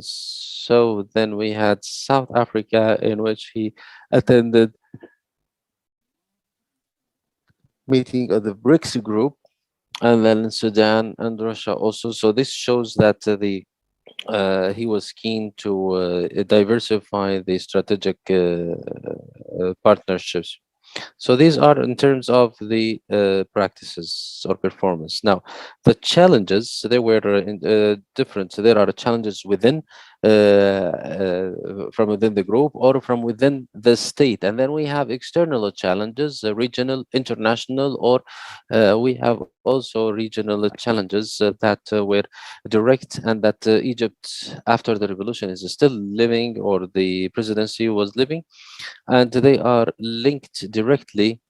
So then we had South Africa, in which he attended meeting of the BRICS group, and then Sudan and Russia also. So this shows that the he was keen to diversify the strategic partnerships. So these are in terms of the practices or performance. Now, the challenges, they were different. So there are challenges within, from within the group or from within the state. And then we have external challenges, regional, international, or we have also regional challenges that were direct and that Egypt, after the revolution, is still living, or the presidency was living, and they are linked directly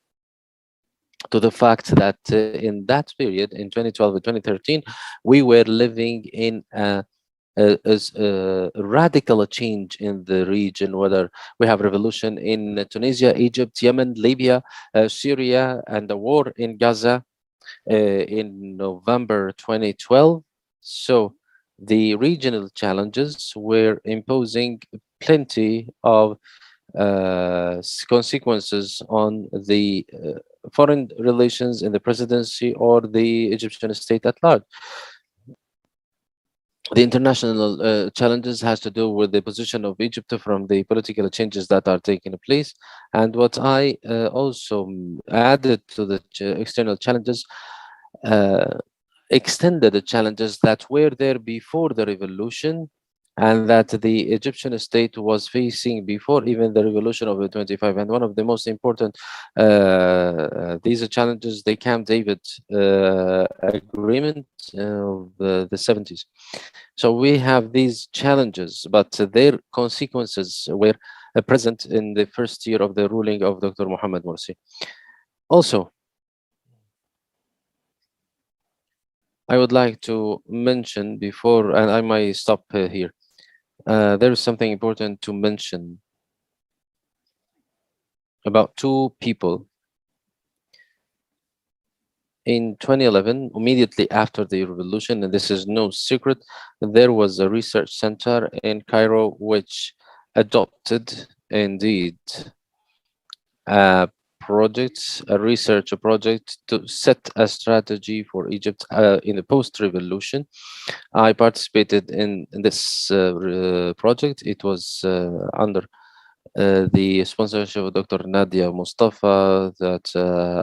to the fact that in that period, in 2012 and 2013, we were living in a radical change in the region, whether we have revolution in Tunisia, Egypt, Yemen, Libya, Syria, and the war in Gaza in November 2012. So the regional challenges were imposing plenty of consequences on the foreign relations in the presidency or the Egyptian state at large. The international challenges has to do with the position of Egypt from the political changes that are taking place. And what I also added to the external challenges, uh, extended the challenges that were there before the revolution and that the Egyptian state was facing before even the revolution of the 25. And one of the most important these are challenges, the Camp David agreement of the 70s. So we have these challenges, but their consequences were present in the first year of the ruling of Dr. Mohammed Morsi. Also, I would like to mention before, and I might stop here. There is something important to mention about two people. In 2011, immediately after the revolution, and this is no secret, there was a research center in Cairo which adopted indeed a project, a research project to set a strategy for Egypt in the post-revolution. I participated in this project. It was under the sponsorship of Dr. Nadia Mustafa, that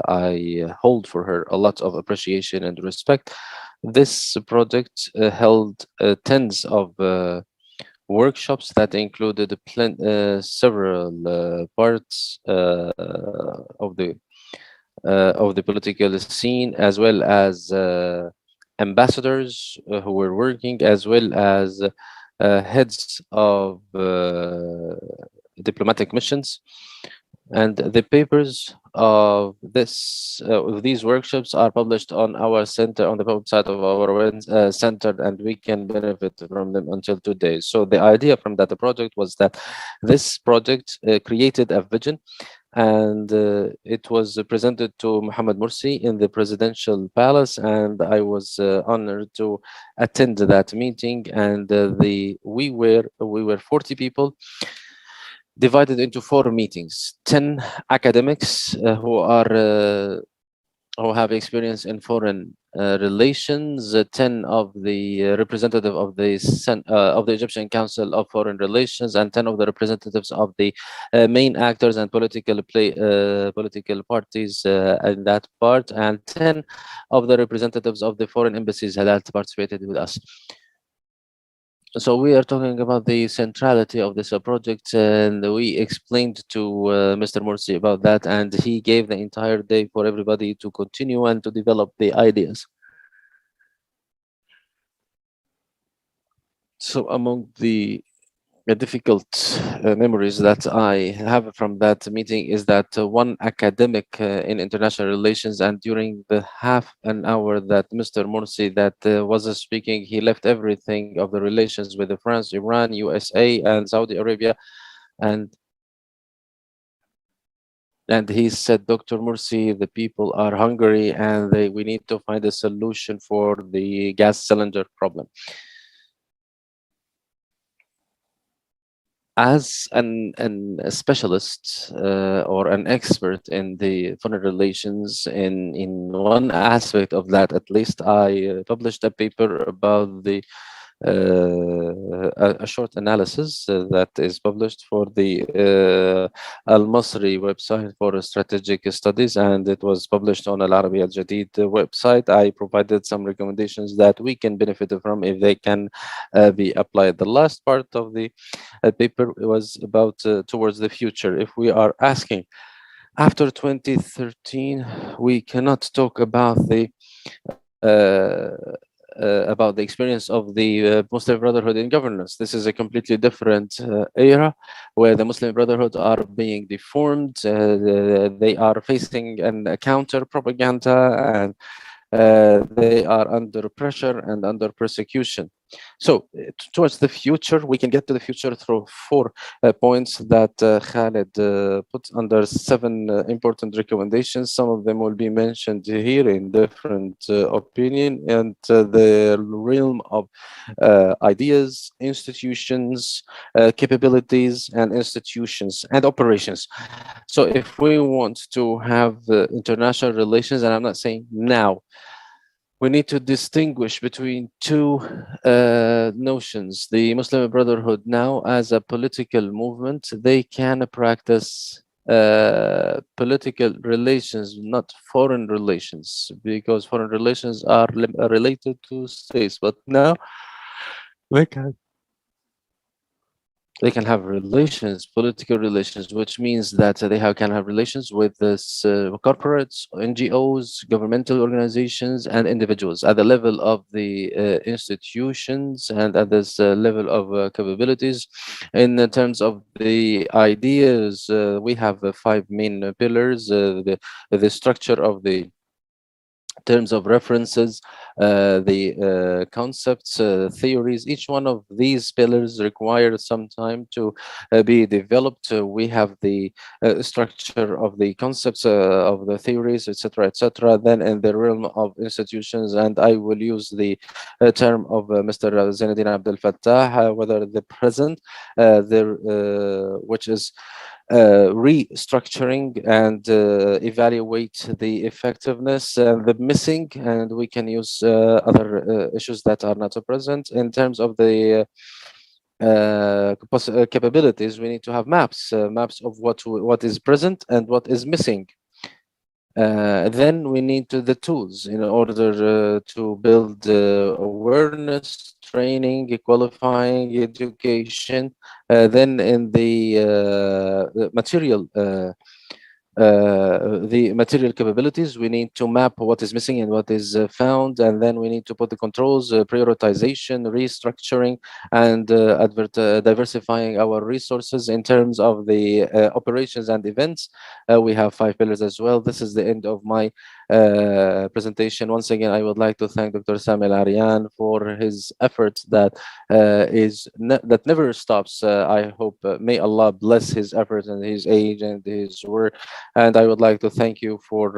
I hold for her a lot of appreciation and respect. This project held tens of workshops that included several parts of the political scene, as well as ambassadors who were working, as well as heads of diplomatic missions. And the papers of these workshops are published on our center, on the website of our center, and we can benefit from them until today. So the idea from that project was that this project created a vision, and it was presented to Mohammed Morsi in the presidential palace, and I was honored to attend that meeting. And we were 40 people divided into 4 meetings: 10 academics who have experience in foreign relations, 10 of the representative of the Egyptian Council of Foreign Relations, and 10 of the representatives of the main actors and political parties in that part, and 10 of the representatives of the foreign embassies that participated with us. So we are talking about the centrality of this project, and we explained to Mr. Morsi about that, and he gave the entire day for everybody to continue and to develop the ideas. So among the difficult memories that I have from that meeting is that one academic in international relations, and during the half an hour that Mr. Morsi that was speaking, he left everything of the relations with France, Iran, USA, and Saudi Arabia, and he said, Dr. Morsi, the people are hungry, and we need to find a solution for the gas cylinder problem. As a specialist or an expert in the foreign relations, in one aspect of that, at least, I published a paper about the a short analysis that is published for the Al Masri website for strategic studies, and it was published on Al Arabi Al Jadid website. I provided some recommendations that we can benefit from if they can be applied. The last part of the paper was about towards the future. If we are asking after 2013, we cannot talk uh, about the experience of the Muslim Brotherhood in governance. This is a completely different era where the Muslim Brotherhood are being deformed. They are facing a counter propaganda, and they are under pressure and under persecution. So, towards the future, we can get to the future through four points that Khaled put under seven important recommendations. Some of them will be mentioned here in different opinion, and the realm of ideas, institutions, capabilities, and institutions and operations. So, if we want to have international relations, and I'm not saying now, we need to distinguish between two notions. The Muslim Brotherhood now, as a political movement, they can practice political relations, not foreign relations, because foreign relations are related to states. But now they can have relations, political relations, which means that can have relations with this corporates, NGOs, governmental organizations, and individuals at the level of the institutions and at this level of capabilities. In terms of the ideas, we have five main pillars: the structure of the terms of references, the concepts, theories. Each one of these pillars requires some time to be developed. We have the structure of the concepts, of the theories, etc., etc. Then in the realm of institutions, and I will use the term of Mr. Zainuddin Abdel Fattah, whether the present, which is restructuring and evaluate the effectiveness and the missing, and we can use other issues that are not present. In terms of the capabilities, we need to have maps of what is present and what is missing. Then we need the tools in order to build awareness, training, qualifying, education. Then in the material capabilities, we need to map what is missing and what is found, and then we need to put the controls, prioritization, restructuring, and diversifying our resources. In terms of the operations and events, we have five pillars as well. This is the end of my presentation. Once again, I would like to thank Dr. Samil Arian for his efforts that that never stops. I hope may Allah bless his efforts and his age and his work. And I would like to thank you for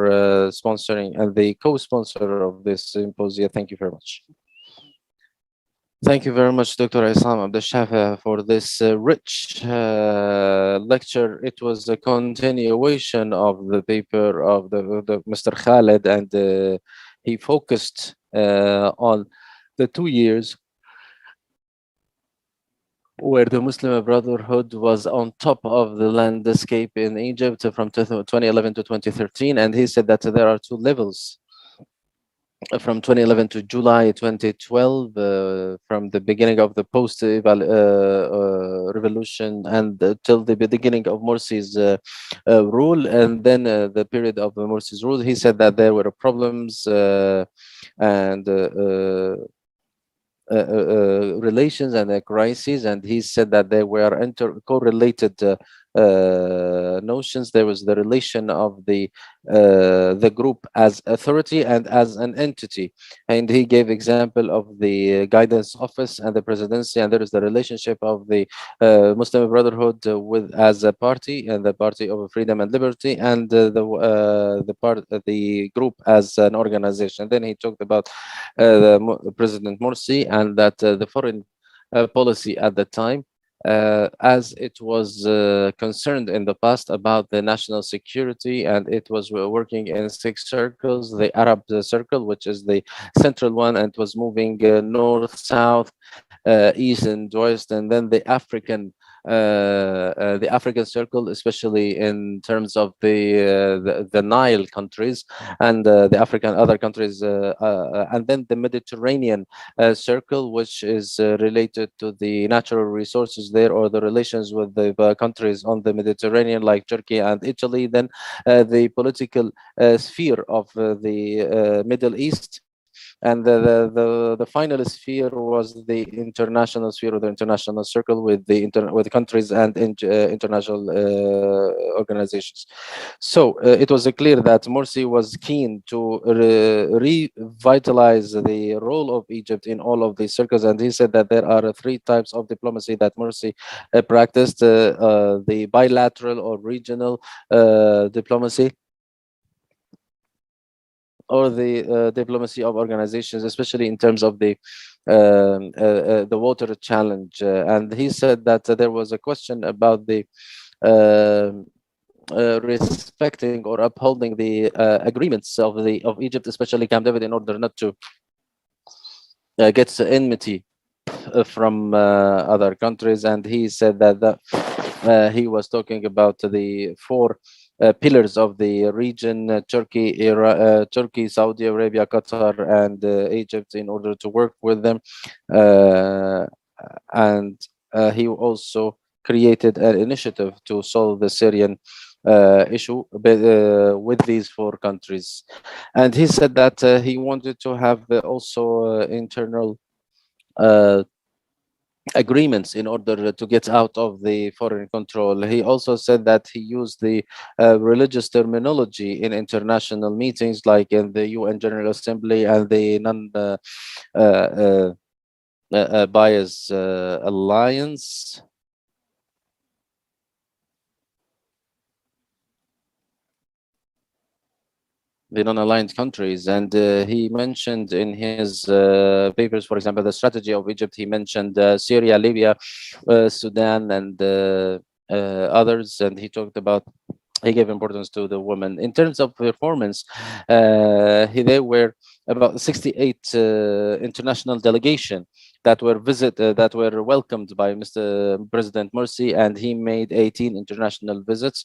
sponsoring and the co-sponsor of this symposium. Thank you very much. Thank you very much, Dr. Isam Abdel Shafa, for this rich lecture. It was a continuation of the paper of the Mr. Khaled, and he focused on the 2 years where the Muslim Brotherhood was on top of the landscape in Egypt from 2011 to 2013. And he said that there are two levels from 2011 to July 2012, from the beginning of the post revolution and till the beginning of Morsi's rule, and then the period of Morsi's rule, he said that there were problems and relations and crises, and he said that they were correlated notions. There was the relation of the group as authority and as an entity, and he gave example of the guidance office and the presidency, and there is the relationship of the Muslim Brotherhood with as a party and the Party of Freedom and Liberty, and the group as an organization. Then he talked about President Morsi, and that the foreign policy at the time, as it was concerned in the past about the national security, and it was working in six circles: the Arab circle, which is the central one, and was moving north, south, east, and west, and then the African circle, especially in terms of the Nile countries and the African other countries, and then the Mediterranean circle, which is related to the natural resources there, or the relations with the countries on the Mediterranean, like Turkey and Italy. Then the political sphere of the Middle East, and the final sphere was the international sphere, or the international circle with with countries and international organizations. So it was clear that Morsi was keen to revitalize the role of Egypt in all of these circles, and he said that there are three types of diplomacy that Morsi practiced: the bilateral or regional diplomacy, or the diplomacy of organizations, especially in terms of the water challenge. And he said that there was a question about the respecting or upholding the agreements of Egypt, especially Camp David, in order not to get enmity from other countries. And he said that he was talking about the four pillars of the region: Turkey, Saudi Arabia, Qatar, and Egypt, in order to work with them. Uh, and he also created an initiative to solve the Syrian issue with these four countries. And he said that he wanted to have also internal uh, agreements in order to get out of the foreign control. He also said that he used the religious terminology in international meetings, like in the UN General Assembly and the uh, uh, bias alliance. The non-aligned countries, and he mentioned in his papers, for example, the strategy of Egypt. He mentioned Syria, Libya, Sudan, and others, and he talked about, he gave importance to the women. In terms of performance, there were about 68 international delegation that were welcomed by Mr. President Morsi, and he made 18 international visits.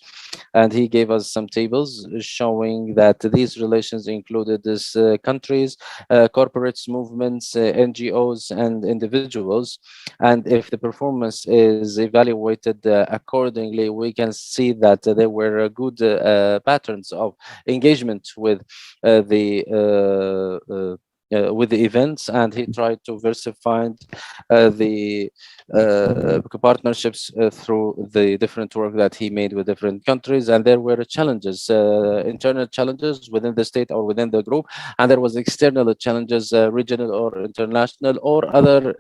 And he gave us some tables showing that these relations included these countries, corporates, movements, NGOs, and individuals. And if the performance is evaluated accordingly, we can see that there were good patterns of engagement with the events, and he tried to diversify the partnerships through the different work that he made with different countries. And there were challenges, internal challenges within the state or within the group, and there was external challenges, regional or international, or other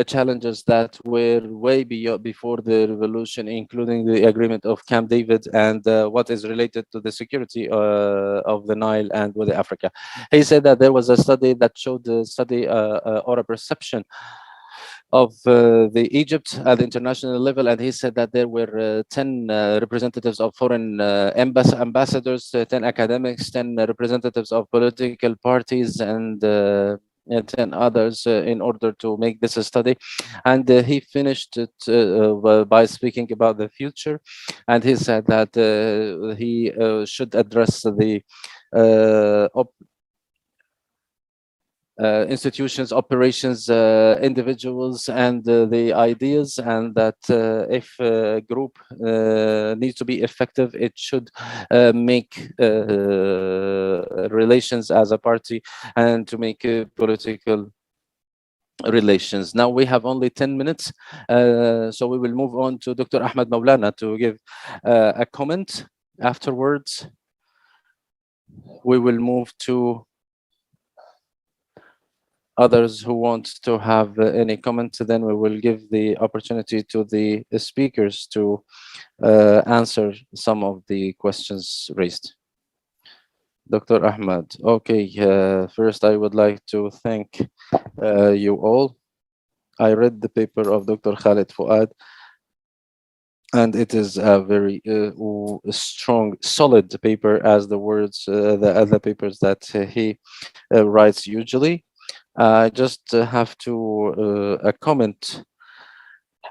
challenges that were way before the revolution, including the agreement of Camp David and what is related to the security of the Nile and with Africa. He said that there was a study that showed the study or a perception of the Egypt at the international level, and he said that there were 10 representatives of foreign ambassadors, 10 academics, 10 representatives of political parties, and 10 others in order to make this a study. And he finished it by speaking about the future, and he said that he should address institutions, operations, individuals, and the ideas, and that if a group needs to be effective, it should make relations as a party and to make political relations. Now we have only 10 minutes, so we will move on to Dr. Ahmed Maulana to give a comment. Afterwards, we will move to others who want to have any comment. Then we will give the opportunity to the speakers to answer some of the questions raised. Dr. Ahmed. Okay, first I would like to thank you all. I read the paper of Dr. Khalid Fuad, and it is a very strong, solid paper, as the words, the other papers that he writes usually. I just have to a comment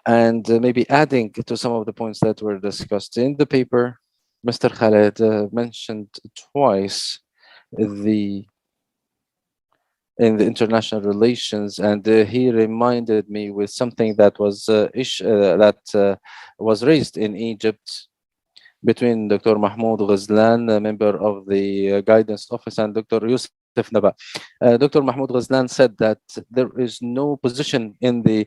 and maybe adding to some of the points that were discussed in the paper. Mr. Khaled mentioned twice the in the international relations, and he reminded me with something that was raised in Egypt between Dr. Mahmoud Ghazlan, a member of the guidance office, and Dr. Yusuf Naba. Dr. Mahmoud Ghazlan said that there is no position in the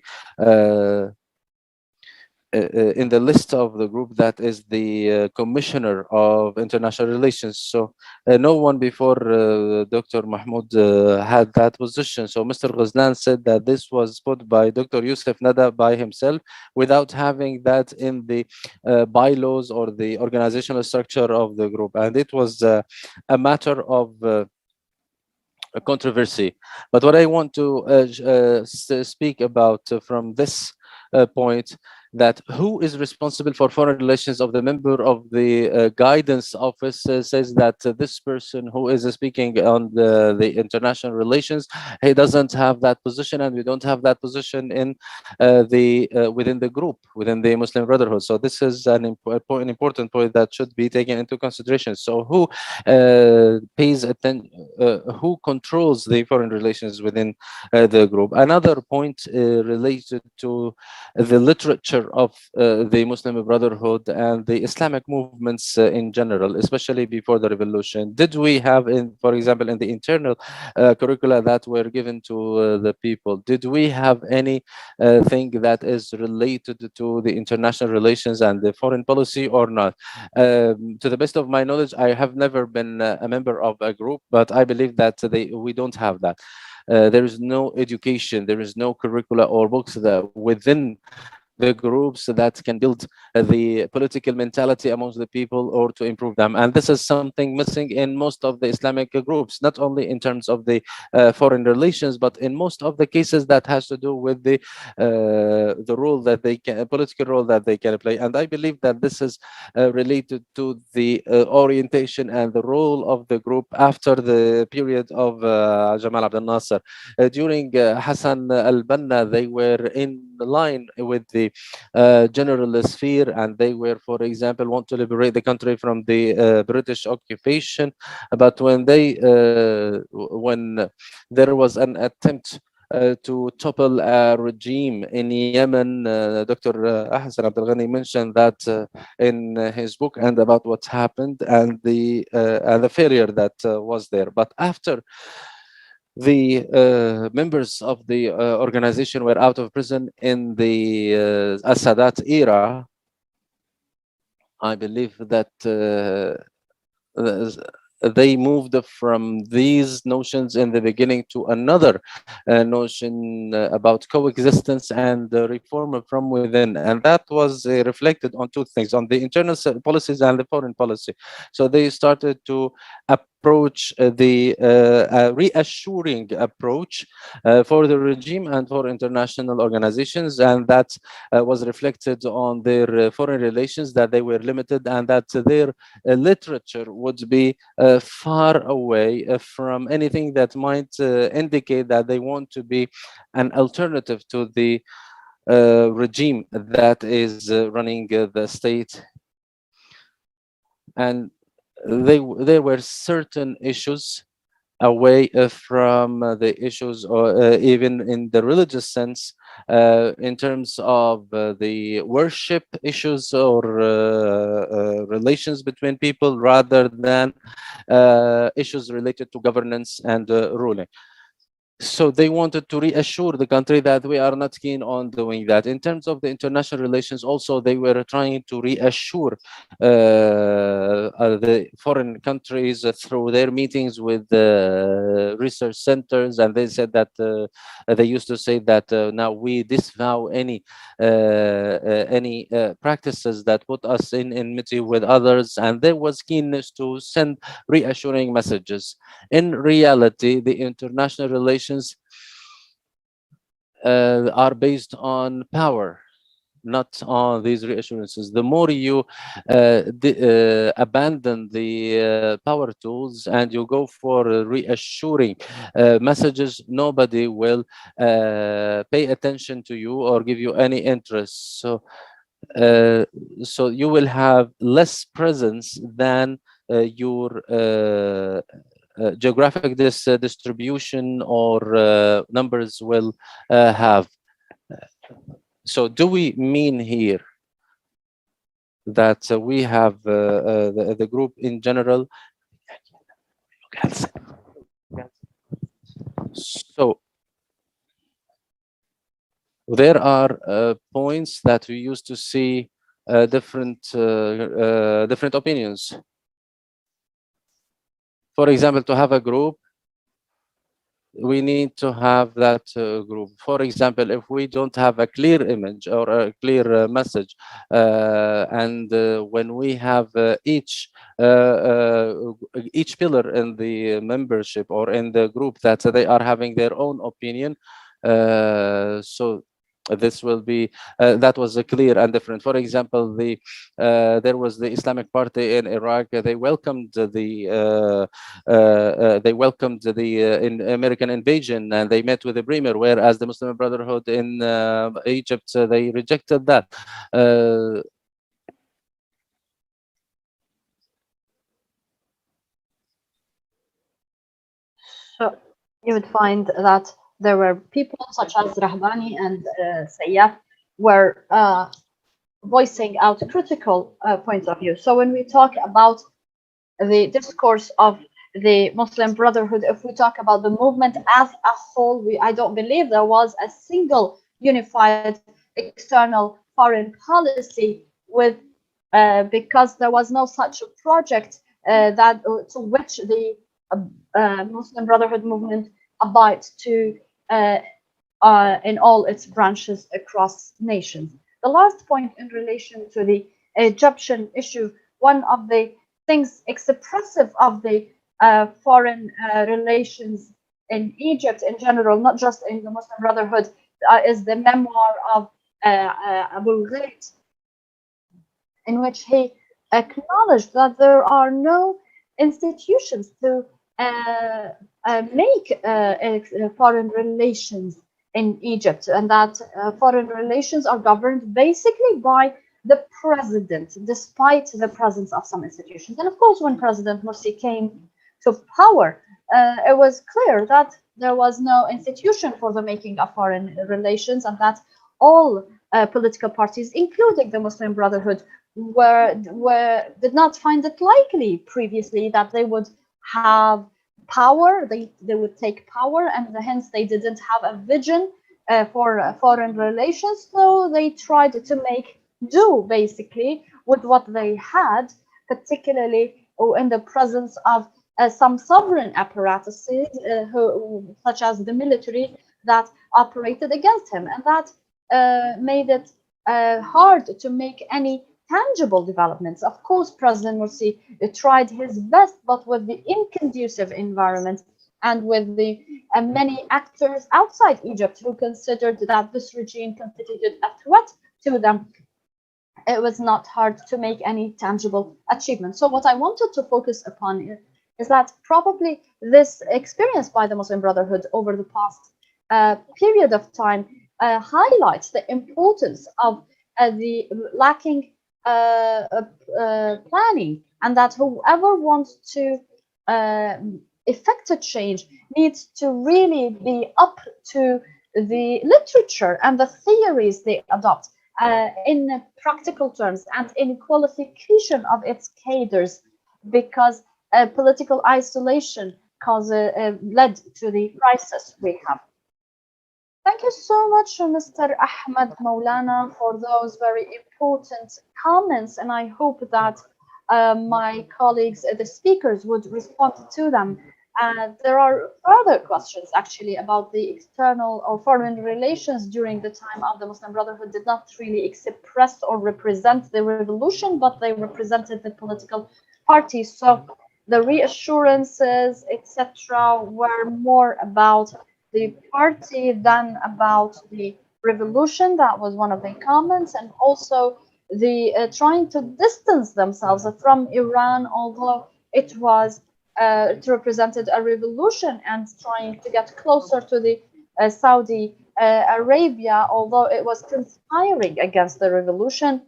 list of the group that is the commissioner of international relations. So no one before Dr. Mahmoud had that position. So Mr. Ghazlan said that this was put by Dr. Yusuf Nada by himself without having that in the bylaws or the organizational structure of the group. And it was a matter of a controversy. But what I want to speak about from this point, that who is responsible for foreign relations of the member of the guidance office says that this person who is speaking on the international relations, he doesn't have that position, and we don't have that position in the within the group, within the Muslim Brotherhood. So this is an important point that should be taken into consideration. So who pays attention, who controls the foreign relations within the group? Another point related to the literature of the Muslim Brotherhood and the Islamic movements in general, especially before the revolution. Did we have, for example, in the internal curricula that were given to the people, did we have any thing that is related to the international relations and the foreign policy or not? To the best of my knowledge, I have never been a member of a group, but I believe that we don't have that. There is no education, there is no curricula or books that within the groups that can build the political mentality amongst the people or to improve them. And this is something missing in most of the Islamic groups, not only in terms of the foreign relations, but in most of the cases that has to do with the role that they can, political role that they can play. And I believe that this is related to the orientation and the role of the group after the period of Jamal Abdel Nasser. During Hassan al-Banna, they were in line with the general sphere, and they were, for example, want to liberate the country from the British occupation. But when there was an attempt to topple a regime in Yemen, Dr. Ahsan Abdel Ghani mentioned that in his book, and about what happened and the failure that was there. But after the members of the organization were out of prison in the Sadat era, I believe that they moved from these notions in the beginning to another notion about coexistence and reform from within. And that was reflected on two things, on the internal policies and the foreign policy. So they started to approach the reassuring approach for the regime and for international organizations, and that was reflected on their foreign relations, that they were limited, and that their literature would be far away from anything that might indicate that they want to be an alternative to the regime that is running the state. And there were certain issues away from the issues, or even in the religious sense, in terms of the worship issues or relations between people, rather than issues related to governance and ruling. So they wanted to reassure the country that we are not keen on doing that. In terms of the international relations, also they were trying to reassure the foreign countries through their meetings with research centers, and they said that they used to say that now we disavow any practices that put us in enmity with others, and there was keenness to send reassuring messages. In reality, the international relations are based on power, not on these reassurances. The more you abandon the power tools and you go for reassuring messages, nobody will pay attention to you or give you any interest. Uh, so you will have less presence than your geographic distribution or numbers will have. So do we mean here that we have the group in general? So there are points that we used to see different opinions. For example, to have a group, we need to have that group. For example, if we don't have a clear image or a clear message, and when we have each pillar in the membership or in the group that they are having their own opinion, so this will be that was clear and different. For example, there was the Islamic Party in Iraq. They welcomed the in American invasion, and they met with the premier. Whereas the Muslim Brotherhood in Egypt, they rejected that. So you would find that there were people such as Rahbani and Sayyaf were voicing out critical points of view. So when we talk about the discourse of the Muslim Brotherhood, if we talk about the movement as a whole, I don't believe there was a single unified external foreign policy with because there was no such a project that to which the Muslim Brotherhood movement abides to in all its branches across nations. The last point in relation to the Egyptian issue, one of the things expressive of the foreign relations in Egypt in general, not just in the Muslim Brotherhood, is the memoir of Abu Ghait, in which he acknowledged that there are no institutions to make foreign relations in Egypt, and that foreign relations are governed basically by the president, despite the presence of some institutions. And of course, when President Morsi came to power, it was clear that there was no institution for the making of foreign relations, and that all political parties, including the Muslim Brotherhood, did not find it likely previously that they would have power, they would take power, and hence they didn't have a vision for foreign relations. So they tried to make do basically with what they had, particularly in the presence of some sovereign apparatuses, such as the military, that operated against him, and that made it hard to make any tangible developments. Of course, President Morsi tried his best, but with the inconducive environment and with the many actors outside Egypt who considered that this regime constituted a threat to them, it was not hard to make any tangible achievement. So what I wanted to focus upon is that probably this experience by the Muslim Brotherhood over the past period of time highlights the importance of the lacking planning, and that whoever wants to uh, effect a change needs to really be up to the literature and the theories they adopt in practical terms and in qualification of its cadres, because political isolation led to the crisis we have. Thank you so much, Mr. Ahmed Maulana, for those very important comments, and I hope that my colleagues, the speakers, would respond to them. There are further questions actually about the external or foreign relations during the time of the Muslim Brotherhood did not really express or represent the revolution, but they represented the political parties. So the reassurances, etc., were more about the party than about the revolution. That was one of the comments, and also the trying to distance themselves from Iran, although it represented a revolution, and trying to get closer to the Saudi Arabia, although it was conspiring against the revolution.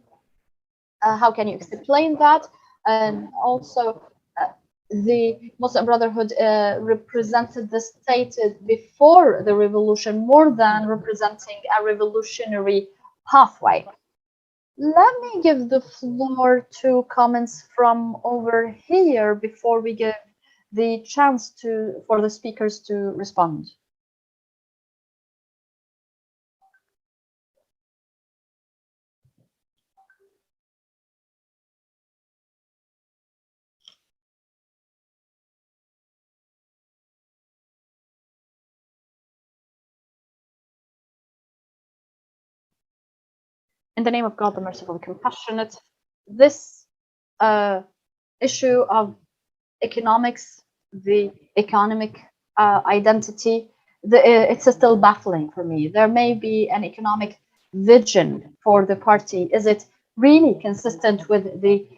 How can you explain that? And also, the Muslim Brotherhood represented the state before the revolution more than representing a revolutionary pathway. Let me give the floor to comments from over here before we give the chance for the speakers to respond. In the name of God, the merciful and compassionate, this issue of economics, the economic identity, it's still baffling for me. There may be an economic vision for the party. Is it really consistent with the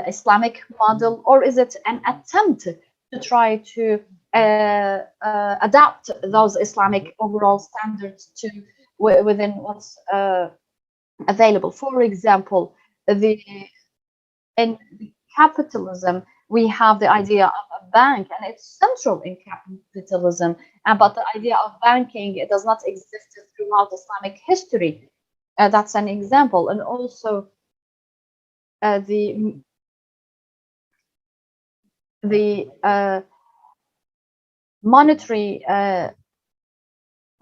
Islamic model, or is it an attempt to try to adapt those Islamic overall standards to within what's available? For example, in capitalism, we have the idea of a bank, and it's central in capitalism. But the idea of banking, it does not exist throughout Islamic history. That's an example. And also the monetary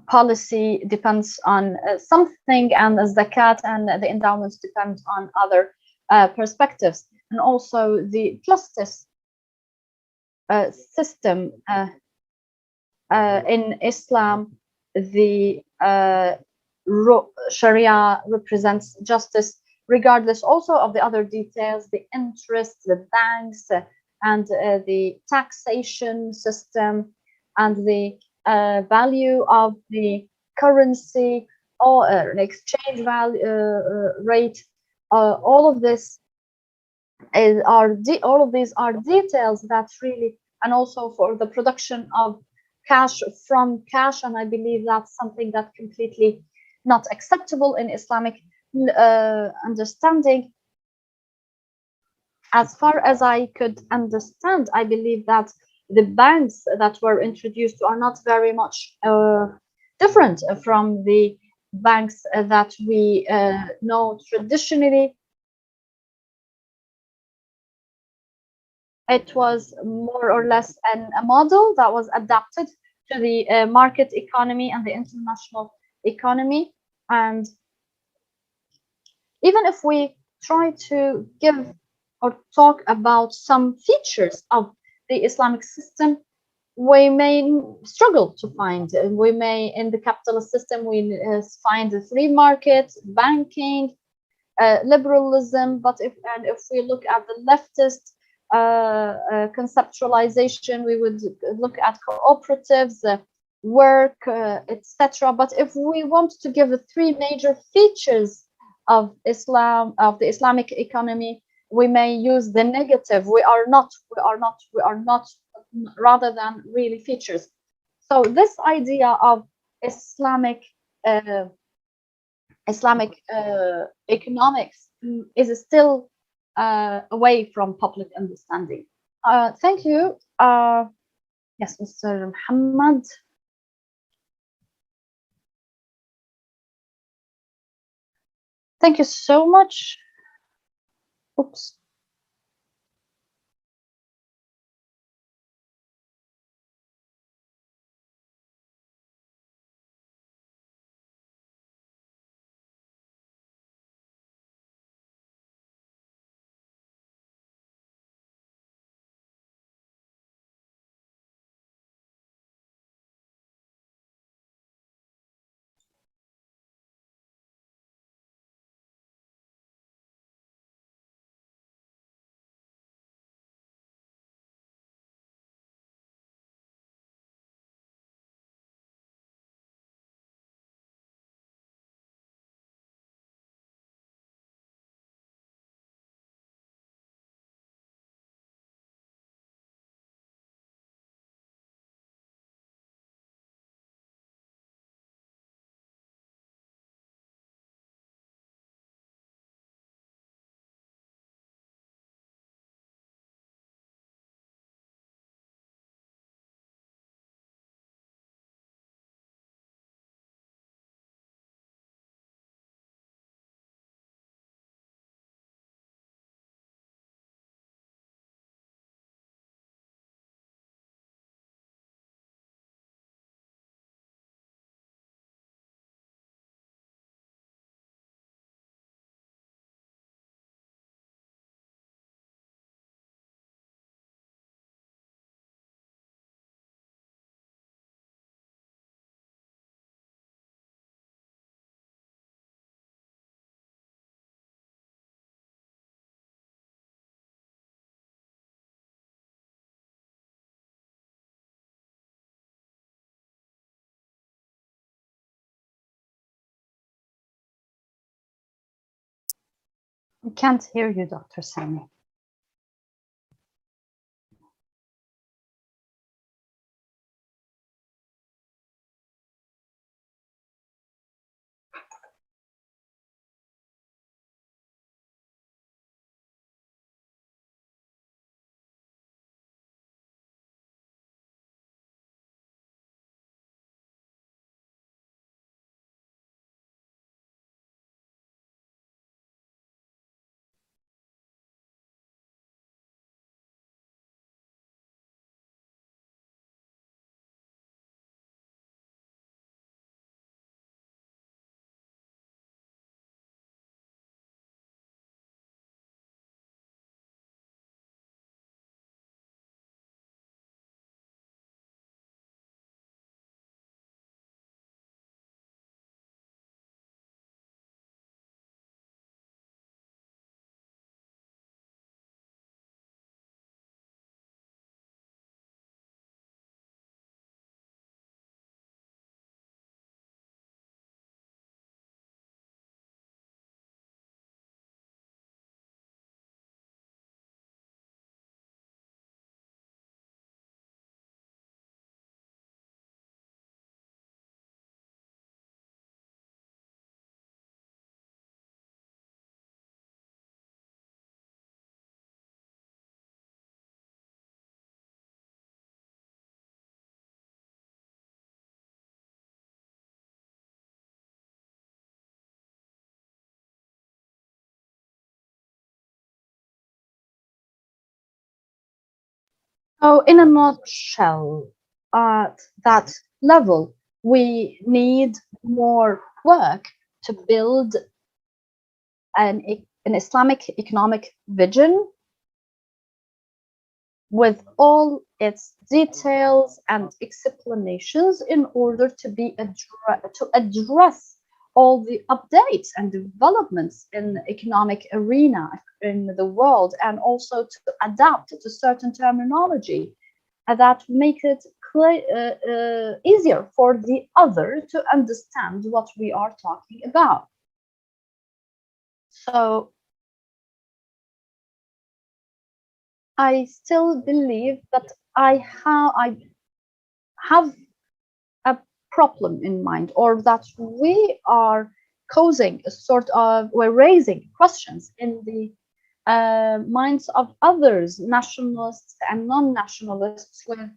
policy depends on something, and the zakat and the endowments depend on other perspectives. And also the justice system in Islam, the Sharia represents justice, regardless also of the other details, the interest, the banks, and the taxation system, and the value of the currency, or an exchange value rate. All of this all of these are details that really, and also for the production of cash from cash, and I believe that's something that completely not acceptable in Islamic understanding. As far as I could understand, I believe that the banks that were introduced are not very much different from the banks that we know traditionally. It was more or less a model that was adapted to the market economy and the international economy. And even if we try to give or talk about some features of the Islamic system, we may struggle to find. We may, in the capitalist system, we find the free market, banking, liberalism. But if we look at the leftist conceptualization, we would look at cooperatives, work, etc. But if we want to give the three major features of Islam, of the Islamic economy, we may use the negative. We are not, rather than really features. So this idea of Islamic Islamic economics is still away from public understanding. Thank you. Yes, Mr. Muhammad. Thank you so much. Oops. I can't hear you, Dr. Sami. Oh, in a nutshell, at that level, we need more work to build an Islamic economic vision with all its details and explanations in order to to address all the updates and developments in the economic arena in the world, and also to adapt to certain terminology that make it easier for the other to understand what we are talking about. So I still believe that I have a problem in mind, or that we are causing a sort of, we're raising questions in the minds of others, nationalists and non-nationalists, with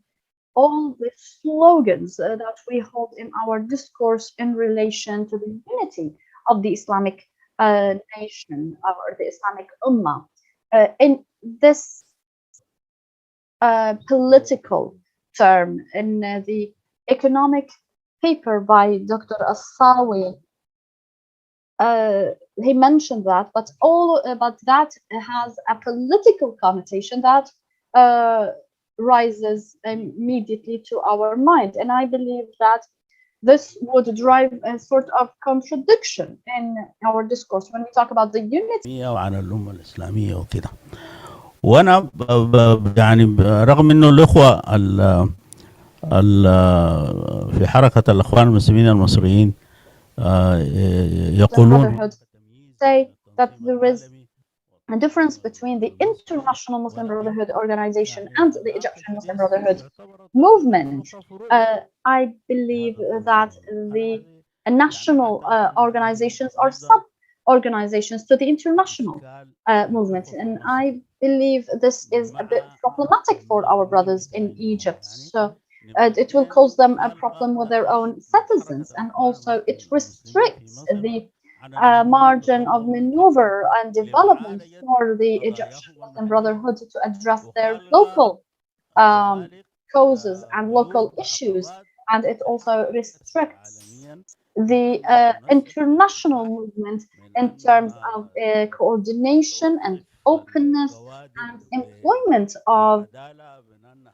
all the slogans that we hold in our discourse in relation to the unity of the Islamic nation or the Islamic Ummah. In this political term, in the economic paper by Dr. Assawi, he mentioned that, but that has a political connotation that rises immediately to our mind, and I believe that this would drive a sort of contradiction in our discourse when we talk about the unity. وعن الأمة الإسلامية وكده. وأنا يعني رغم إنه الإخوة في حركة الإخوان المسلمين المصريين يقولون Brotherhood say that there is a difference between the International Muslim Brotherhood organization and the Egyptian Muslim Brotherhood movement. I believe that the national organizations are sub-organizations to the international movement, and I believe this is a bit problematic for our brothers in Egypt. So it will cause them a problem with their own citizens, and also it restricts the margin of maneuver and development for the Egyptian Muslim Brotherhood to address their local causes and local issues, and it also restricts the international movement in terms of coordination and openness and employment of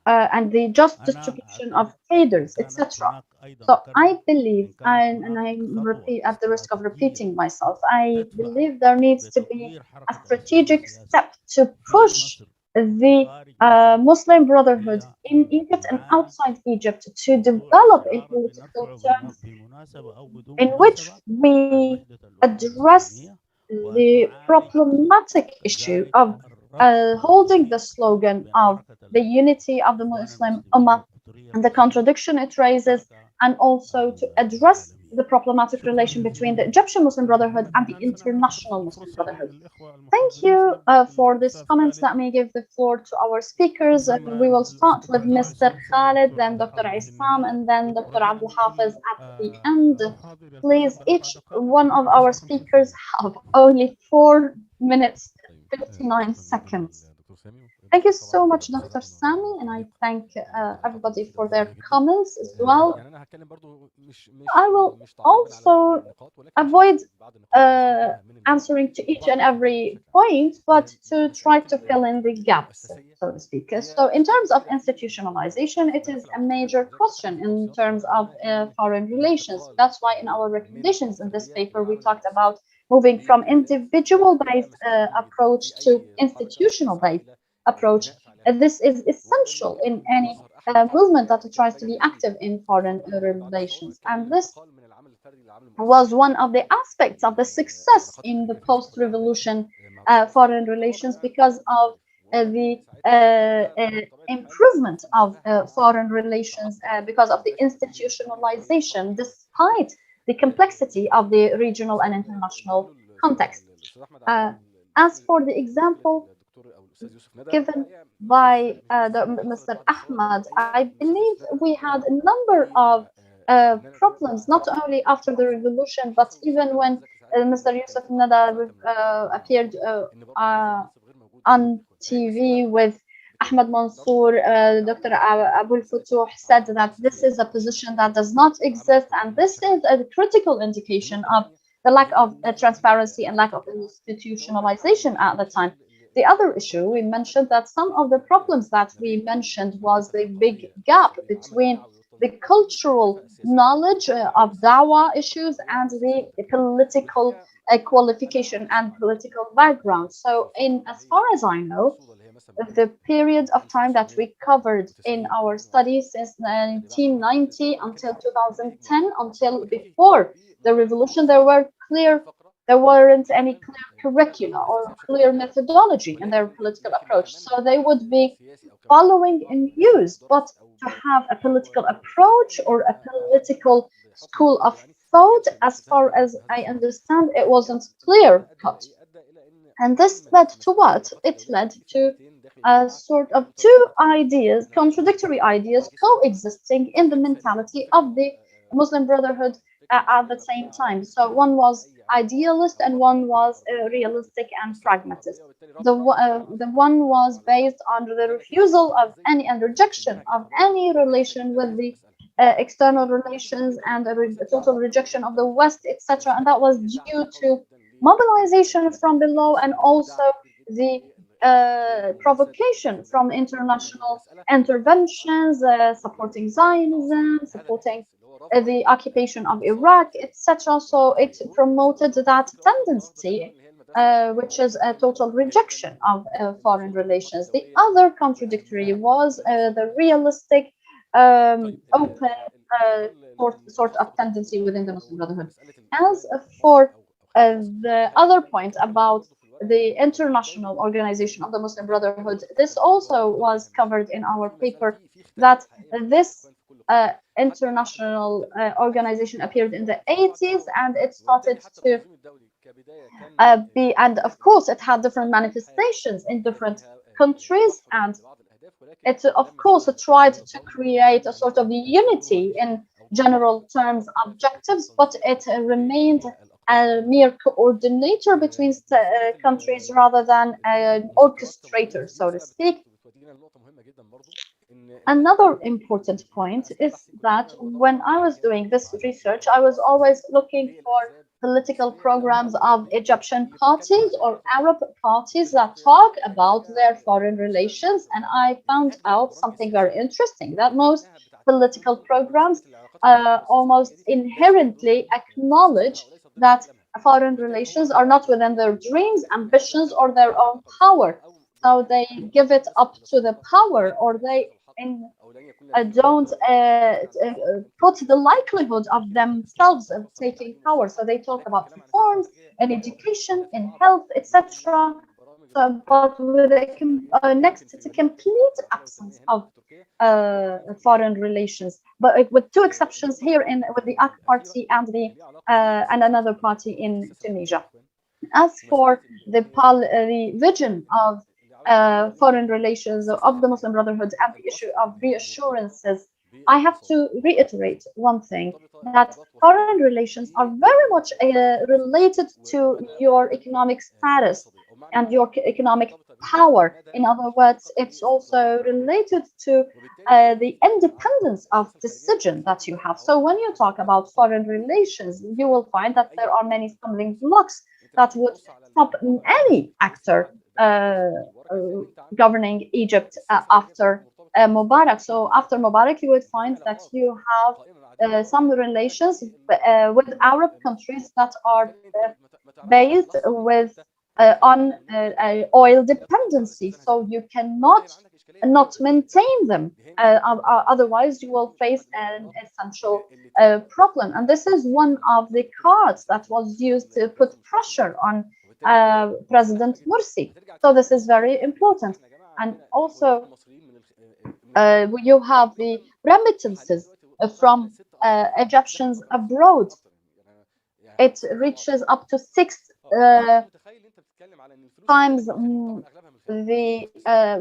and the just distribution of traders, etc. So I believe, and I repeat at the risk of repeating myself, I believe there needs to be a strategic step to push the Muslim Brotherhood in Egypt and outside Egypt to develop in political terms in which we address the problematic issue of holding the slogan of the unity of the Muslim Ummah and the contradiction it raises, and also to address the problematic relation between the Egyptian Muslim Brotherhood and the International Muslim Brotherhood. Thank you for these comments. Let me give the floor to our speakers. We will start with Mr. Khalid, then Dr. Isam, and then Dr. Abdul Hafiz at the end. Please, each one of our speakers have only 4 minutes 59 seconds. Thank you so much, Dr. Sami, and I thank everybody for their comments as well. I will also avoid answering to each and every point, but to try to fill in the gaps, so to speak. So in terms of institutionalization, it is a major question in terms of foreign relations. That's why in our recommendations in this paper, we talked about moving from individual-based approach to institutional-based approach. This is essential in any movement that tries to be active in foreign relations. And this was one of the aspects of the success in the post-revolution foreign relations, because of the improvement of foreign relations, because of the institutionalization, despite the complexity of the regional and international context. As for the example given by Mr. Ahmad, I believe we had a number of problems, not only after the revolution, but even when Mr. Yusuf Nada appeared on TV with Ahmed Mansour. Dr. Abu Futuh said that this is a position that does not exist, and this is a critical indication of the lack of transparency and lack of institutionalization at the time. The other issue, we mentioned that some of the problems that we mentioned was the big gap between the cultural knowledge of Dawah issues and the political qualification and political background. So as far as I know, the period of time that we covered in our studies since 1990 until 2010, until before the revolution, there weren't any clear curricula or clear methodology in their political approach. So they would be following in use, but to have a political approach or a political school of thought, as far as I understand, it wasn't clear cut. And this led to what? It led to a sort of two ideas, contradictory ideas, coexisting in the mentality of the Muslim Brotherhood at the same time. So one was idealist and one was realistic and pragmatist. The one was based on the refusal of any and rejection of any relation with the external relations and a total rejection of the West, etc. And that was due to mobilization from below and also the provocation from international interventions, supporting Zionism, supporting the occupation of Iraq, etc. So it promoted that tendency, which is a total rejection of foreign relations. The other contradictory was the realistic, open sort of tendency within the Muslim Brotherhood. As for the other point about the international organization of the Muslim Brotherhood, this also was covered in our paper, that this international organization appeared in the 80s and it started to be, and of course it had different manifestations in different countries, and it of course tried to create a sort of unity in general terms objectives, but it remained a mere coordinator between countries rather than an orchestrator, so to speak. Another important point is that when I was doing this research, I was always looking for political programs of Egyptian parties or Arab parties that talk about their foreign relations, and I found out something very interesting, that most political programs almost inherently acknowledge that foreign relations are not within their dreams, ambitions, or their own power. So they give it up to the power, or they don't put the likelihood of themselves of taking power. So they talk about reforms in education, in health, etc. So, but with next to complete absence of foreign relations, but with two exceptions here in with the AK party and the and another party in Tunisia. As for the vision of foreign relations of the Muslim Brotherhood and the issue of reassurances, I have to reiterate one thing, that foreign relations are very much related to your economic status and your economic power. In other words, it's also related to the independence of decision that you have. So when you talk about foreign relations, you will find that there are many stumbling blocks that would stop any actor governing Egypt after Mubarak. So after Mubarak, you would find that you have some relations with Arab countries that are based with on oil dependency. So you cannot not maintain them. Otherwise, you will face an essential problem. And this is one of the cards that was used to put pressure on President Morsi. So this is very important. And also, you have the remittances from Egyptians abroad. It reaches up to 6 times the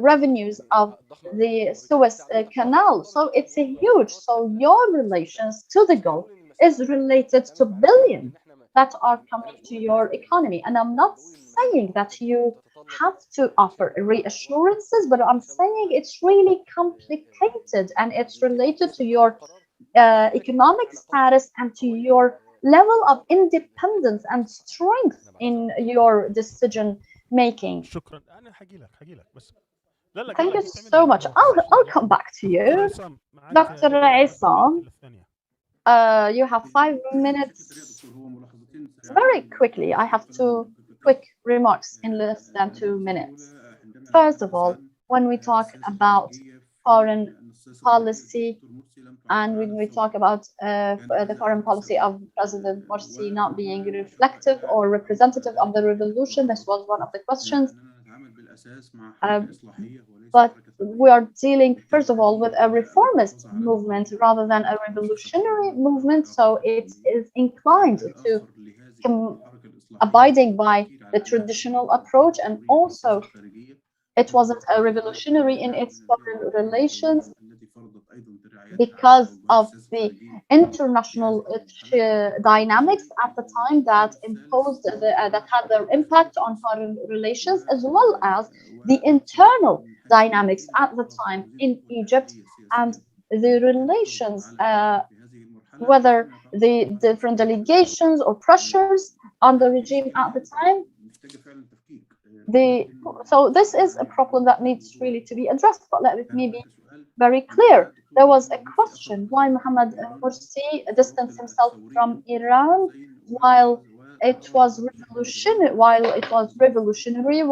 revenues of the Suez Canal. So it's a huge. So your relations to the Gulf is related to billions that are coming to your economy. And I'm not saying that you have to offer reassurances, but I'm saying it's really complicated and it's related to your economic status and to your level of independence and strength in your decision making. شكرا. انا هجي لك بس لا لا Thank قبل you دي تعمل so لي much. ملخص I'll come back to دكتور you. عصام معاك Dr. Isam, الثانية. you have 5 minutes. Very quickly, I have 2 quick remarks in less than 2 minutes. First of all, when we talk about foreign policy and when we talk about the foreign policy of President Morsi not being reflective or representative of the revolution, this was one of the questions. Uh, but we are dealing, first of all, with a reformist movement rather than a revolutionary movement. So it is inclined to abiding by the traditional approach, and also it wasn't a revolutionary in its foreign relations because of the international dynamics at the time that imposed that had their impact on foreign relations, as well as the internal dynamics at the time in Egypt and the relations, whether the different delegations or pressures on the regime at the time. So this is a problem that needs really to be addressed. But let me be very clear. There was a question why Mohammed Morsi distanced himself from Iran while it was revolutionary,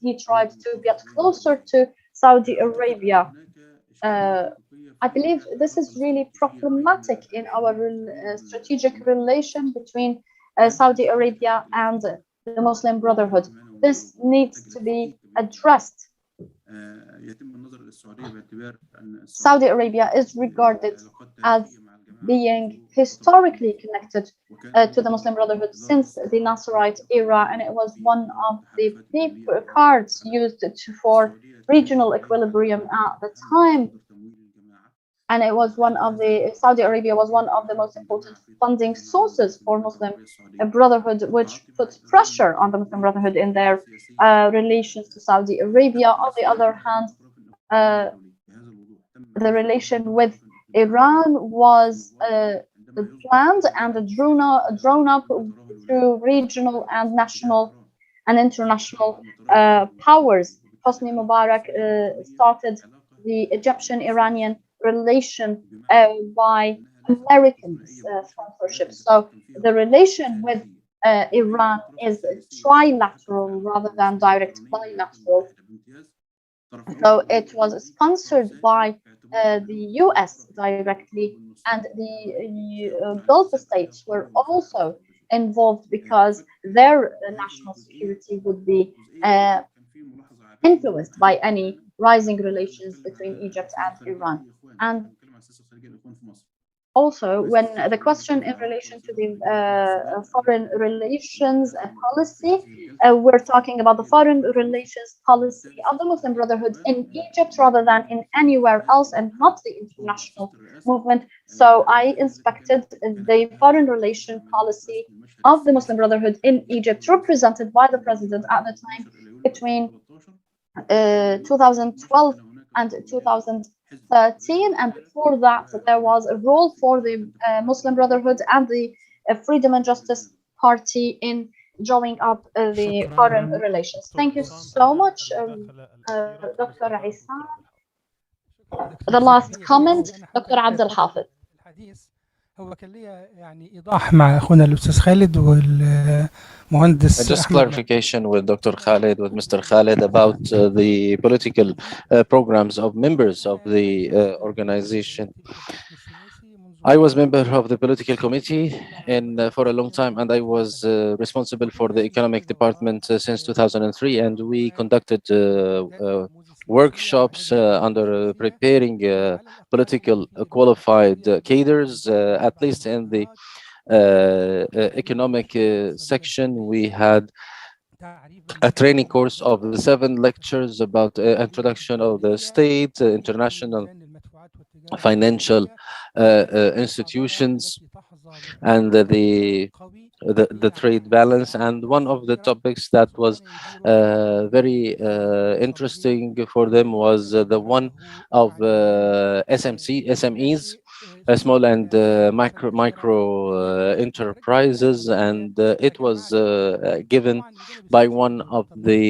he tried to get closer to Saudi Arabia. I believe this is really problematic in our strategic relation between Saudi Arabia and the Muslim Brotherhood. This needs to be addressed. Saudi Arabia is regarded as being historically connected to the Muslim Brotherhood since the Nasserite era, and it was one of the cards used for regional equilibrium at the time. And it was Saudi Arabia was one of the most important funding sources for Muslim Brotherhood, which puts pressure on the Muslim Brotherhood in their relations to Saudi Arabia. On the other hand, the relation with Iran was planned and drawn up through regional and national and international powers. Hosni Mubarak started the Egyptian-Iranian relation by American sponsorship. So the relation with Iran is trilateral rather than direct bilateral. So it was sponsored by the US directly, and the Gulf states were also involved because their national security would be influenced by any rising relations between Egypt and Iran. And also, when the question in relation to the foreign relations policy, we're talking about the foreign relations policy of the Muslim Brotherhood in Egypt rather than in anywhere else, and not the international movement. So I inspected the foreign relation policy of the Muslim Brotherhood in Egypt, represented by the president at the time between 2012 and 2013, and before that there was a role for the Muslim Brotherhood and the Freedom and Justice Party in drawing up the foreign relations. Thank you so much, Dr. Isa. The last comment, Dr. Abdel Hafid. هو كان ليا يعني ايضاح مع اخونا الاستاذ خالد والمهندس Just clarification with Dr. Khalid, with Mr. Khalid, about the political programs of members of the organization. I was member of the political committee for a long time, and I was responsible for the economic department since 2003, and we conducted workshops under preparing political qualified cadres, at least in the economic section. We had a training course of 7 lectures about introduction of the state, international financial institutions, and the trade balance. And one of the topics that was very interesting for them was the one of SMEs, small and micro enterprises, and it was given by one of the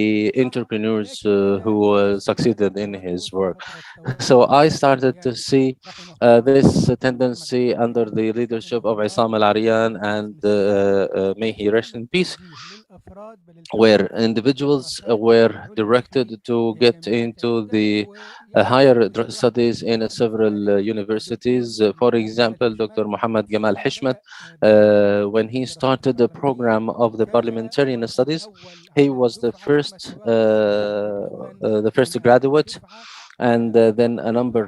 entrepreneurs who succeeded in his work. So I started to see this tendency under the leadership of Isam Al-Arian, and may he rest in peace, where individuals were directed to get into the higher studies in several universities, for For example, Dr. Muhammad Gamal Hishmat, when he started the program of the parliamentarian studies, he was the first graduate, and then a number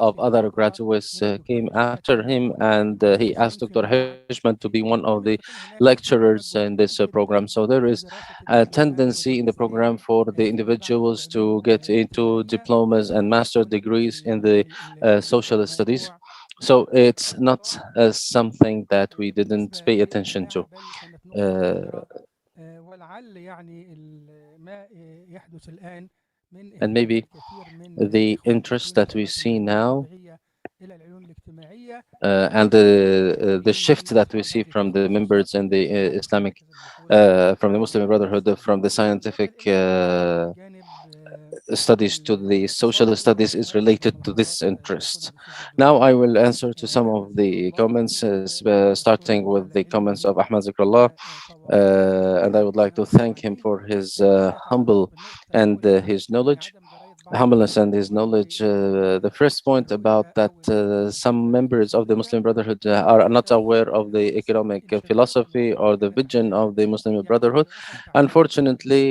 of other graduates came after him, and he asked Dr. Hishman to be one of the lecturers in this program. So there is a tendency in the program for the individuals to get into diplomas and master degrees in the social studies. So it's not something that we didn't pay attention to. Uh, ولعل يعني ما يحدث الآن من and اهتمام maybe الكثير من the إخواننا في interest that we ذوي see الهمم now الطبيعية إلى العلوم الاجتماعية and the shift that we see للاستفاضة في from the تخصصات members in the زراعة Islamic, ومركز البحوث from the Muslim Brotherhood, from the وده scientific بدء إلى جانب studies to the social الاقتصاد studies is والمبادرات related to والملحوظات. this اتفضل interest. الأستاذ Now الدكتور I will answer to some of يحدث the تفضل comments, الدكتور starting with the comments of العلمي Ahmad Zikrullah. طبعا And I would like to thank him العديد for his ما يتعلق humble and بالنقطة الأولى his knowledge, بعدم دراية بعض humbleness and his الإخوة knowledge. The first point about بالرؤية that أو الفكر some members of the الاقتصادية Muslim Brotherhood are not وبالتالي aware of the حسب economic الإنشاءات philosophy or the الموجودة vision of حاليا the Muslim Brotherhood. يعني أحد تعهداتي Unfortunately,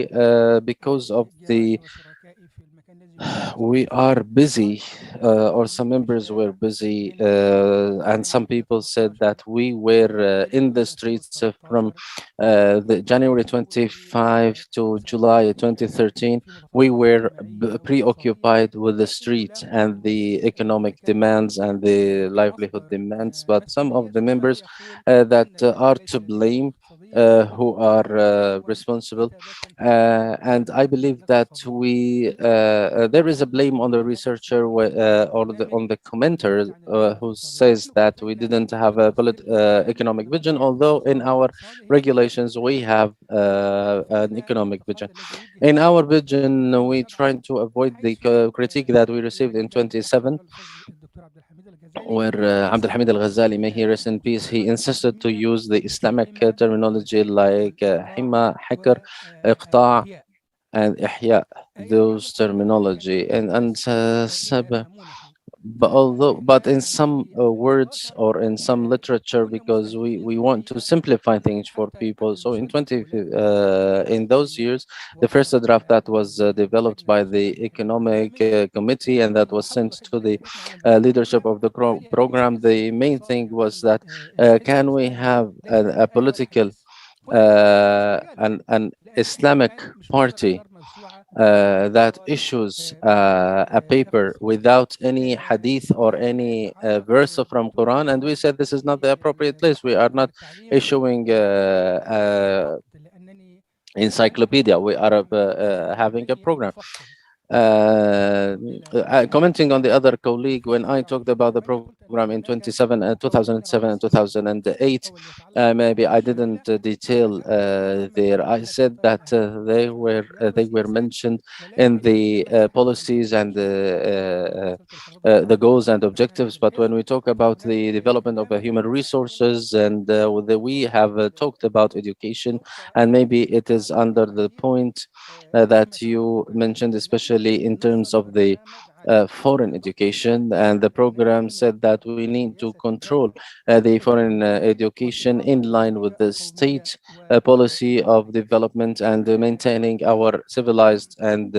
because of the جيراني وشركائي في المكان الذي أعمل we فيه are busy, أيضا or يعانون some من members were إشاعة busy, من and some people said that 2013 we were in the لجون streets from 2013 the January ولجهود 25 to July سياسية 2013. في We متطلبات were اجتماعية واقتصادية preoccupied with the لكنه streets لا and the economic يتكلم demands and the livelihood كمصدر demands. But some of مسؤولية the فإنه members يقول that أن البنك are ليس to يتبنى blame, اقتصاديا who ولكنه are يتناول responsible. كتابة فكرية And I believe لا that اقتصادية. there is a blame on the لا تقصد researcher or برنامج on the commenter يدافع عن القيم who الاقتصادية says كله، that we فإن didn't have a التصريح economic vision, نظرية although in الاقتصاد our الاقتصادي هي نظريات regulations we فكرية. have an فإن economic vision. الاقتصاد الذي وجه In our في vision, we 2007 trying to avoid the حيث critique that we received in يعني كان 27, يحضرها الأستاذ الدكتور عبد الحميد الغزالي where Abdul Hamid يستند al-Ghazali, may he rest in peace, he للمصطلحات insisted to الإسلامية use the Islamic لحمى terminology like والإصلاح hima, hikr, iqta' والإحياء. and ihya, يجعل those القانون الدولي terminology. العام And للناس الذين يفهمونه. but in فإحنا some في words 2011 or in some literature, كنا because we مستهدفين want to simplify things for حتى people. قبل So الوصول للكلية in those years, the وقع first draft that was developed اللجنة by المسؤولة the عن economic البرنامج committee and that was sent وحول to the اختلافاتنا على البرنامج leadership ده of the وهي program, مش بس the main الاقتصاد thing was كمان that العلم can we الإسلامي have ليس a الآن ولا political حديث. كنا نقول خلاص مجاله an لأن احنا Islamic الآن مش مجرد party أفكار موسوعة that ومعتقدات issues a paper بتخلص. without any hadith or فيما any يتعلق verse from Quran, and we بالدكتوراه said this is not the appropriate place. We are بالتعليم not والتعليم issuing فقط لأنني encyclopedia. We are having a علمي program. مفصل بلا Commenting on the other colleague, when I كيف talked عرفنا about the وأين program قلت in أن هناك 2007 and مقاومة على السياسة 2008, أو اللي يتعلق maybe I بالقوانين didn't الشاملة detail تم there. I تبنيها said تحت that they يعتبر were سياسات mentioned in ولكن the عندما نتحدث عن policies and التكنولوجيا ومواصلة الحضارة the الرقمية goals and والبرنامج objectives. But when الحزب we talk about فهناك the development of تماما human مختلف. resources and we have talked about education, نقطة and maybe it أثرت is على under the العديد point فيما that يتعلق you mentioned, especially in terms نص of the البرنامج على foreign ضبط education, and the program برنامج said that we need to سياسة control الدولة the foreign الإلكترونية education in وصياغة line with the قومية state policy وديمقراطية. of development and maintaining our civilized and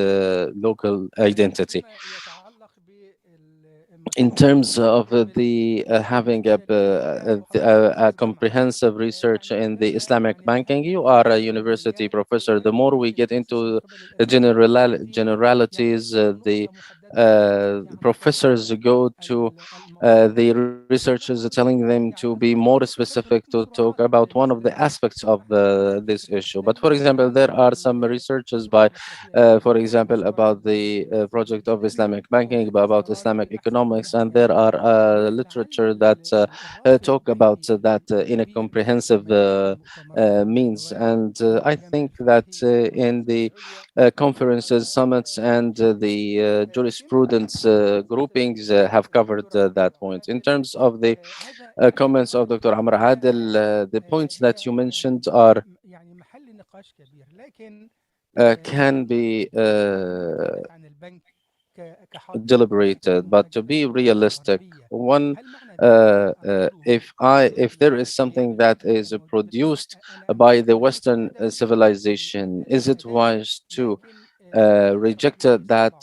local identity. فيما يتعلق In بالمقارنة terms of the بالسياسة having الإسلامية a كمحاضرات الجامعة comprehensive research يعني in the لماذا Islamic منعنا banking, you are a university الكليات professor. The more we get المتخصصة من into قبل the الأكاديميين يعني generalities, the نقطة محددة يعني professors حول go to الموضوع the researchers are telling them to be يعملون more بشكل specific to talk مشروعات about one of the مثل aspects of this محاكاة issue. But الإسلام for example, there الإسلامي are some researchers by, والديمقراطية الإسلامية for example, والمشروع about the project of الإسلامي Islamic banking, about وهكذا Islamic والأبحاث economics, النهجية and there are ولعل literature that talk الرافد about that in a الكبير comprehensive للمجالس والمؤتمرات means. والندوات And I والمجامع think that الفقهية in والمناصب the العليا conferences, summits, and the فيما jurisprudence يتعلق groupings have covered بالدكتورة that عمر point. In عادل terms of the هذا يعني comments of Dr. Amr Adel, the points that هي you mentioned are يعني محل نقاش كبير لكن can be نحن نتحدث عن البنك كحاضنة deliberated, but to be للدول realistic, العربية One, هل معنى ذلك ما أقوله if there is something that is produced by the Western civilization, is it wise to reject that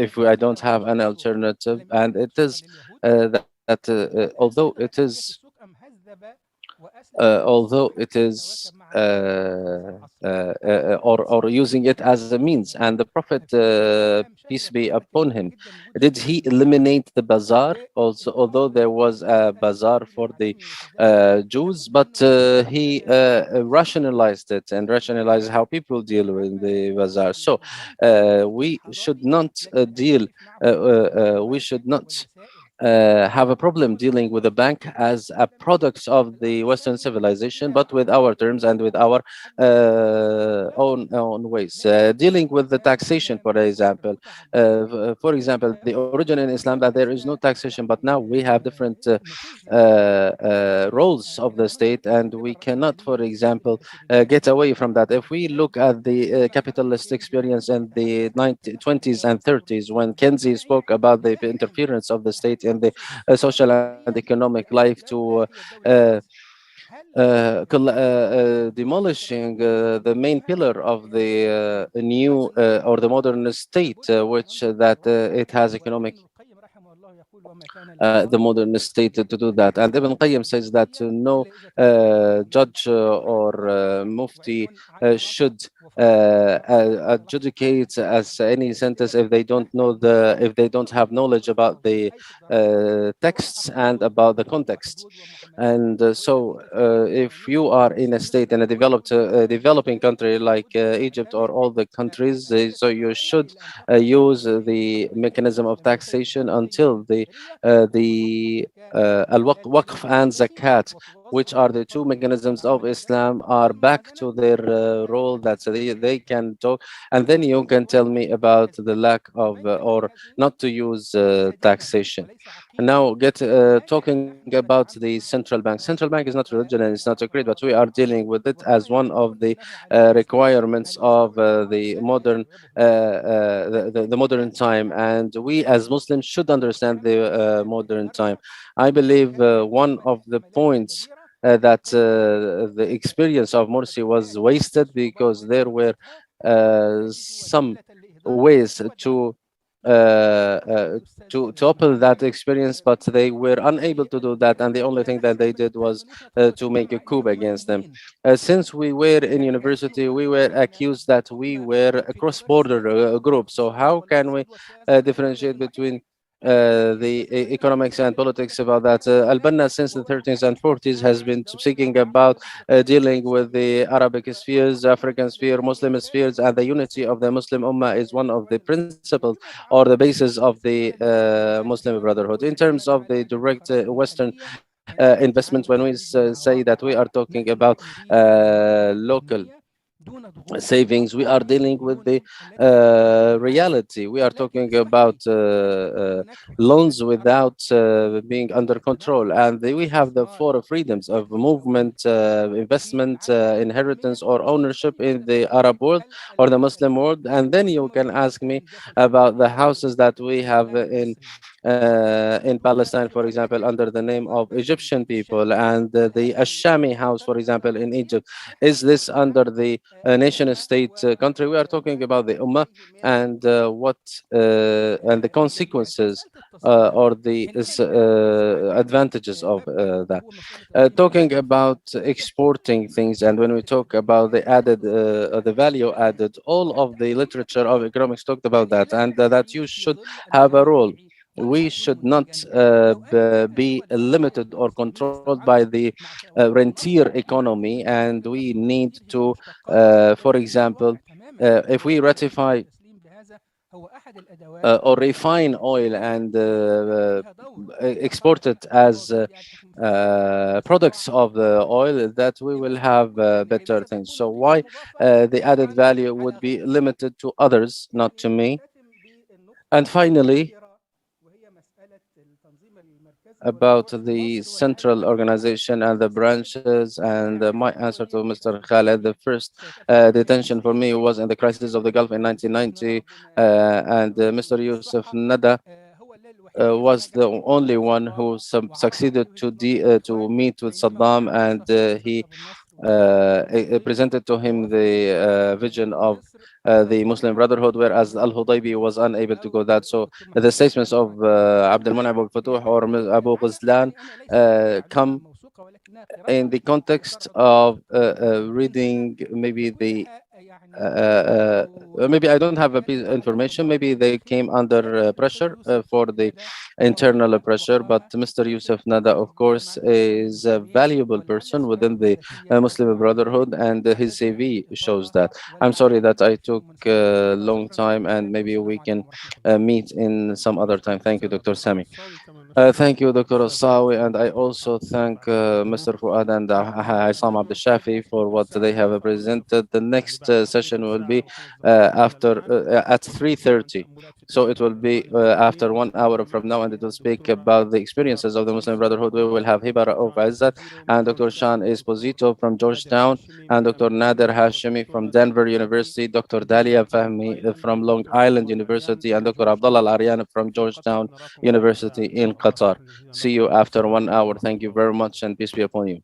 if I don't have an alternative? And it is that although it is although it is or using it as a means. And the Prophet, peace be upon him, did he eliminate the bazaar also, although there was a bazaar for the Jews, but he rationalized it and rationalized how people deal with the bazaar. So we should not we should not have a problem dealing with the bank as a product of the Western civilization, but with our terms and with our own ways. Dealing with the taxation, for example, the origin in Islam that there is no taxation, but now we have different roles of the state, and we cannot, for example, get away from that. If we look at the capitalist experience in the 20s and 30s, when Kenzie spoke about the interference of the state in the social and economic life to demolishing the main pillar of the new or the modern state, which that it has economic the modern state to do that. And Ibn Qayyim says that no judge or mufti should adjudicate as any sentence if they don't know if they don't have knowledge about the texts and about the context. And if you are in a state in a developing country like Egypt or all the countries, so you should use the mechanism of taxation until the waqf and zakat, which are the two mechanisms of Islam, are back to their role that they can talk, and then you can tell me about the lack of or not to use taxation. And now get talking about the central bank. Central bank is not religion and it's not a creed, but we are dealing with it as one of the requirements of the modern the modern time, and we as Muslims should understand the modern time. I believe one of the points that the experience of Morsi was wasted because there were some ways uh, to open that experience, but they were unable to do that, and the only thing that they did was to make a coup against them. Since we were in university, we were accused that we were a cross-border group. So how can we differentiate between economics and politics about that? Al-Banna, since the 30s and 40s, has been speaking about dealing with the Arabic spheres, African sphere, Muslim spheres, and the unity of the Muslim Ummah is one of the principles or the basis of the Muslim Brotherhood. In terms of the direct Western investment, when we say that we are talking about local savings, we are dealing with the reality. We are talking about loans without being under control, and we have the four freedoms of movement, investment, inheritance, or ownership in the Arab world or the Muslim world. And then you can ask me about the houses that we have in Palestine, for example, under the name of Egyptian people, and the Ashami house, for example, in Egypt. Is this under the nation state country? We are talking about the Ummah and what and the consequences or the advantages of that. Talking about exporting things, and when we talk about the added, the value added, all of the literature of economics talked about that, and that you should have a role. We should not be limited or controlled by the rentier economy, and we need to, for example, if we ratify or refine oil and export it as products of the oil, that we will have better things. So why the added value would be limited to others, not to me? And finally, about the central organization and the branches, and my answer to Mr. Khaled, the first detention for me was in the crisis of the Gulf in 1990, and Mr. Yusuf Nada was the only one who succeeded to meet with Saddam, and he presented to him the vision of the Muslim Brotherhood, whereas Al-Hudaybi was unable to go that. So the statements of Abd al-Mun'im Abu Futuh or Abu Ghazlan come in the context of reading maybe the maybe I don't have a piece of information. Maybe they came under pressure for the internal pressure. But Mr. Yusuf Nada, of course, is a valuable person within the Muslim Brotherhood, and his CV shows that. I'm sorry that I took a long time, and maybe we can meet in some other time. Thank you, Dr. Sami. Thank you, Dr. Asawi, and I also thank Mr. Fuad and Haisam Abdel Shafi for what they have presented. The next session will be after at 3:30, so it will be after 1 hour from now, and it will speak about the experiences of the Muslim Brotherhood. We will have Hibara of Izzat and Dr. Shan Esposito from Georgetown, and Dr. Nader Hashimi from Denver University, Dr. Dalia Fahmi from Long Island University, and Dr. Abdullah Al-Aryan from Georgetown University in Qatar. See you after 1 hour. Thank you very much, and peace be upon you.